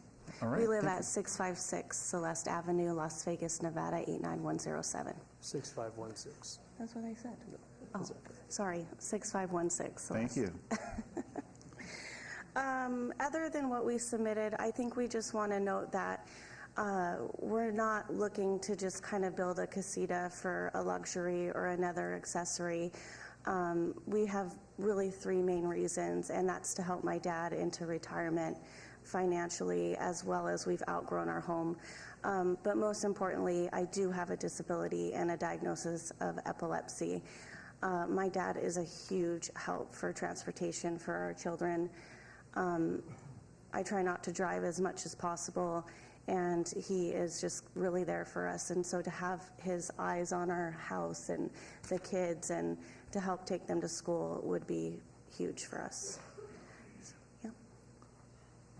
All right. We live at 656 Celeste Avenue, Las Vegas, Nevada, 89107. 6516. That's what I said. Oh, sorry, 6516. Thank you. Other than what we submitted, I think we just want to note that we're not looking to just kind of build a casita for a luxury or another accessory. We have really three main reasons, and that's to help my dad into retirement financially, as well as we've outgrown our home. But most importantly, I do have a disability and a diagnosis of epilepsy. My dad is a huge help for transportation for our children. I try not to drive as much as possible, and he is just really there for us. And so to have his eyes on our house and the kids and to help take them to school would be huge for us. So, yeah.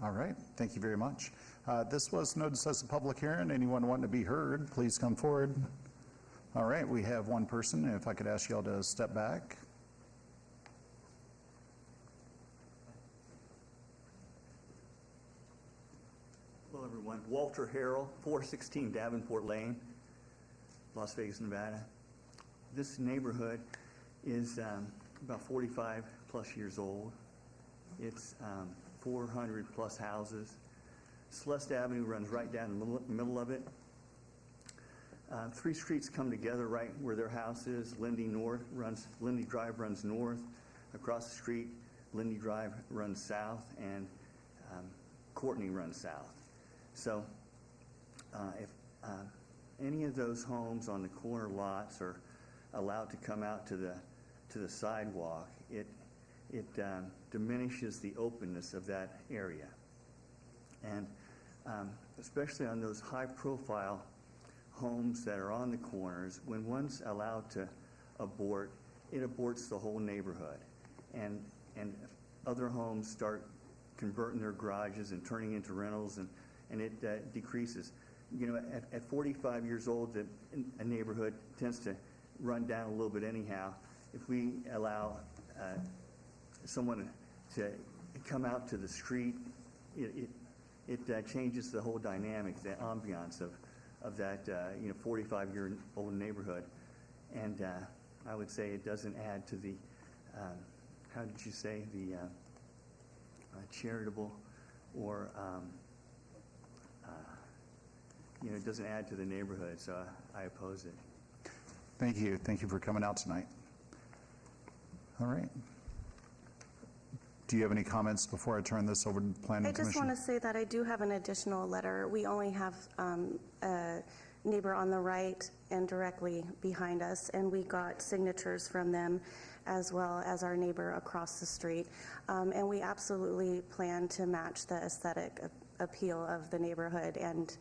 All right. Thank you very much. This was noticed as a public hearing. Anyone wanting to be heard, please come forward. All right. We have one person. If I could ask y'all to step back. Hello, everyone. Walter Harrell, 416 Davenport Lane, Las Vegas, Nevada. This neighborhood is about 45 plus years old. It's 400 plus houses. Celeste Avenue runs right down the middle of it. Three streets come together right where their house is. Lindy Drive runs north. Across the street, Lindy Drive runs south, and Courtney runs south. So if any of those homes on the corner lots are allowed to come out to the sidewalk, it diminishes the openness of that area. And especially on those high-profile homes that are on the corners, when one's allowed to abort, it aborts the whole neighborhood. And other homes start converting their garages and turning into rentals, and it decreases. You know, at 45 years old, a neighborhood tends to run down a little bit anyhow. If we allow someone to come out to the street, it changes the whole dynamic, the ambiance of that 45-year-old neighborhood. And I would say it doesn't add to the, how did you say, the charitable or, it doesn't add to the neighborhood, so I oppose it. Thank you. Thank you for coming out tonight. All right. Do you have any comments before I turn this over to the Planning I just Commission? want to say that I do have an additional letter. We only have a neighbor on the right and directly behind us, and we got signatures from them as well as our neighbor across the street. And we absolutely plan to match the aesthetic appeal of the neighborhood and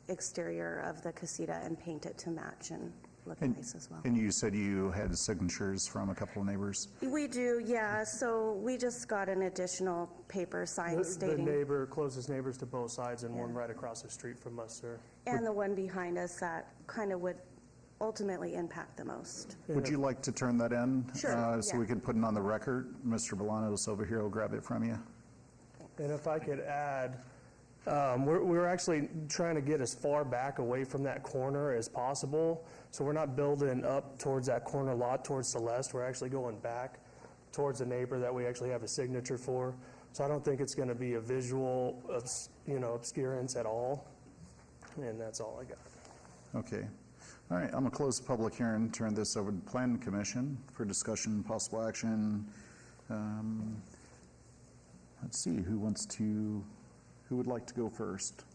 exterior of the casita and paint it to match and look nice as well. And you said you had signatures from a couple of neighbors? We do, yeah. So we just got an additional paper sign stating. The closest neighbors to both sides and one right across the street from us, sir. And the one behind us that kind of would ultimately impact the most. Would you like to turn that in? Sure, So we can put it on the record? Mr. Bolanos over here will grab it from you. And if I could add, we're actually trying to get as far back away from that corner as possible. So we're not building up towards that corner lot towards Celeste. We're actually going back towards a neighbor that we actually have a signature for. So I don't think it's going to be a visual, obscurance at all. And that's all I got. Okay. All right, I'm going to close the public hearing, turn this over to the Planning Commission for discussion and possible action. Let's see, who would like to go first?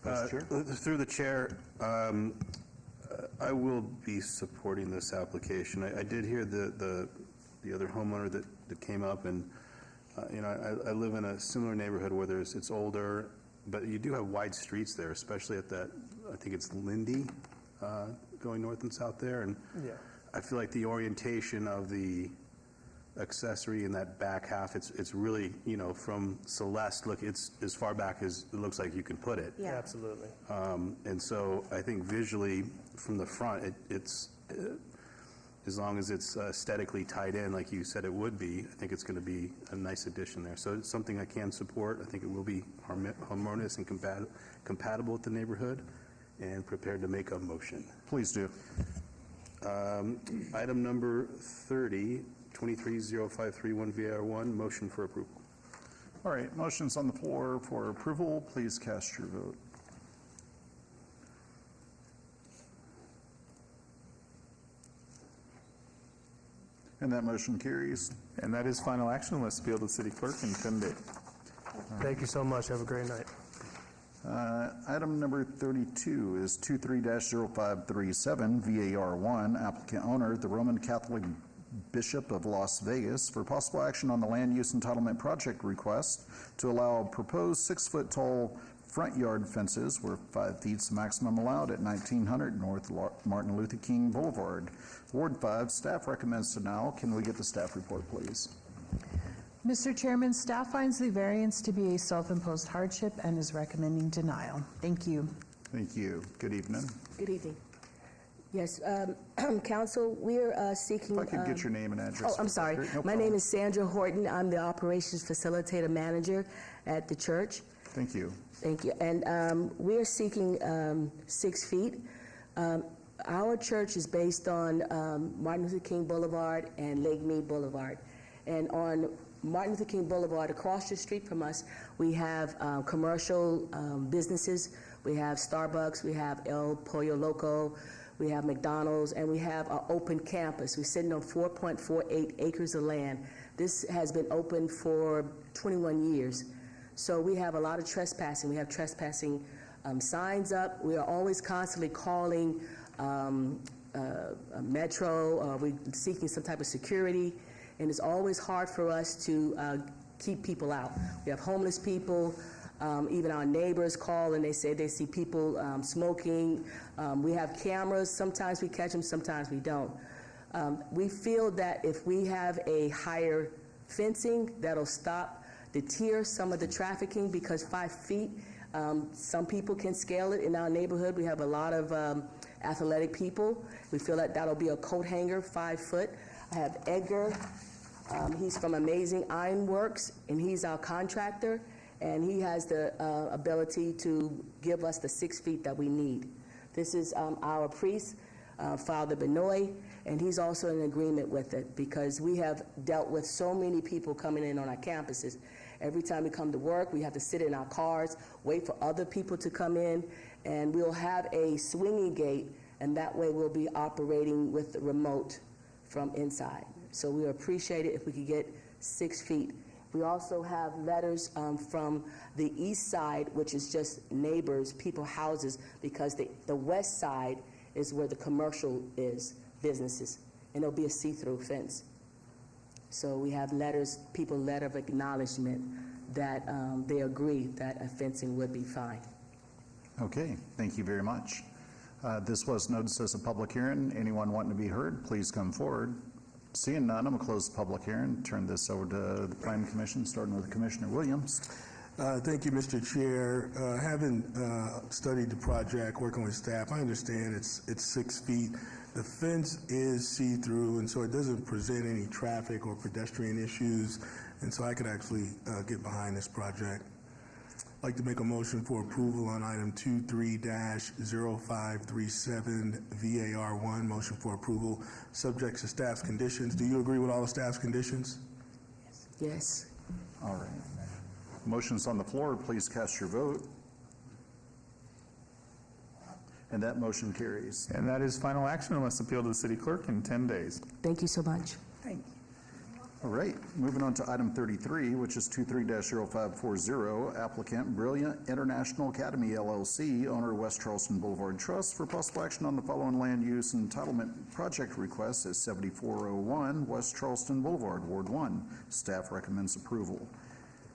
Vice Chair? Through the chair, I will be supporting this application. I did hear the other homeowner that came up, and I live in a similar neighborhood where it's older, but you do have wide streets there, especially at that, I think it's Lindy, going north and south there, and Yeah. I feel like the orientation of the accessory in that back half, it's really, from Celeste, look, it's as far back as it looks like you can put it. Yeah. Absolutely. And so I think visually from the front, it's as long as it's aesthetically tied in like you said it would be, I think it's going to be a nice addition there. So it's something I can support. I think it will be harmonious and compatible with the neighborhood, and prepared to make a motion. Please do. Item number 30, 230531 VAR1, motion for approval. All right, motion's on the floor for approval. Please cast your vote. And that motion carries. And that is final action. Let's appeal to the city clerk in 10 days. Thank you so much. Have a great night. Item number 32 is 23-0537 VAR1, applicant owner, the Roman Catholic Bishop of Las Vegas, for possible action on the land use entitlement project request to allow proposed 6-foot-tall front yard fences where 5 feet is the maximum allowed at 1900 North Martin Luther King Boulevard. Ward 5, staff recommends denial. Can we get the staff report, please? Mr. Chairman, staff finds the variance to be a self-imposed hardship and is recommending denial. Thank you. Thank you. Good evening. Good evening. Yes, Council, we're seeking... If I could get your name and address. Oh, I'm sorry. My name is Sandra Horton. I'm the Operations Facilitator Manager at the church. Thank you. Thank you. And we're seeking 6 feet. Our church is based on Martin Luther King Boulevard and Lake Mead Boulevard. And on Martin Luther King Boulevard, across the street from us, we have commercial businesses. We have Starbucks, we have El Pollo Loco, we have McDonald's, and we have our open campus. We're sitting on 4.48 acres of land. This has been open for 21 years. So we have a lot of trespassing. We have trespassing signs up. We are always constantly calling Metro. We're seeking some type of security. And it's always hard for us to keep people out. We have homeless people. Even our neighbors call and they say they see people smoking. We have cameras. Sometimes we catch them, sometimes we don't. We feel that if we have a higher fencing, that'll deter some of the trafficking, because 5 feet, some people can scale it in our neighborhood. We have a lot of athletic people. We feel that that'll be a coat hanger, 5 foot. I have Edgar. He's from Amazing Ironworks, and he's our contractor, and he has the ability to give us the 6 feet that we need. This is our priest, Father Benoit, and he's also in agreement with it, because we have dealt with so many people coming in on our campuses. Every time we come to work, we have to sit in our cars, wait for other people to come in, and we'll have a swinging gate, and that way we'll be operating with the remote from inside. So we appreciate it if we could get 6 feet. We also have letters from the east side, which is just neighbors, people, houses, because the west side is where the commercial is, businesses, and there'll be a see-through fence. So we have letters, people letter of acknowledgement that they agree that a fencing would be fine. Okay, thank you very much. This was noticed as a public hearing. Anyone wanting to be heard, please come forward. Seeing none, I'm going to close the public hearing, turn this over to the Planning Commission, starting with Commissioner Williams. Thank you, Mr. Chair. Having studied the project, working with staff, I understand it's 6 feet. The fence is see-through, and so it doesn't present any traffic or pedestrian issues, and so I could actually get behind this project. I'd like to make a motion for approval on item 23-0537 VAR1, motion for approval, subject to staff's conditions. Do you agree with all the staff's conditions? Yes. All right. Motion's on the floor. Please cast your vote. And that motion carries. And that is final action unless appealed to the city clerk in 10 days. Thank you so much. Thank you. All right, moving on to item 33, which is 23-0540, applicant Brilliant International Academy LLC, owner West Charleston Boulevard Trust, for possible action on the following land use entitlement project request at 7401 West Charleston Boulevard, Ward 1. Staff recommends approval.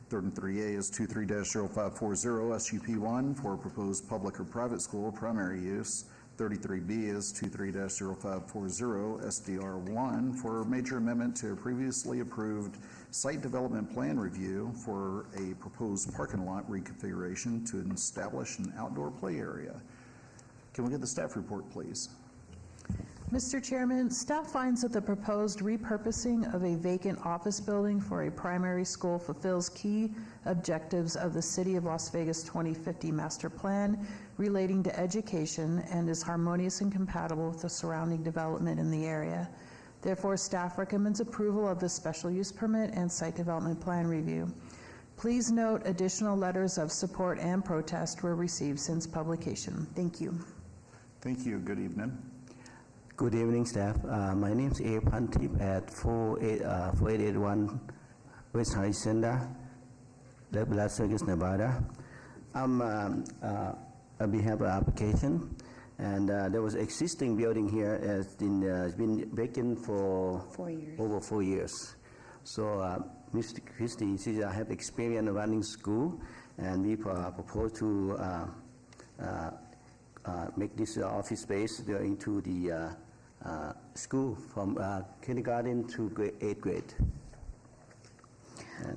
33A is 23-0540 SUP1 for proposed public or private school primary use. 33B is 23-0540 SDR1 for major amendment to a previously approved site development plan review for a proposed parking lot reconfiguration to establish an outdoor play area. Can we get the staff report, please? Mr. Chairman, staff finds that the proposed repurposing of a vacant office building for a primary school fulfills key objectives of the City of Las Vegas 2050 Master Plan relating to education and is harmonious and compatible with the surrounding development in the area. Therefore, staff recommends approval of the special use permit and site development plan review. Please note additional letters of support and protest were received since publication. Thank you. Thank you. Good evening. Good evening, staff. My name is A. Pantip at 4881 West Hacienda, Las Vegas, Nevada. I'm on behalf of application, and there was existing building here has been vacant for 4 years. Over 4 years. So, Mr. Christie, since I have experience running school, and we propose to make this office space into the school from kindergarten to 8th grade.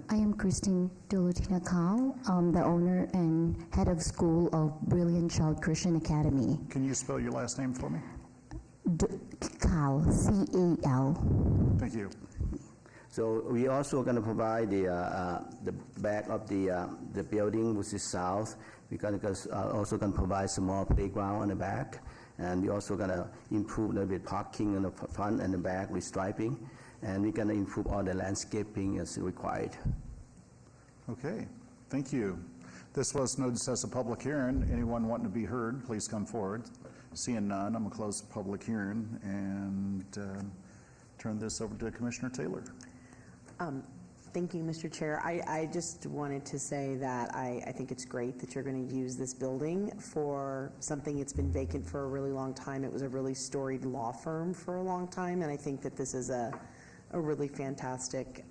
I am Christine Dulutina Kao. I'm the owner and head of school of Brilliant Child Christian Academy. Can you spell your last name for me? Kao, C-A-L. Thank you. So we also going to provide the back of the building, which is south. We're going to also going to provide some more playground on the back, and we're also going to improve a little bit parking in the front and the back with striping, and we're going to improve all the landscaping as required. Okay, thank you. This was noticed as a public hearing. Anyone wanting to be heard, please come forward. Seeing none, I'm going to close the public hearing and turn this over to Commissioner Taylor. Thank you, Mr. Chair. I just wanted to say that I think it's great that you're going to use this building for something that's been vacant for a really long time. It was a really storied law firm for a long time, and I think that this is a really fantastic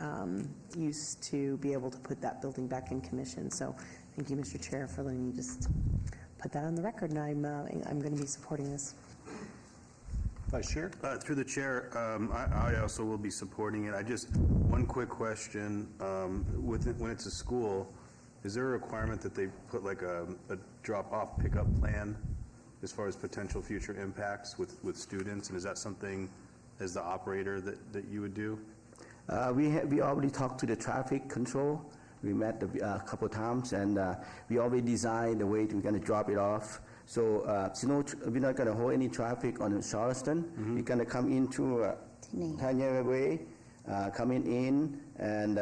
use to be able to put that building back in commission. So thank you, Mr. Chair, for letting me just put that on the record, and I'm going to be supporting this. Vice Chair? Through the chair, I also will be supporting it. One quick question. When it's a school, is there a requirement that they put like a drop-off pickup plan as far as potential future impacts with students? And is that something as the operator that you would do? We already talked to the traffic control. We met a couple times, and we already designed the way we're going to drop it off. So, we're not going to hold any traffic on Charleston. Mm-hmm. You're going to come into Tanya Way, coming in, and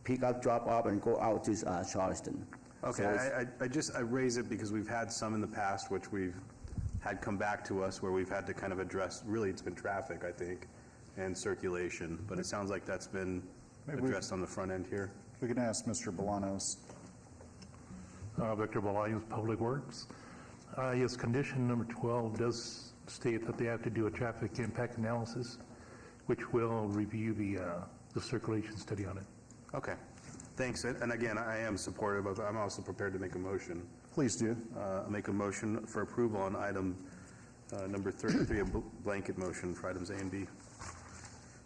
pick up, drop off, and go out to Charleston. Okay, so I raise it because we've had some in the past which we've had come back to us where we've had to kind of address, really it's been traffic, I think, and circulation, but it sounds like that's been Maybe we- addressed on the front end here. We can ask Mr. Bolanos. Victor Bolaños, Public Works. Yes, condition number 12 does state that they have to do a traffic impact analysis, which will review the circulation study on it. Okay, thanks. And again, I am supportive of, I'm also prepared to make a motion. Please do. Make a motion for approval on item number 33, a blanket motion for items A and B.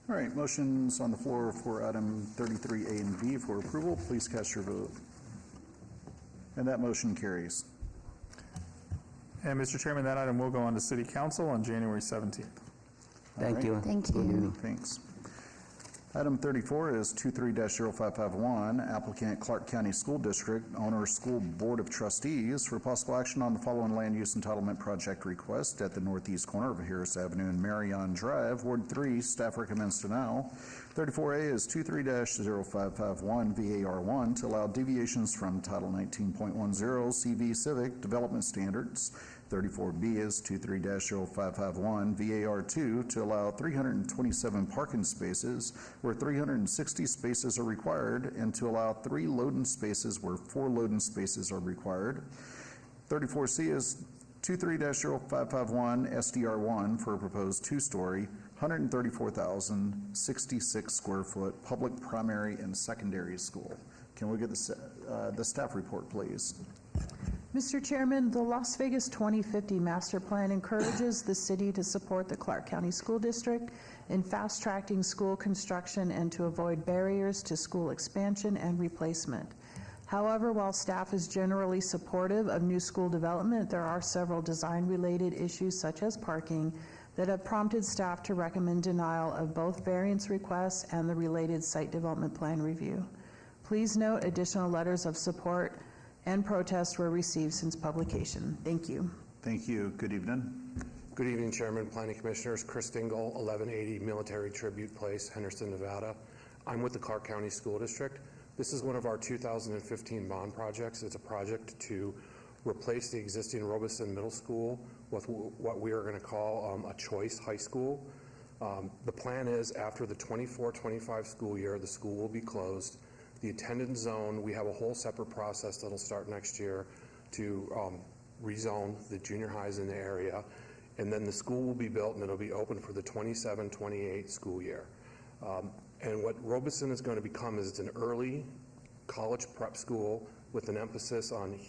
All right, motions on the floor for item 33A and B for approval. Please cast your vote. And that motion carries. And Mr. Chairman, that item will go on to City Council on January 17th. Thank you. Thank you. Thanks. Item 34 is 23-0551, applicant Clark County School District, owner School Board of Trustees for possible action on the following land use entitlement project request at the northeast corner of Harris Avenue and Marion Drive, Ward 3. Staff recommends denial. 34A is 23-0551 VAR1 to allow deviations from Title 19.10 CV Civic Development Standards. 34B is 23-0551 VAR2 to allow 327 parking spaces where 360 spaces are required and to allow 3 loading spaces where 4 loading spaces are required. 34C is 23-0551 SDR1 for a proposed 2-story, 134,066 square foot public primary and secondary school. Can we get the staff report, please? Mr. Chairman, the Las Vegas 2050 Master Plan encourages the city to support the Clark County School District in fast-tracking school construction and to avoid barriers to school expansion and replacement. However, while staff is generally supportive of new school development, there are several design-related issues such as parking that have prompted staff to recommend denial of both variance requests and the related site development plan review. Please note additional letters of support and protests were received since publication. Thank you. Thank you. Good evening. Good evening, Chairman, Planning Commissioners. Chris Dingle, 1180 Military Tribute Place, Henderson, Nevada. I'm with the Clark County School District. This is one of our 2015 bond projects. It's a project to replace the existing Robeson Middle School with what we are going to call a choice high school. The plan is after the 24-25 school year, the school will be closed. The attendance zone, we have a whole separate process that'll start next year to rezone the junior highs in the area. And then the school will be built and it'll be open for the 27-28 school year. And what Robeson is going to become is it's an early college prep school with an emphasis on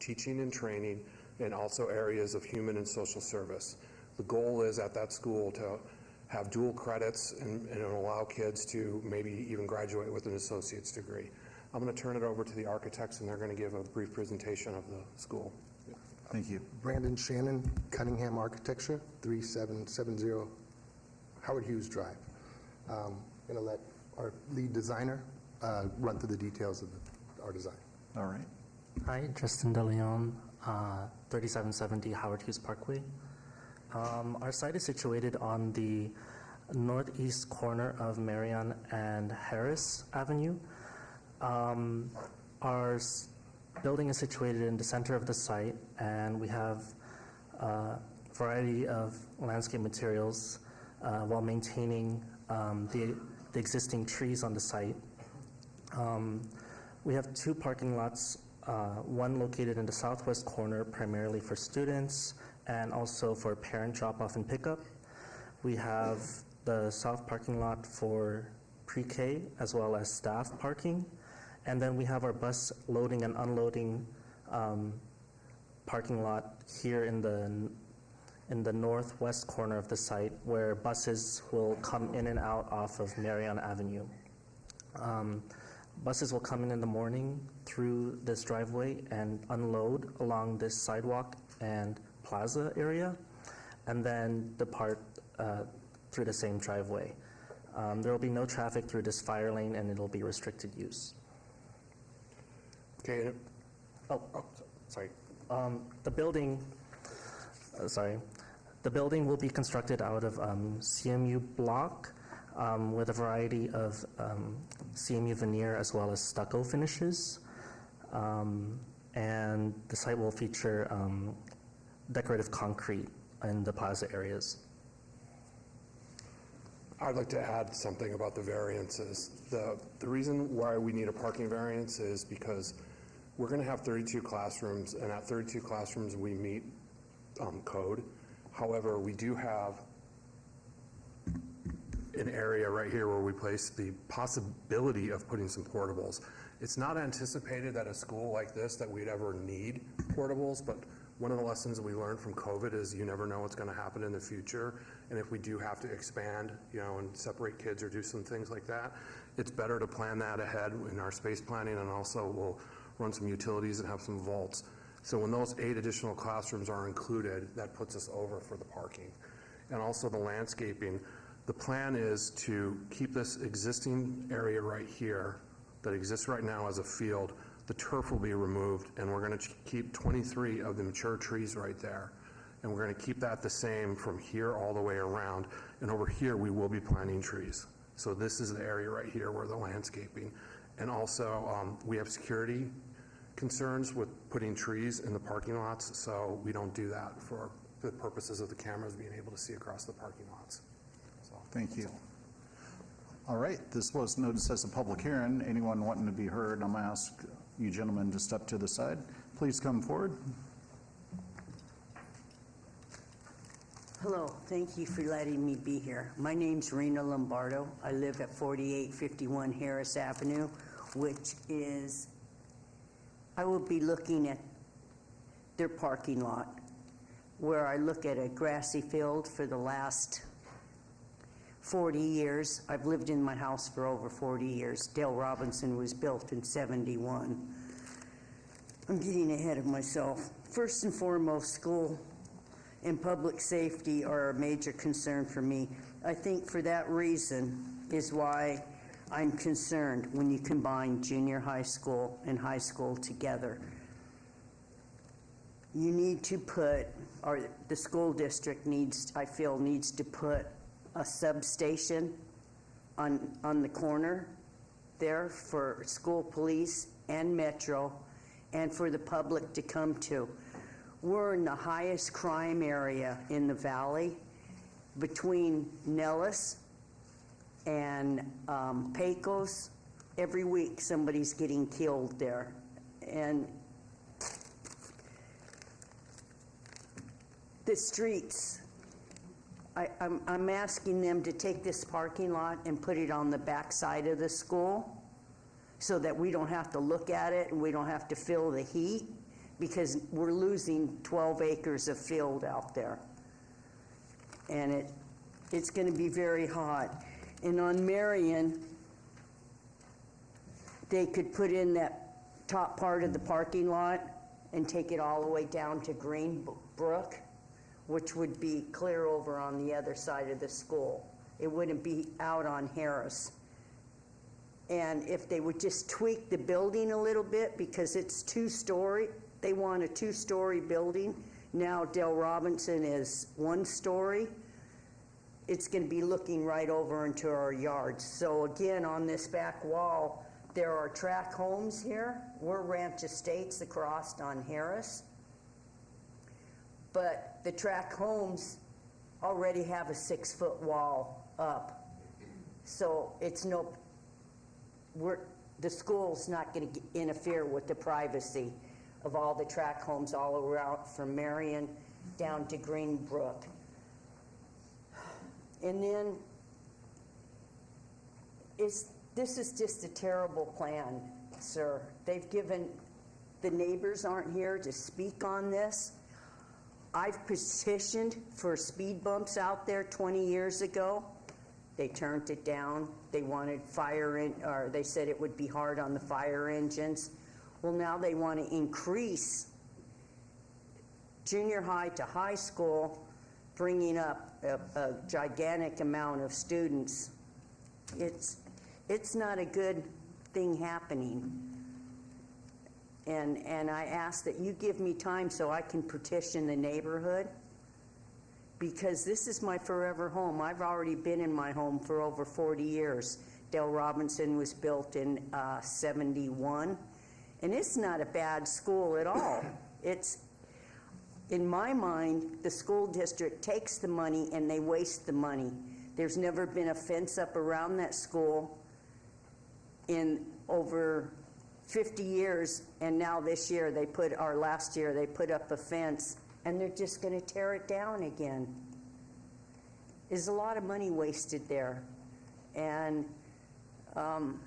teaching and training and also areas of human and social service. The goal is at that school to have dual credits and allow kids to maybe even graduate with an associate's degree. I'm going to turn it over to the architects and they're going to give a brief presentation of the school. Thank you. Brandon Shannon, Cunningham Architecture, 3770 Howard Hughes Drive. I'm going to let our lead designer run through the details of our design. All right. Hi, Justin DeLeon, 3770 Howard Hughes Parkway. Our site is situated on the northeast corner of Marion and Harris Avenue. Our building is situated in the center of the site, and we have a variety of landscape materials while maintaining the existing trees on the site. We have 2 parking lots, one located in the southwest corner primarily for students and also for parent drop-off and pickup. We have the south parking lot for pre-K as well as staff parking. And then we have our bus loading and unloading parking lot here in the northwest corner of the site where buses will come in and out off of Marion Avenue. Buses will come in the morning through this driveway and unload along this sidewalk and plaza area, and then depart through the same driveway. There will be no traffic through this fire lane, and it'll be restricted use. Okay. Sorry. The building will be constructed out of CMU block with a variety of CMU veneer as well as stucco finishes. And the site will feature decorative concrete in the plaza areas. I'd like to add something about the variances. The reason why we need a parking variance is because we're going to have 32 classrooms, and at 32 classrooms we meet code. However, we do have an area right here where we place the possibility of putting some portables. It's not anticipated at a school like this that we'd ever need portables, but one of the lessons we learned from COVID is you never know what's going to happen in the future. And if we do have to expand, and separate kids or do some things like that, it's better to plan that ahead in our space planning, and also we'll run some utilities and have some vaults. So when those 8 additional classrooms are included, that puts us over for the parking. And also the landscaping. The plan is to keep this existing area right here that exists right now as a field. The turf will be removed, and we're going to keep 23 of the mature trees right there. And we're going to keep that the same from here all the way around. And over here, we will be planting trees. So this is the area right here where the landscaping. And also, we have security concerns with putting trees in the parking lots, so we don't do that for the purposes of the cameras being able to see across the parking lots. So, thank you. All right, this was noticed as a public hearing. Anyone wanting to be heard, I'm going to ask you gentlemen to step to the side. Please come forward. Hello, thank you for letting me be here. My name's Rena Lombardo. I live at 4851 Harris Avenue, which is, I will be looking at their parking lot, where I look at a grassy field for the last 40 years. I've lived in my house for over 40 years. Dale Robinson was built in '71. I'm getting ahead of myself. First and foremost, school and public safety are a major concern for me. I think for that reason is why I'm concerned when you combine junior high school and high school together. You need to put, or the school district needs, I feel, needs to put a substation on the corner there for school police and Metro and for the public to come to. We're in the highest crime area in the valley between Nellis and Pecos. Every week somebody's getting killed there. And the streets, I'm asking them to take this parking lot and put it on the back side of the school so that we don't have to look at it and we don't have to feel the heat, because we're losing 12 acres of field out there. And it's going to be very hot. And on Marion, they could put in that top part of the parking lot and take it all the way down to Greenbrook, which would be clear over on the other side of the school. It wouldn't be out on Harris. And if they would just tweak the building a little bit, because it's 2-story, they want a 2-story building. Now Dale Robinson is 1-story. It's going to be looking right over into our yards. So again, on this back wall, there are tract homes here. We're Ranch Estates across on Harris. But the tract homes already have a 6-foot wall up. So it's the school's not going to interfere with the privacy of all the tract homes all around from Marion down to Greenbrook. And then this is just a terrible plan, sir. They've given, the neighbors aren't here to speak on this. I've petitioned for speed bumps out there 20 years ago. They turned it down. They wanted they said it would be hard on the fire engines. Well, now they want to increase junior high to high school, bringing up a gigantic amount of students. It's not a good thing happening. And I ask that you give me time so I can petition the neighborhood, because this is my forever home. I've already been in my home for over 40 years. Dale Robinson was built in '71, and it's not a bad school at all. It's, in my mind, the school district takes the money and they waste the money. There's never been a fence up around that school in over 50 years, and now this year last year they put up a fence, and they're just going to tear it down again. There's a lot of money wasted there, and I'm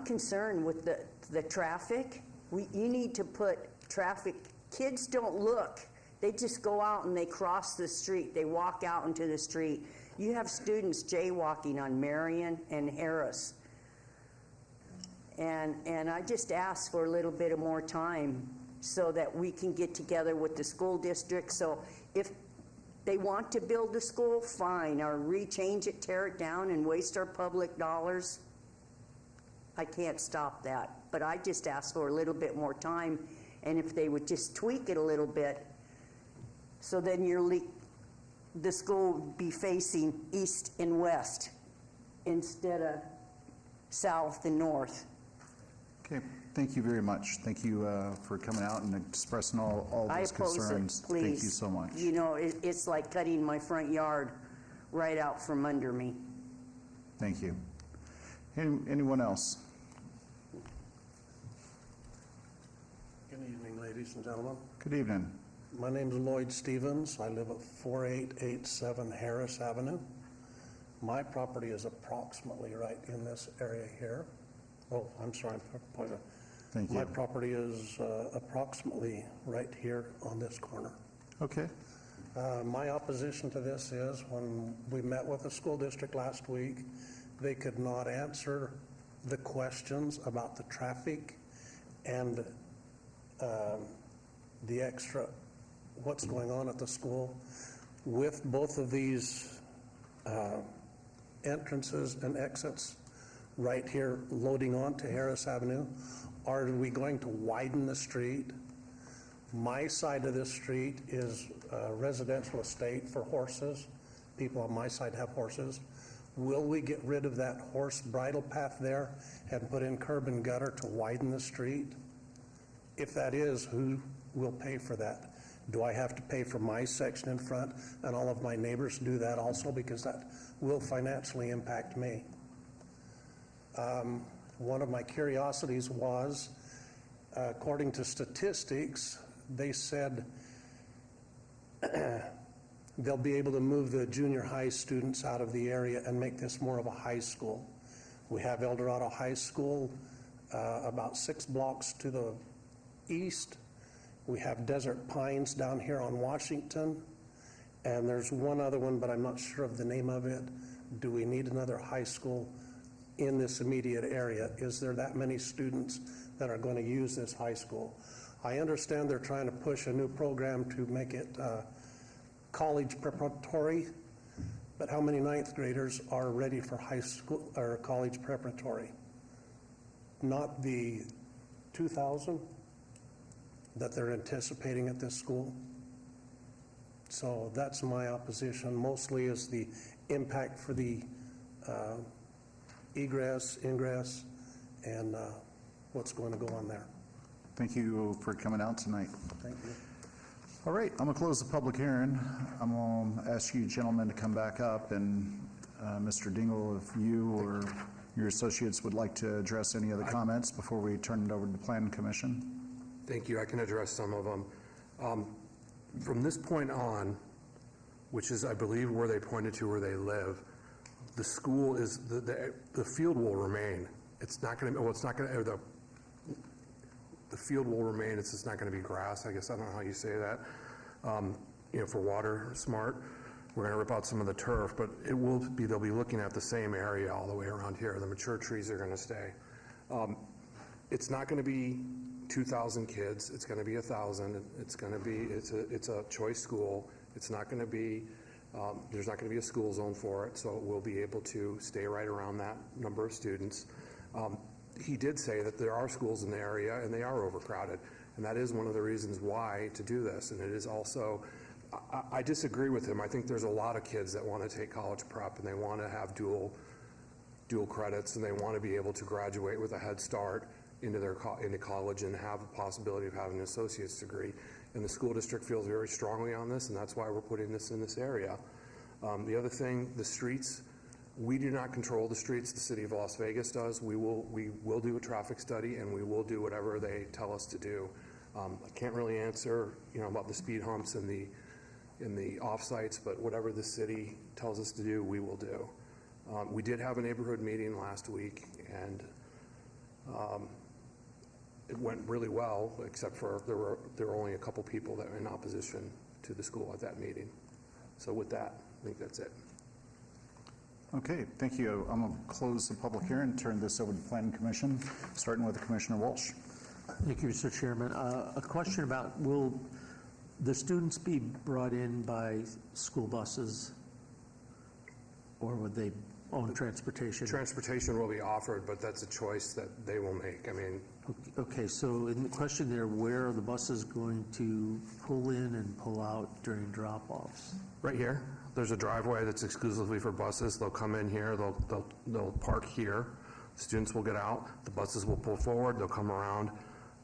concerned with the traffic. You need to put traffic. Kids don't look. They just go out and they cross the street. They walk out into the street. You have students jaywalking on Marion and Harris. And I just ask for a little bit of more time so that we can get together with the school district. So if they want to build a school, fine, or rechange it, tear it down, and waste our public dollars. I can't stop that. But I just ask for a little bit more time, and if they would just tweak it a little bit, so then the school would be facing east and west instead of south and north. Okay, thank you very much. Thank you for coming out and expressing all I those oppose concerns. it, please. Thank you so much. You know, it's like cutting my front yard right out from under me. Thank you. Anyone else? Good evening, ladies and gentlemen. Good evening. My name is Lloyd Stevens. I live at 4887 Harris Avenue. My property is approximately right in this area here. Oh, I'm sorry. Thank you. My property is approximately right here on this corner. Okay. My opposition to this is when we met with the school district last week, they could not answer the questions about the traffic and the extra, what's going on at the school. With both of these entrances and exits right here loading onto Harris Avenue, are we going to widen the street? My side of this street is a residential estate for horses. People on my side have horses. Will we get rid of that horse bridle path there and put in curb and gutter to widen the street? If that is, who will pay for that? Do I have to pay for my section in front and all of my neighbors do that also? Because that will financially impact me. One of my curiosities was, according to statistics, they said they'll be able to move the junior high students out of the area and make this more of a high school. We have El Dorado High School about 6 blocks to the east. We have Desert Pines down here on Washington, and there's one other one, but I'm not sure of the name of it. Do we need another high school in this immediate area? Is there that many students that are going to use this high school? I understand they're trying to push a new program to make it college preparatory, but how many ninth graders are ready for high school or college preparatory? Not the 2,000 that they're anticipating at this school. So that's my opposition, mostly is the impact for the egress, ingress, and what's going to go on there. Thank you for coming out tonight. Thank you. All right, I'm going to close the public hearing. I'm going to ask you gentlemen to come back up, and Mr. Dingle, if you or your associates would like to address any other comments before we turn it over to the Planning Commission. Thank you. I can address some of them. From this point on, which is, I believe, where they pointed to where they live, the school is, the field will remain. It's not going to, well, it's not going to, the field will remain. It's just not going to be grass. I guess I don't know how you say that. You know, for water smart, we're going to rip out some of the turf, but it will be, they'll be looking at the same area all the way around here. The mature trees are going to stay. It's not going to be 2,000 kids. It's going to be 1,000. It's going to be, it's a choice school. It's not going to be, there's not going to be a school zone for it, so we'll be able to stay right around that number of students. He did say that there are schools in the area and they are overcrowded, and that is one of the reasons why to do this. And it is also, I disagree with him. I think there's a lot of kids that want to take college prep and they want to have dual credits, and they want to be able to graduate with a head start into college and have a possibility of having an associate's degree. And the school district feels very strongly on this, and that's why we're putting this in this area. The other thing, the streets, we do not control the streets. The city of Las Vegas does. We will do a traffic study, and we will do whatever they tell us to do. I can't really answer, about the speed humps and the off-sites, but whatever the city tells us to do, we will do. We did have a neighborhood meeting last week, and it went really well, except for there were only a couple people that were in opposition to the school at that meeting. So with that, I think that's it. Okay, thank you. I'm going to close the public hearing and turn this over to the Planning Commission, starting with Commissioner Walsh. Thank you, Mr. Chairman. A question about, will the students be brought in by school buses, or would they own transportation? Transportation will be offered, but that's a choice that they will make. I mean, okay, so in the question there, where are the buses going to pull in and pull out during drop-offs? right here, there's a driveway that's exclusively for buses. They'll come in here, they'll park here. Students will get out, the buses will pull forward, they'll come around.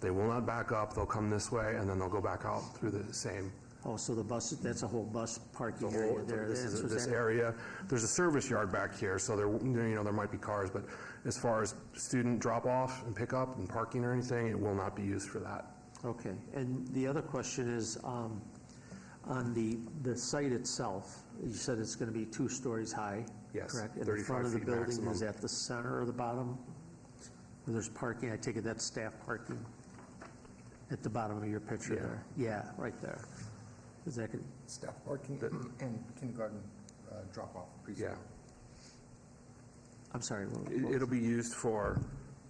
They will not back up, they'll come this way, and then they'll go back out through the same. Oh, so the bus, that's a whole bus parking area there. This area, there's a service yard back here, so there might be cars, but as far as student drop-off and pickup and parking or anything, it will not be used for that. Okay, and the other question is, on the site itself, you said it's going to be 2 stories high, yes, correct? And the front of the building maximum. Is at the center or the bottom? Where there's parking, I take it that's staff parking at the bottom of your picture there? Yeah, right there. Is that good? Staff parking and kindergarten drop-off. Yeah. I'm sorry. It'll be used for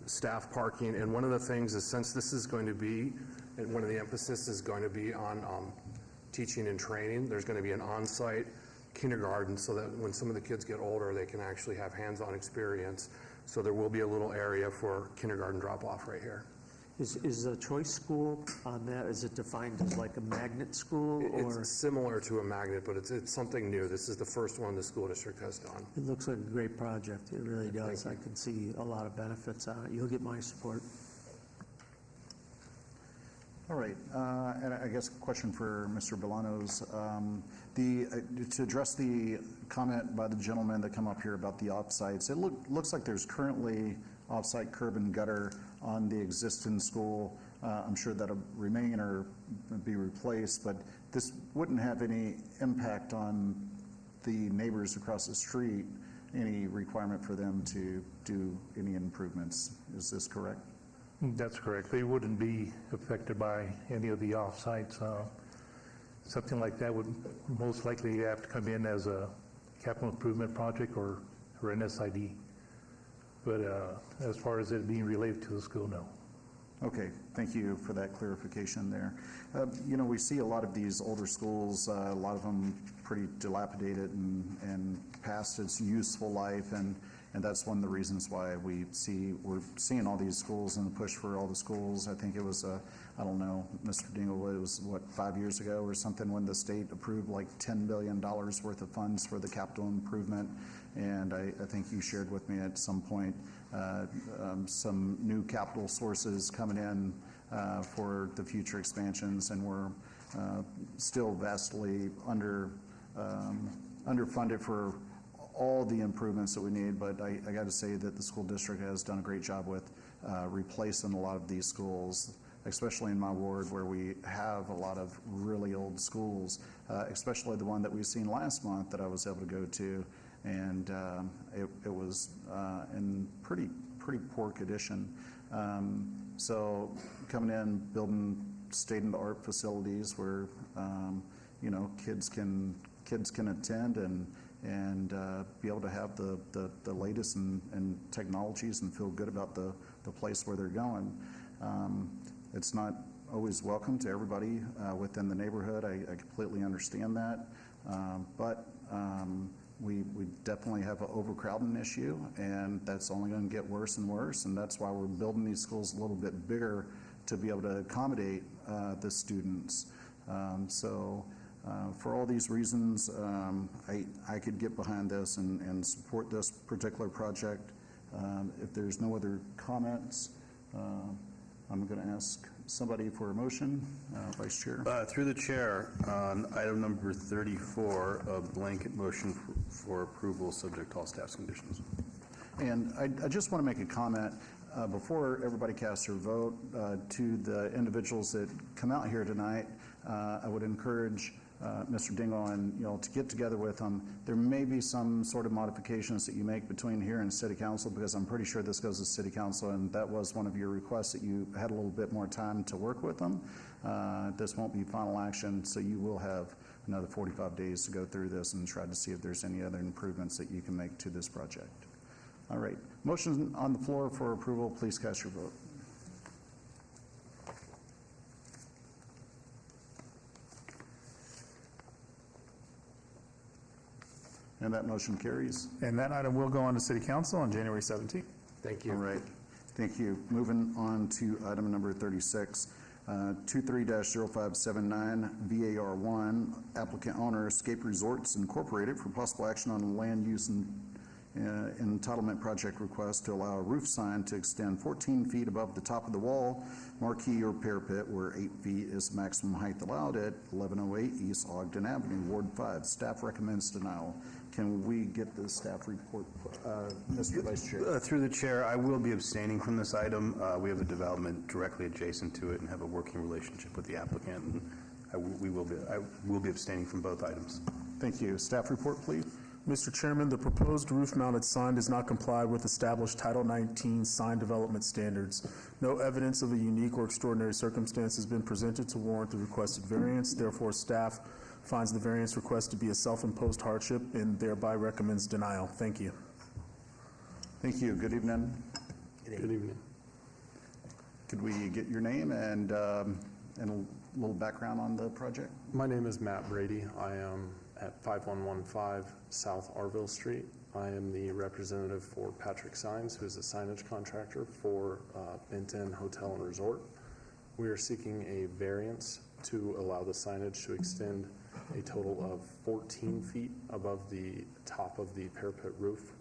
staff parking, and one of the things is, since this is going to be, and one of the emphasis is going to be on teaching and training, there's going to be an on-site kindergarten so that when some of the kids get older, they can actually have hands-on experience. So there will be a little area for kindergarten drop-off right here. Is a choice school on that, is it defined as like a magnet school? Or? It's similar to a magnet, but it's something new. This is the first one the school district has done. It looks like a great project. It really does. I can see a lot of benefits on it. You'll get my support. All right, and I guess a question for Mr. Bolanos. To address the comment by the gentleman that come up here about the off-sites, it looks like there's currently off-site curb and gutter on the existing school. I'm sure that'll remain or be replaced, but this wouldn't have any impact on the neighbors across the street, any requirement for them to do any improvements. Is this correct? That's correct. They wouldn't be affected by any of the off-sites. Something like that would most likely have to come in as a capital improvement project or an SID. But as far as it being related to the school, no. Okay, thank you for that clarification there. We see a lot of these older schools, a lot of them pretty dilapidated and past its useful life, and that's one of the reasons why we're seeing all these schools and the push for all the schools. I think it was, I don't know, Mr. Dingle, it was, 5 years ago or something when the state approved like $10 billion worth of funds for the capital improvement. And I think you shared with me at some point some new capital sources coming in for the future expansions, and we're still vastly underfunded for all the improvements that we need. But I got to say that the school district has done a great job with replacing a lot of these schools, especially in my ward where we have a lot of really old schools, especially the one that we've seen last month that I was able to go to. And it was in pretty poor condition. So coming in, building state-of-the-art facilities where kids can attend and be able to have the latest in technologies and feel good about the place where they're going. It's not always welcome to everybody within the neighborhood. I completely understand that, but we definitely have an overcrowding issue, and that's only going to get worse and worse, and that's why we're building these schools a little bit bigger to be able to accommodate the students. For all these reasons, I could get behind this and support this particular project. If there's no other comments, I'm going to ask somebody for a motion. Vice Chair. Through the chair, on item number 34, a blanket motion for approval subject to all staff's conditions. And I just want to make a comment before everybody casts their vote to the individuals that come out here tonight. I would encourage Mr. Dingle and to get together with them. There may be some sort of modifications that you make between here and City Council, because I'm pretty sure this goes to City Council, and that was one of your requests, that you had a little bit more time to work with them. This won't be final action, so you will have another 45 days to go through this and try to see if there's any other improvements that you can make to this project. All right. Motion on the floor for approval. Please cast your vote. And that motion carries. And that item will go on to City Council on January 17th. Thank you. All right. Thank you. Moving on to item number 36, 23-0579, VAR1, applicant owner Escape Resorts Incorporated, for possible action on land use and entitlement project request to allow a roof sign to extend 14 feet above the top of the wall, marquee or parapet, where 8 feet is the maximum height allowed at 1108 East Ogden Avenue, Ward 5. Staff recommends denial. Can we get the staff report, Mr. Vice Chair? Through the chair, I will be abstaining from this item. We have a development directly adjacent to it and have a working relationship with the applicant, and I will be abstaining from both items. Thank you. Staff report, please. Mr. Chairman, the proposed roof-mounted sign does not comply with established Title 19 sign development standards. No evidence of a unique or extraordinary circumstance has been presented to warrant the requested variance. Therefore, staff finds the variance request to be a self-imposed hardship and thereby recommends denial. Thank you. Thank you. Good evening. Good evening. Could we get your name and a little background on the project? My name is Matt Brady. I am at 5115 South Arville Street. I am the representative for Patrick Signs, who is a signage contractor for Benton Hotel and Resort. We are seeking a variance to allow the signage to extend a total of 14 feet above the top of the parapet roof.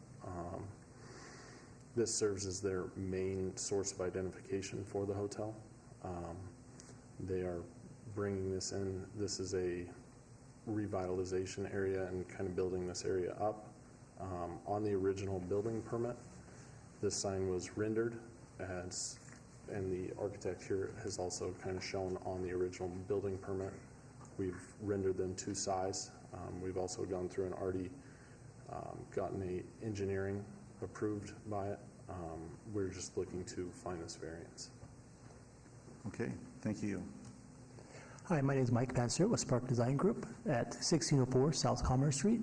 This serves as their main source of identification for the hotel. They are bringing this in. This is a revitalization area and kind of building this area up. On the original building permit, this sign was rendered as, and the architecture has also kind of shown on the original building permit. We've rendered them to size. We've also gone through and already gotten a engineering approved by it. We're just looking to find this variance. Okay, thank you. Hi, my name is Mike Panzer with Spark Design Group at 1604 South Commerce Street.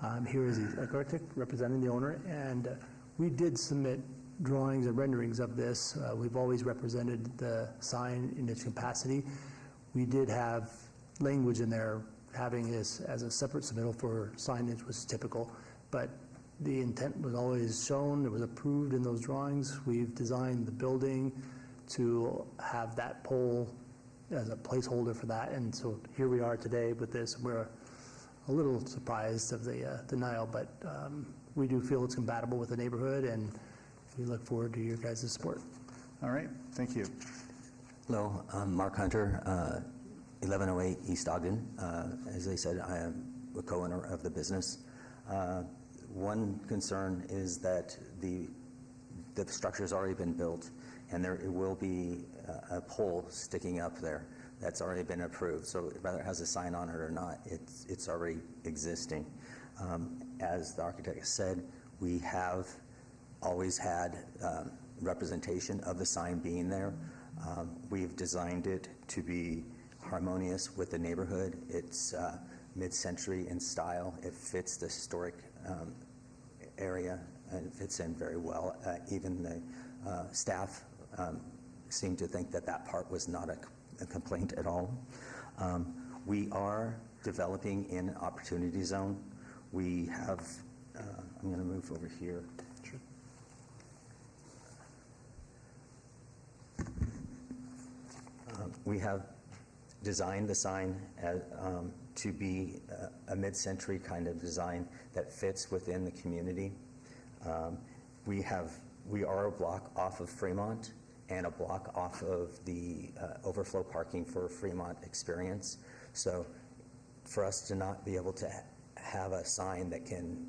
I'm here as the architect representing the owner, and we did submit drawings and renderings of this. We've always represented the sign in its capacity. We did have language in there having this as a separate submittal for signage was typical, but the intent was always shown, it was approved in those drawings. We've designed the building to have that pole as a placeholder for that, and so here we are today with this. We're a little surprised of the denial, but we do feel it's compatible with the neighborhood, and we look forward to your guys' support. All right, thank you. Hello, I'm Mark Hunter, 1108 East Ogden. As I said, I am a co-owner of the business. One concern is that the structure's already been built, and there will be a pole sticking up there that's already been approved. So whether it has a sign on it or not, it's already existing. As the architect has said, we have always had representation of the sign being there. We've designed it to be harmonious with the neighborhood. It's mid-century in style. It fits the historic area and it fits in very well. Even the staff seemed to think that that part was not a complaint at all. We are developing in an opportunity zone. We have, I'm going to move over here. Sure. We have designed the sign as, to be a mid-century kind of design that fits within the community. We are a block off of Fremont, and a block off of the overflow parking for Fremont Experience. So for us to not be able to have a sign that can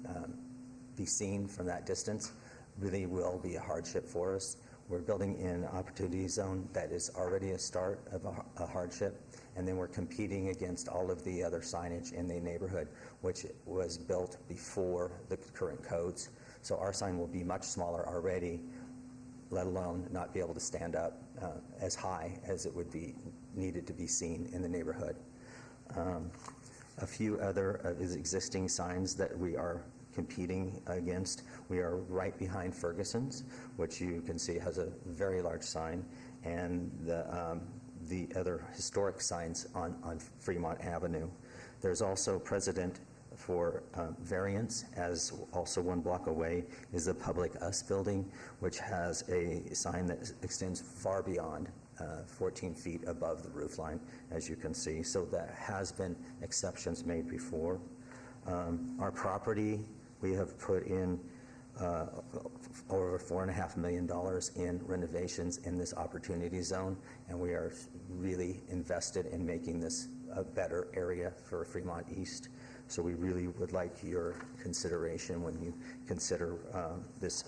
be seen from that distance really will be a hardship for us. We're building in an opportunity zone that is already a start of a hardship, and then we're competing against all of the other signage in the neighborhood, which was built before the current codes. So our sign will be much smaller already, let alone not be able to stand up as high as it would be needed to be seen in the neighborhood. A few other existing signs that we are competing against. We are right behind Ferguson's, which you can see has a very large sign, and the other historic signs on Fremont Avenue. There's also precedent for variance, as also 1 block away is the Public Us building, which has a sign that extends far beyond 14 feet above the roof line, as you can see. So there has been exceptions made before. Our property, we have put in over $4.5 million in renovations in this opportunity zone, and we are really invested in making this a better area for Fremont East. So we really would like your consideration when you consider this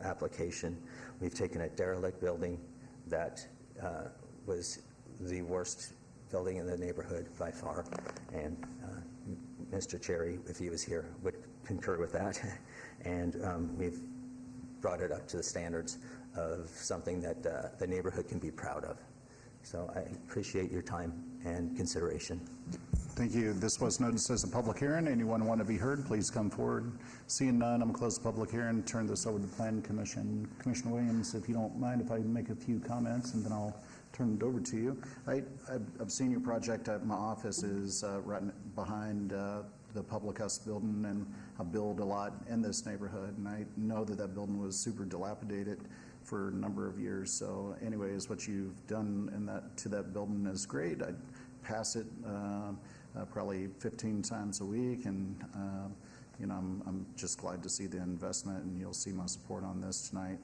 application. We've taken a derelict building that was the worst building in the neighborhood by far, and Mr. Cherry, if he was here, would concur with that. And we've brought it up to the standards of something that the neighborhood can be proud of. So I appreciate your time and consideration. Thank you. This was noticed as a public hearing. Anyone want to be heard, please come forward. Seeing none, I'm going to close the public hearing, turn this over to the Planning Commission. Commissioner Williams, if you don't mind if I make a few comments, and then I'll turn it over to you. I've seen your project at my office is right behind the Public Us building, and I build a lot in this neighborhood, and I know that that building was super dilapidated for a number of years. So anyways, what you've done in to that building is great. I pass it probably 15 times a week, and I'm just glad to see the investment, and you'll see my support on this tonight.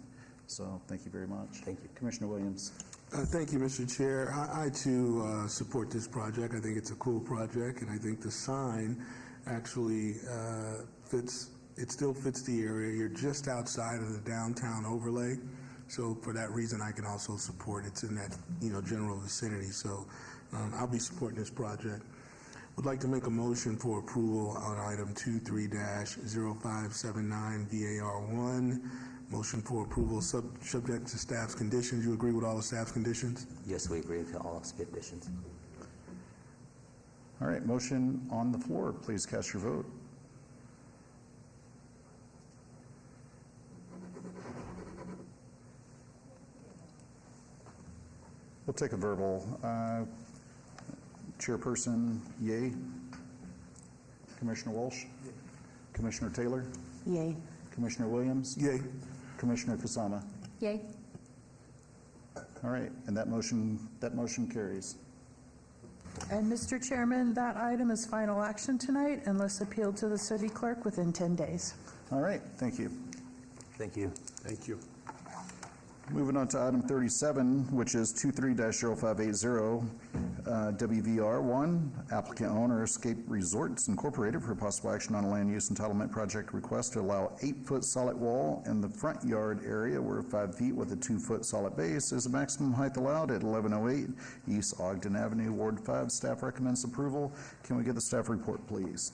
So thank you very much. Thank you. Commissioner Williams. Thank you, Mr. Chair. I too support this project. I think it's a cool project, and I think the sign actually it still fits the area. You're just outside of the downtown overlay. So for that reason, I can also support it's in that general vicinity. So I'll be supporting this project. Would like to make a motion for approval on item 23-0579 VAR1. Motion for approval subject to staff's conditions. You agree with all the staff's conditions? Yes, we agree to all conditions. All right, motion on the floor. Please cast your vote. We'll take a verbal. Chairperson, yay. Commissioner Walsh? Yay. Commissioner Taylor? Yay. Commissioner Williams? Yay. Commissioner Kusama? Yay. All right, and that motion carries. And Mr. Chairman, that item is final action tonight unless appealed to the city clerk within 10 days. All right, thank you. Thank you. Thank you. Moving on to item 37, which is 23-0580 WVR1, applicant owner Escape Resorts Incorporated for possible action on a land use entitlement project request to allow 8-foot solid wall in the front yard area where 5 feet with a 2-foot solid base is the maximum height allowed at 1108 East Ogden Avenue, Ward 5. Staff recommends approval. Can we get the staff report, please?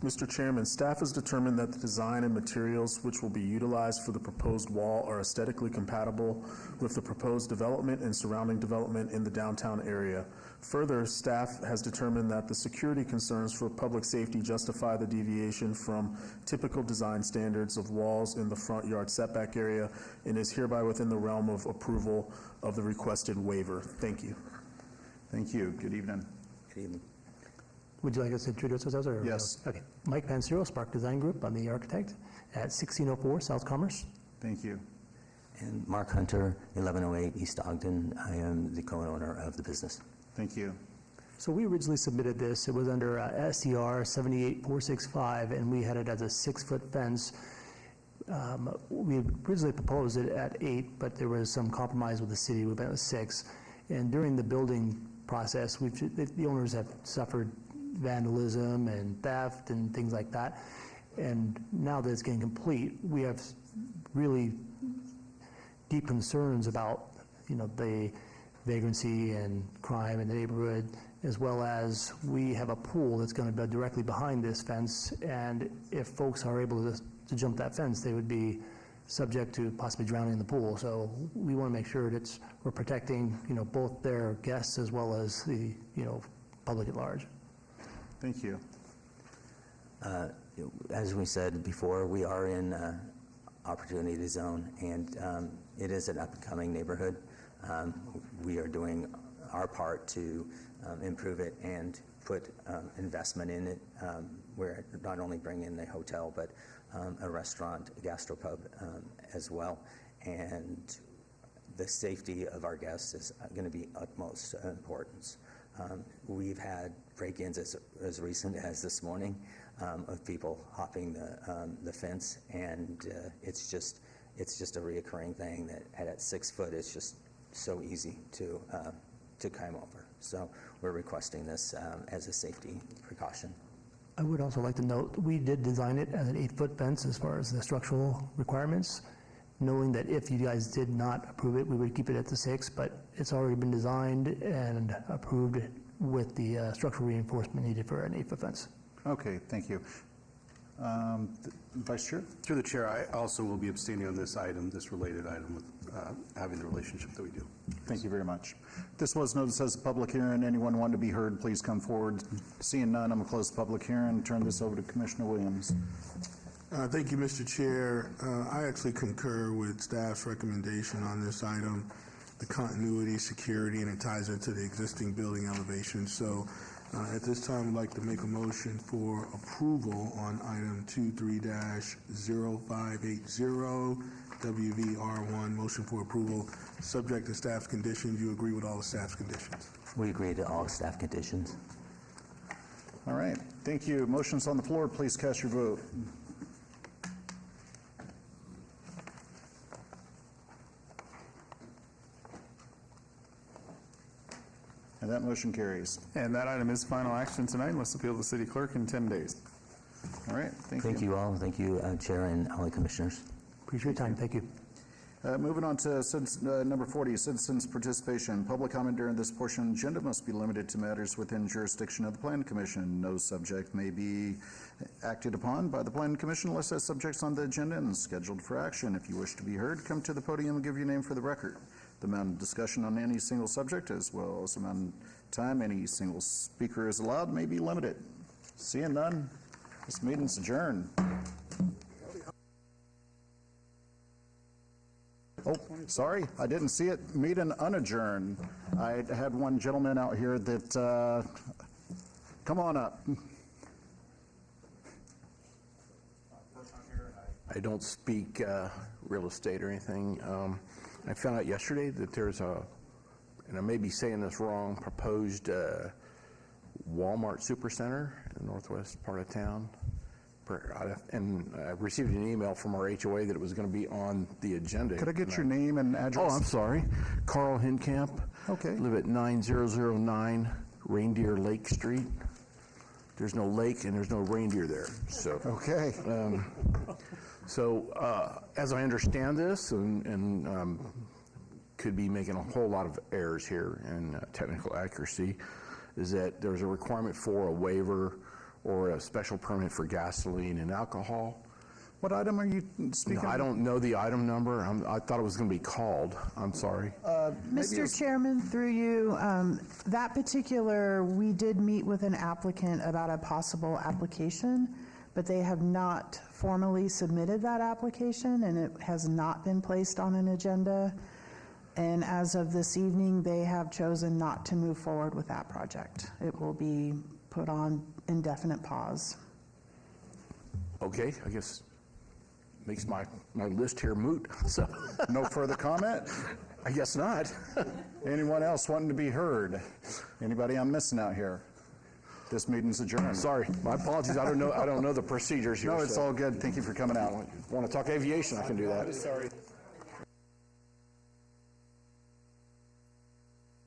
Mr. Chairman, staff has determined that the design and materials which will be utilized for the proposed wall are aesthetically compatible with the proposed development and surrounding development in the downtown area. Further, staff has determined that the security concerns for public safety justify the deviation from typical design standards of walls in the front yard setback area and is hereby within the realm of approval of the requested waiver. Thank you. Thank you. Good evening. Good evening. Would you like us to introduce ourselves? Or yes. Okay. Mike Pansero, Spark Design Group. I'm the architect at 1604 South Commerce. Thank you. And Mark Hunter, 1108 East Ogden. I am the co-owner of the business. Thank you. So we originally submitted this. It was under SCR 78465, and we had it as a 6-foot fence. We originally proposed it at 8, but there was some compromise with the city. We went with 6. And during the building process, the owners have suffered vandalism and theft and things like that. And now that it's getting complete, we have really deep concerns about, the vagrancy and crime in the neighborhood, as well as we have a pool that's going to be directly behind this fence, and if folks are able to jump that fence, they would be subject to possibly drowning in the pool. So we want to make sure that we're protecting, both their guests as well as the, public at large. Thank you. As we said before, we are in opportunity zone, and it is an up-and-coming neighborhood. We are doing our part to improve it and put investment in it, where not only bring in the hotel, but a restaurant, a gastropub as well. And the safety of our guests is going to be utmost importance. We've had break-ins as recent as this morning of people hopping the fence, and it's just a reoccurring thing that at 6 foot it's just so easy to climb over. So we're requesting this as a safety precaution. I would also like to note, we did design it as an 8-foot fence as far as the structural requirements, knowing that if you guys did not approve it, we would keep it at the 6, but it's already been designed and approved with the structural reinforcement needed for an 8-foot fence. Okay, thank you. Vice Chair? Through the Chair, I also will be abstaining on this item, this related item, with having the relationship that we do. Thank you very much. This was noticed as a public hearing. Anyone want to be heard, please come forward. Seeing none, I'm going to close the public hearing. Turn this over to Commissioner Williams. Thank you, Mr. Chair. I actually concur with staff's recommendation on this item, the continuity, security, and it ties into the existing building elevation. So at this time, I'd like to make a motion for approval on item 23-0580, WVR1, motion for approval, subject to staff's conditions. You agree with all the staff's conditions? We agree to all staff conditions. All right, thank you. Motion's on the floor. Please cast your vote. And that motion carries. And that item is final action tonight, unless appealed to the city clerk in 10 days. All right, Thank you all. Thank you, Chair and all the commissioners. Appreciate your time. Thank you. Moving on to number 40, citizens' participation. Public comment during this portion of the agenda must be limited to matters within jurisdiction of the Planning Commission. No subject may be acted upon by the Planning Commission unless that subject's on the agenda and scheduled for action. If you wish to be heard, come to the podium and give your name for the record. The amount of discussion on any single subject, as well as the amount of time any single speaker is allowed, may be limited. Seeing none, this meeting's adjourned. Oh, sorry, I didn't see it. Meeting unadjourned. I had one gentleman out here that, come on up. I don't speak real estate or anything. I found out yesterday that there's a, and I may be saying this wrong, proposed Walmart Supercenter in the northwest part of town. And I received an email from our HOA that it was going to be on the agenda. Could I get your name and address? Oh, I'm sorry. Carl Hinkamp. Okay. Live at 9009 Reindeer Lake Street. There's no lake and there's no reindeer there. So okay. As I understand this, and could be making a whole lot of errors here in technical accuracy, is that there's a requirement for a waiver or a special permit for gasoline and alcohol. What item are you speaking I don't know the item number. I thought it was going to be called. I'm sorry. Mr. Chairman, through you, that particular, we did meet with an applicant about a possible application, but they have not formally submitted that application, and it has not been placed on an agenda. And as of this evening, they have chosen not to move forward with that project. It will be put on indefinite pause. Okay, I guess makes my list here moot. So no further comment? I guess not. Anyone else wanting to be heard? Anybody I'm missing out here? This meeting's adjourned. Sorry, my apologies. I don't know the procedures here. No, it's so- all good. Thank you for coming out. Want to talk aviation, I can do that. Sorry.